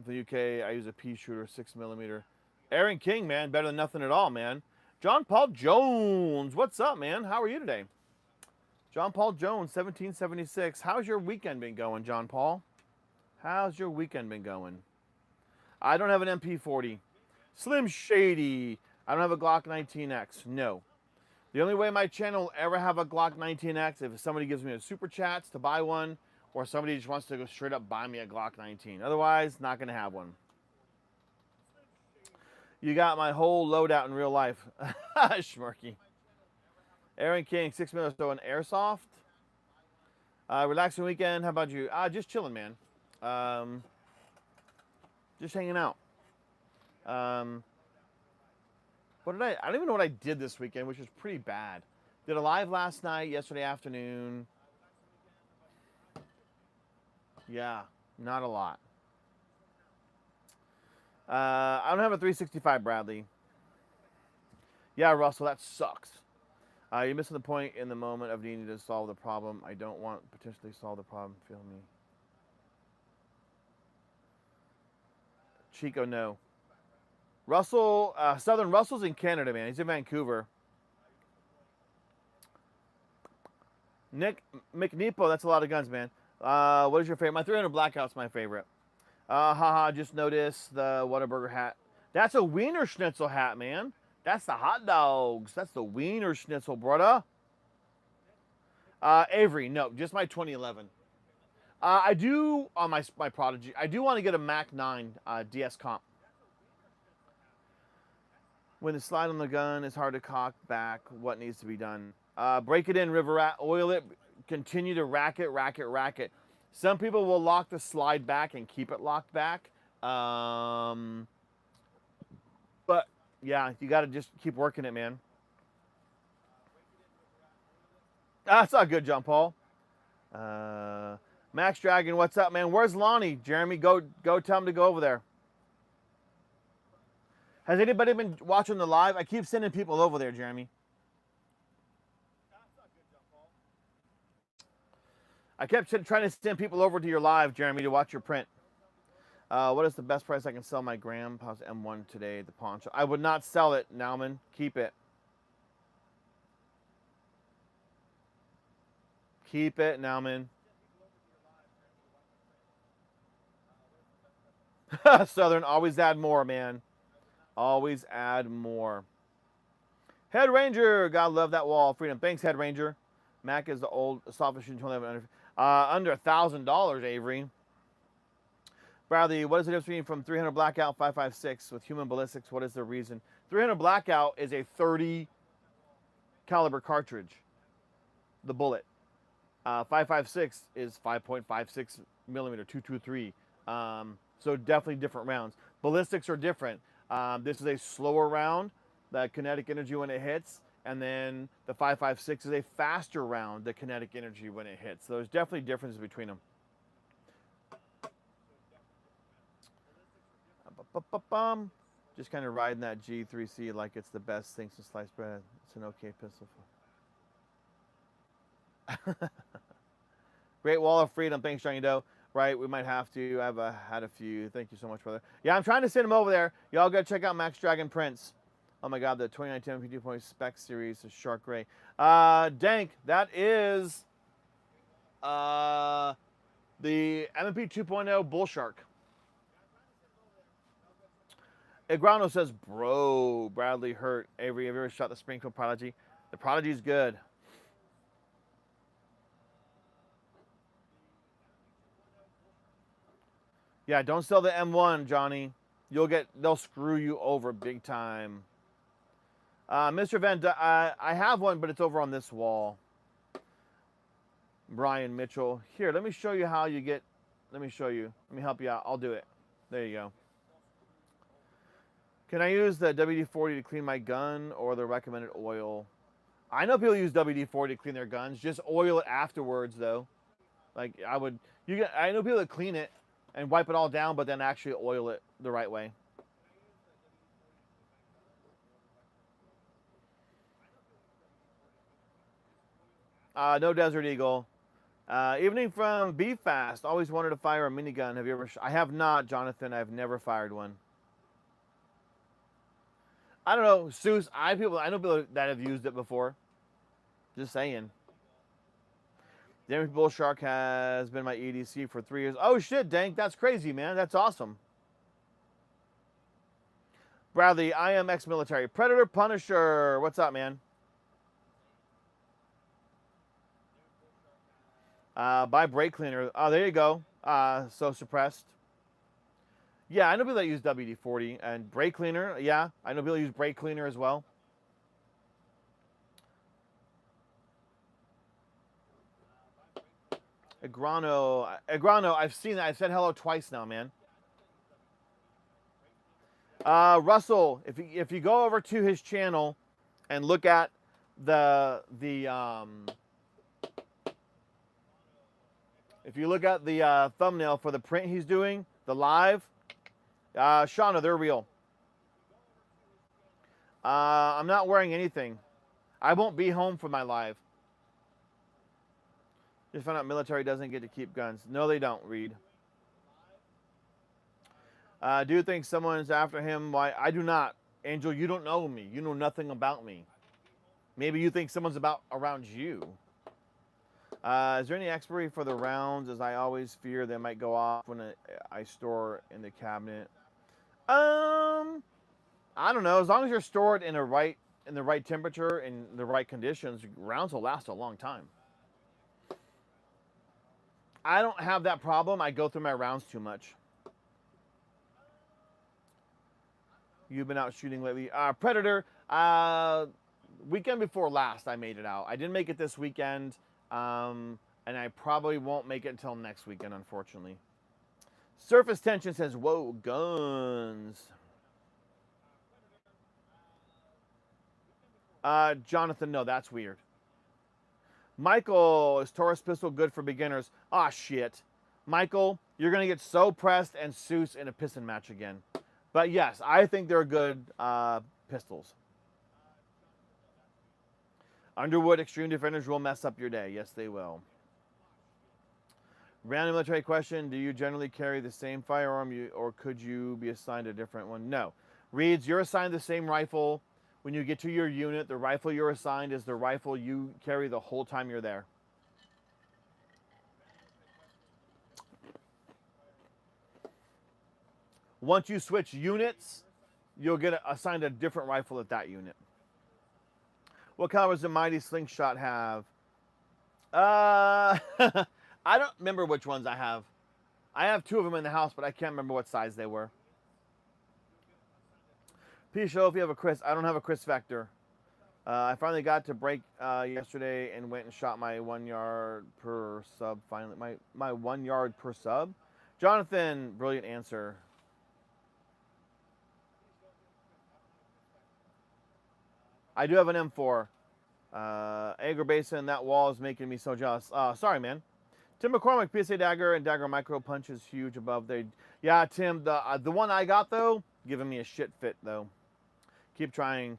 Speaker 1: For the UK, I use a pea shooter, 6mm. Aaron King, man, better than nothing at all, man. John Paul Jones, what's up, man? How are you today? John Paul Jones, 1776. How's your weekend been going, John Paul? How's your weekend been going? I don't have an MP40. Slim Shady. I don't have a Glock 19X. No. The only way my channel will ever have a Glock 19X if somebody gives me a super chats to buy one, or somebody just wants to go straight up buy me a Glock 19. Otherwise, not going to have one. You got my whole loadout in real life. Schmurky. Aaron King, 6mm, so an airsoft. Relaxing weekend. How about you? Just chilling, man. Just hanging out. What did I don't even know what I did this weekend, which was pretty bad. Did a live last night, yesterday afternoon. Yeah, not a lot. I don't have a 365, Bradley. Yeah, Russell, that sucks. You're missing the point in the moment of needing to solve the problem. I don't want to potentially solve the problem. Feel me. Chico, no. Russell, Southern Russell's in Canada, man. He's in Vancouver. Nick McNeepo, that's a lot of guns, man. What is your favorite? My 300 Blackout's my favorite. Haha, just noticed the Whataburger hat. That's a Wiener Schnitzel hat, man. That's the hot dogs. That's the Wiener Schnitzel, brother. Avery, no, just my 2011. I do, on my Prodigy, I do want to get a Mac 9 DS comp. When the slide on the gun is hard to cock back, what needs to be done? Break it in, river rat, oil it, continue to rack it, rack it, rack it. Some people will lock the slide back and keep it locked back. But yeah, you got to just keep working it, man. That's not good, John Paul. Max Dragon, what's up, man? Where's Lonnie? Jeremy, go tell him to go over there. Has anybody been watching the live? I keep sending people over there, Jeremy. I kept trying to send people over to your live, Jeremy, to watch your print. What is the best price I can sell my Grandpa's M1 today, the pawn shop? I would not sell it, Nauman. Keep it. Keep it, Nauman. Southern, always add more, man. Always add more. Head Ranger, God love that wall. Freedom. Thanks, Head Ranger. Mac is the old soft machine 2011. Under $1,000, Avery. Bradley, what is the difference between from 300 Blackout 5.56 with human ballistics? What is the reason? 300 Blackout is a 30 caliber cartridge. The bullet. 5.56 is 5.56 millimeter 223. So definitely different rounds. Ballistics are different. This is a slower round, the kinetic energy when it hits, and then the 5.56 is a faster round, the kinetic energy when it hits. So there's definitely differences between them. Just kind of riding that G3C like it's the best thing since sliced bread. It's an okay pistol. Great Wall of Freedom. Thanks, Johnny Doe. Right, we might have to. I've had a few. Thank you so much, brother. Yeah, I'm trying to send them over there. Y'all go check out Max Dragon Prints. Oh my God, the 2019 MP 2.0 Spec Series is Shark Gray. Dank, that is the MP 2.0 Bull Shark. Igrano says, bro, Bradley hurt. Avery, have you ever shot the Springfield Prodigy? The Prodigy's good. Yeah, don't sell the M1, Johnny. They'll screw you over big time. Mr. Van Dyke, I have one, but it's over on this wall. Brian Mitchell. Here, let me show you how you get, let me show you. Let me help you out. I'll do it. There you go. Can I use the WD-40 to clean my gun or the recommended oil? I know people use WD-40 to clean their guns. Just oil it afterwards, though. Like, I know people that clean it and wipe it all down, but then actually oil it the right way. No Desert Eagle. Evening from Be Fast. Always wanted to fire a minigun. Have you ever? I have not, Jonathan. I've never fired one. I don't know, Seuss. I know people that have used it before. Just saying. The MP Bull Shark has been my EDC for 3 years. Oh shit, Dank, that's crazy, man. That's awesome. Bradley, I am ex-military. Predator Punisher. What's up, man? Buy brake cleaner. Oh, there you go. So suppressed. Yeah, I know people that use WD-40 and brake cleaner. Yeah, I know people use brake cleaner as well. Agrano, I've seen that. I've said hello twice now, man. Russell, if you go over to his channel and look at if you look at the thumbnail for the print he's doing, the live, Shauna, they're real. I'm not wearing anything. I won't be home for my live. Just found out military doesn't get to keep guns. No, they don't, Reed. Do you think someone's after him? Why? I do not. Angel, you don't know me. You know nothing about me. Maybe you think someone's about around you. Is there any expiry for the rounds? As I always fear they might go off when I store in the cabinet. I don't know. As long as you're stored in the right temperature and the right conditions, rounds will last a long time. I don't have that problem. I go through my rounds too much. You've been out shooting lately. Predator. Weekend before last, I made it out. I didn't make it this weekend, and I probably won't make it until next weekend, unfortunately. Surface Tension says, "Whoa, guns." Jonathan, no, that's weird. Michael, is Taurus pistol good for beginners? Ah, shit. Michael, you're going to get so pressed and Seuss in a piston match again. But yes, I think they're good pistols. Underwood Extreme Defenders will mess up your day. Yes, they will. Random military question. Do you generally carry the same firearm or could you be assigned a different one? No. Reeds, you're assigned the same rifle. When you get to your unit, the rifle you're assigned is the rifle you carry the whole time you're there. Once you switch units, you'll get assigned a different rifle at that unit. What color does the Mighty Slingshot have? I don't remember which ones I have. I have 2 of them in the house, but I can't remember what size they were. Please show if you have a Chris. I don't have a Chris Vector. I finally got to break yesterday and went and shot my 1 yard per sub. Finally, my 1 yard per sub. Jonathan, brilliant answer. I do have an M4. Agar Basin, that wall is making me so jealous. Sorry, man. Tim McCormick, PSA Dagger and Dagger Micro Punch is huge above there. Yeah, Tim, the one I got, though, giving me a shit fit, though. Keep trying.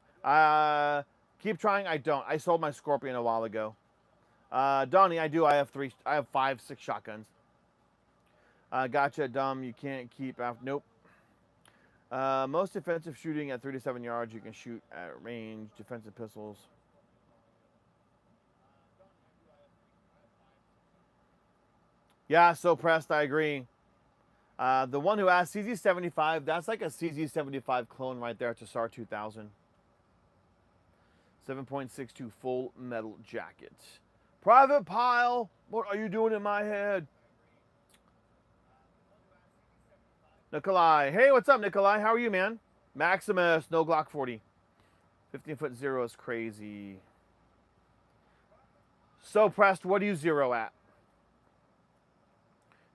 Speaker 1: Keep trying. I don't. I sold my Scorpion a while ago. Donnie, I do. I have 5, 6 shotguns. Gotcha, dumb. You can't keep after. Nope. Most defensive shooting at 37 yards. You can shoot at range. Defensive pistols. Yeah, so pressed. I agree. The one who asked CZ75, that's like a CZ75 clone right there to SAR 2000. 7.62 full metal jacket. Private Pile, what are you doing in my head? Nikolai. Hey, what's up, Nikolai? How are you, man? Maximus, no Glock 40. 15-foot zero is crazy. So pressed, what do you zero at?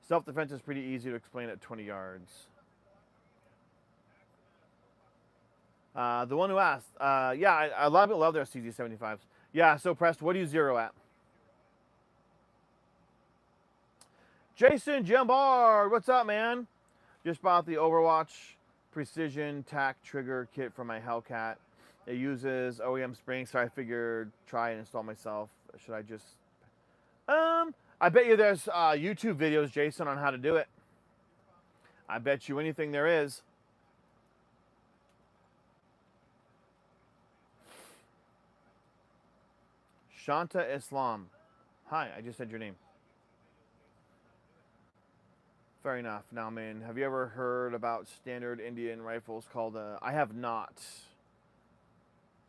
Speaker 1: Self-defense is pretty easy to explain at 20 yards. The one who asked, yeah, a lot of people love their CZ75s. Yeah, so pressed, what do you zero at? Jason Jambard, what's up, man? Just bought the Overwatch Precision Tac Trigger Kit for my Hellcat. It uses OEM springs, so I figured try and install myself. Should I just... I bet you there's YouTube videos, Jason, on how to do it. I bet you anything there is. Shanta Islam. Hi, I just said your name. Fair enough. Now, man, have you ever heard about standard Indian rifles called... I have not.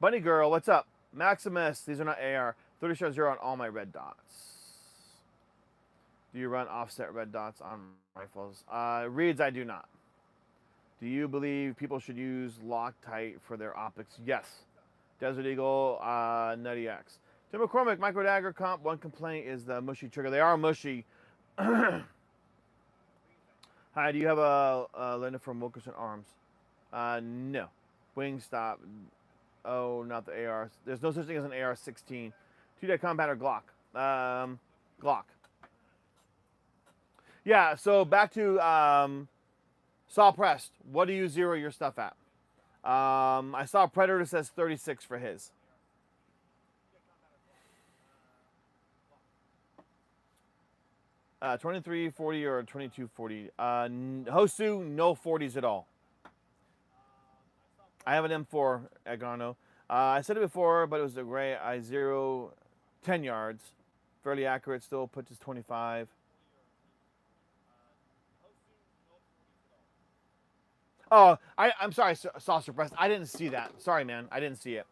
Speaker 1: Bunny Girl, what's up? Maximus, these are not AR. 30-0 on all my red dots. Do you run offset red dots on rifles? Reads, I do not. Do you believe people should use Loctite for their optics? Yes. Desert Eagle, Nutty X. Tim McCormick, Micro Dagger comp. One complaint is the mushy trigger. They are mushy. Hi, do you have a Linda from Wilkerson Arms? No. Wingstop. Oh, not the AR. There's no such thing as an AR-16. 2-day combat or Glock? Glock. Yeah, so back to Saw Pressed. What do you zero your stuff at? I saw Predator says 36 for his. 2340 or 2240. Hosu, no 40s at all. I have an M4 at Garno. I said it before, but it was a gray I0, 10 yards. Fairly accurate still, puts us 25. Oh, I'm sorry, Saucer Press. I didn't see that. Sorry, man. I didn't see it.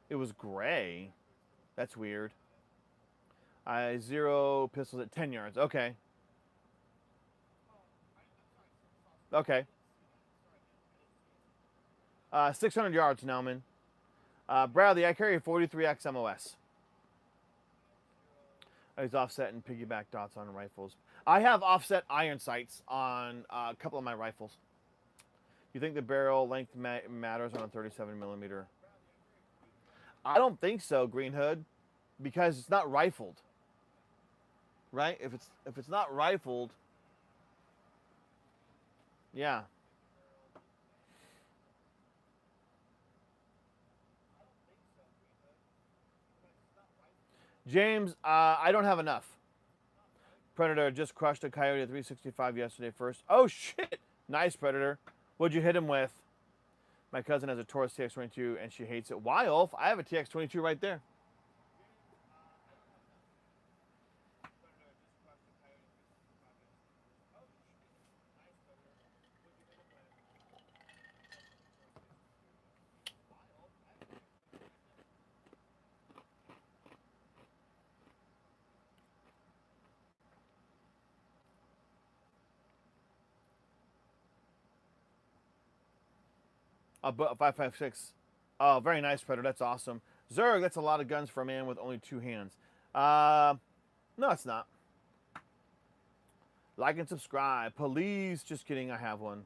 Speaker 1: It was gray. That's weird. I0 pistols at 10 yards. Okay. Okay. 600 yards, Nauman. Bradley, I carry a 43X MOS. He's offset and piggyback dots on rifles. I have offset iron sights on a couple of my rifles. You think the barrel length matters on a 37 millimeter? I don't think so, Green Hood, because it's not rifled. Right? If it's not rifled, yeah. James, I don't have enough. Predator just crushed a coyote at 365 yesterday first. Oh, shit. Nice, Predator. What'd you hit him with? My cousin has a Taurus TX22, and she hates it. Why, Ulf? I have a TX22 right there. A 5.56. Oh, very nice, Predator. That's awesome. Zerg, that's a lot of guns for a man with only 2 hands. No, it's not. Like and subscribe. Please. Just kidding. I have one.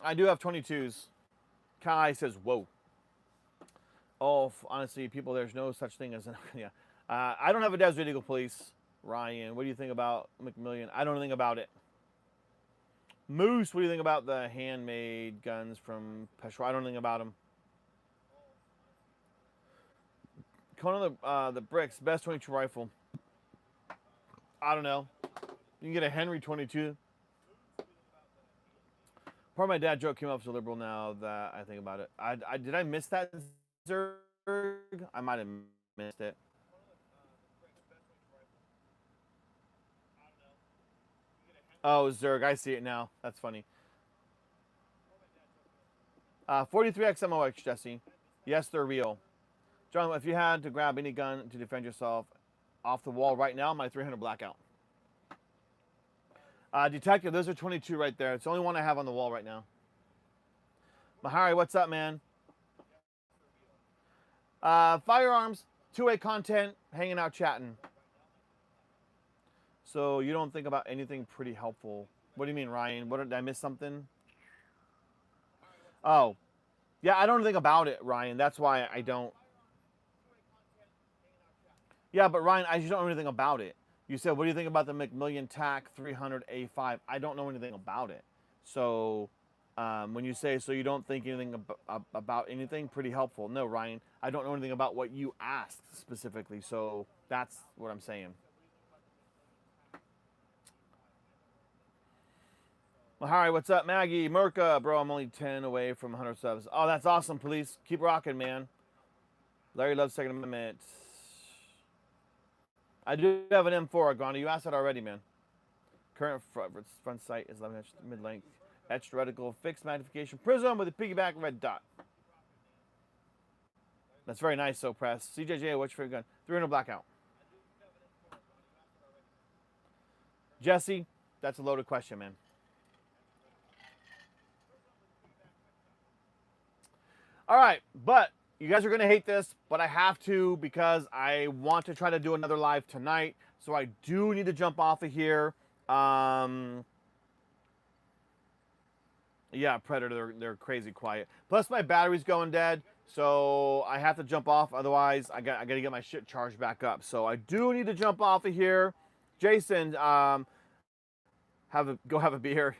Speaker 1: I do have 22s. Kai says, whoa. Oh, honestly, people, there's no such thing as an... Yeah. I don't have a Desert Eagle Police. Ryan, what do you think about McMillian? I don't know anything about it. Moose, what do you think about the handmade guns from Peshawar? I don't know anything about them. Conan the Bricks, best 22 rifle. I don't know. You can get a Henry 22. Part of my dad joke came up as a liberal now that I think about it. Did I miss that, Zerg? I might have missed it. Oh, Zerg, I see it now. That's funny. 43X MOX, Jesse. Yes, they're real. John, if you had to grab any gun to defend yourself off the wall right now, my 300 Blackout. Detective, those are 22 right there. It's the only one I have on the wall right now. Mahari, what's up, man? Firearms, two-way content, hanging out, chatting. So you don't think about anything pretty helpful. What do you mean, Ryan? What did I miss something? Oh. Yeah, I don't think about it, Ryan. That's why I don't. Yeah, but Ryan, I just don't know anything about it. You said, what do you think about the McMillian TAC 300A5? I don't know anything about it. So when you say, so you don't think anything about anything, pretty helpful. No, Ryan, I don't know anything about what you asked specifically. So that's what I'm saying. Mahari, what's up? Maggie, Merca, bro, I'm only 10 away from 100 subs. Oh, that's awesome, police. Keep rocking, man. Larry loves Second Amendment. I do have an M4, Agana. You asked that already, man. Current front sight is 11 inch mid-length. Etched reticle, fixed magnification prism with a piggyback red dot. That's very nice, so press. CJJ, what's your favorite gun? 300 Blackout. Jesse, that's a loaded question, man. All right, but you guys are going to hate this, but I have to because I want to try to do another live tonight. So I do need to jump off of here. Yeah, Predator, they're crazy quiet. Plus my battery's going dead, so I have to jump off. Otherwise, I got to get my shit charged back up. So I do need to jump off of here. Jason, go have a beer.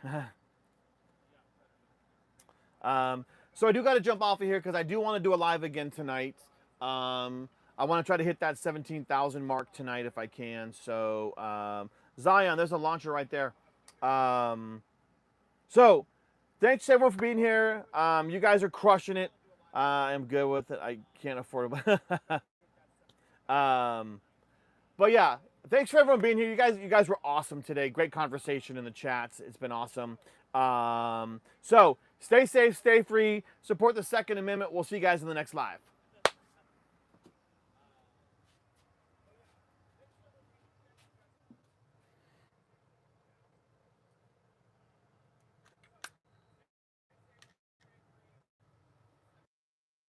Speaker 1: So I do got to jump off of here because I do want to do a live again tonight. I want to try to hit that 17,000 mark tonight if I can. So Zion, there's a launcher right there. So thanks everyone for being here. You guys are crushing it. I'm good with it. I can't afford it. But yeah, thanks for everyone being here. You guys were awesome today. Great conversation in the chats. It's been awesome. So stay safe, stay free, support the Second Amendment. We'll see you guys in the next live.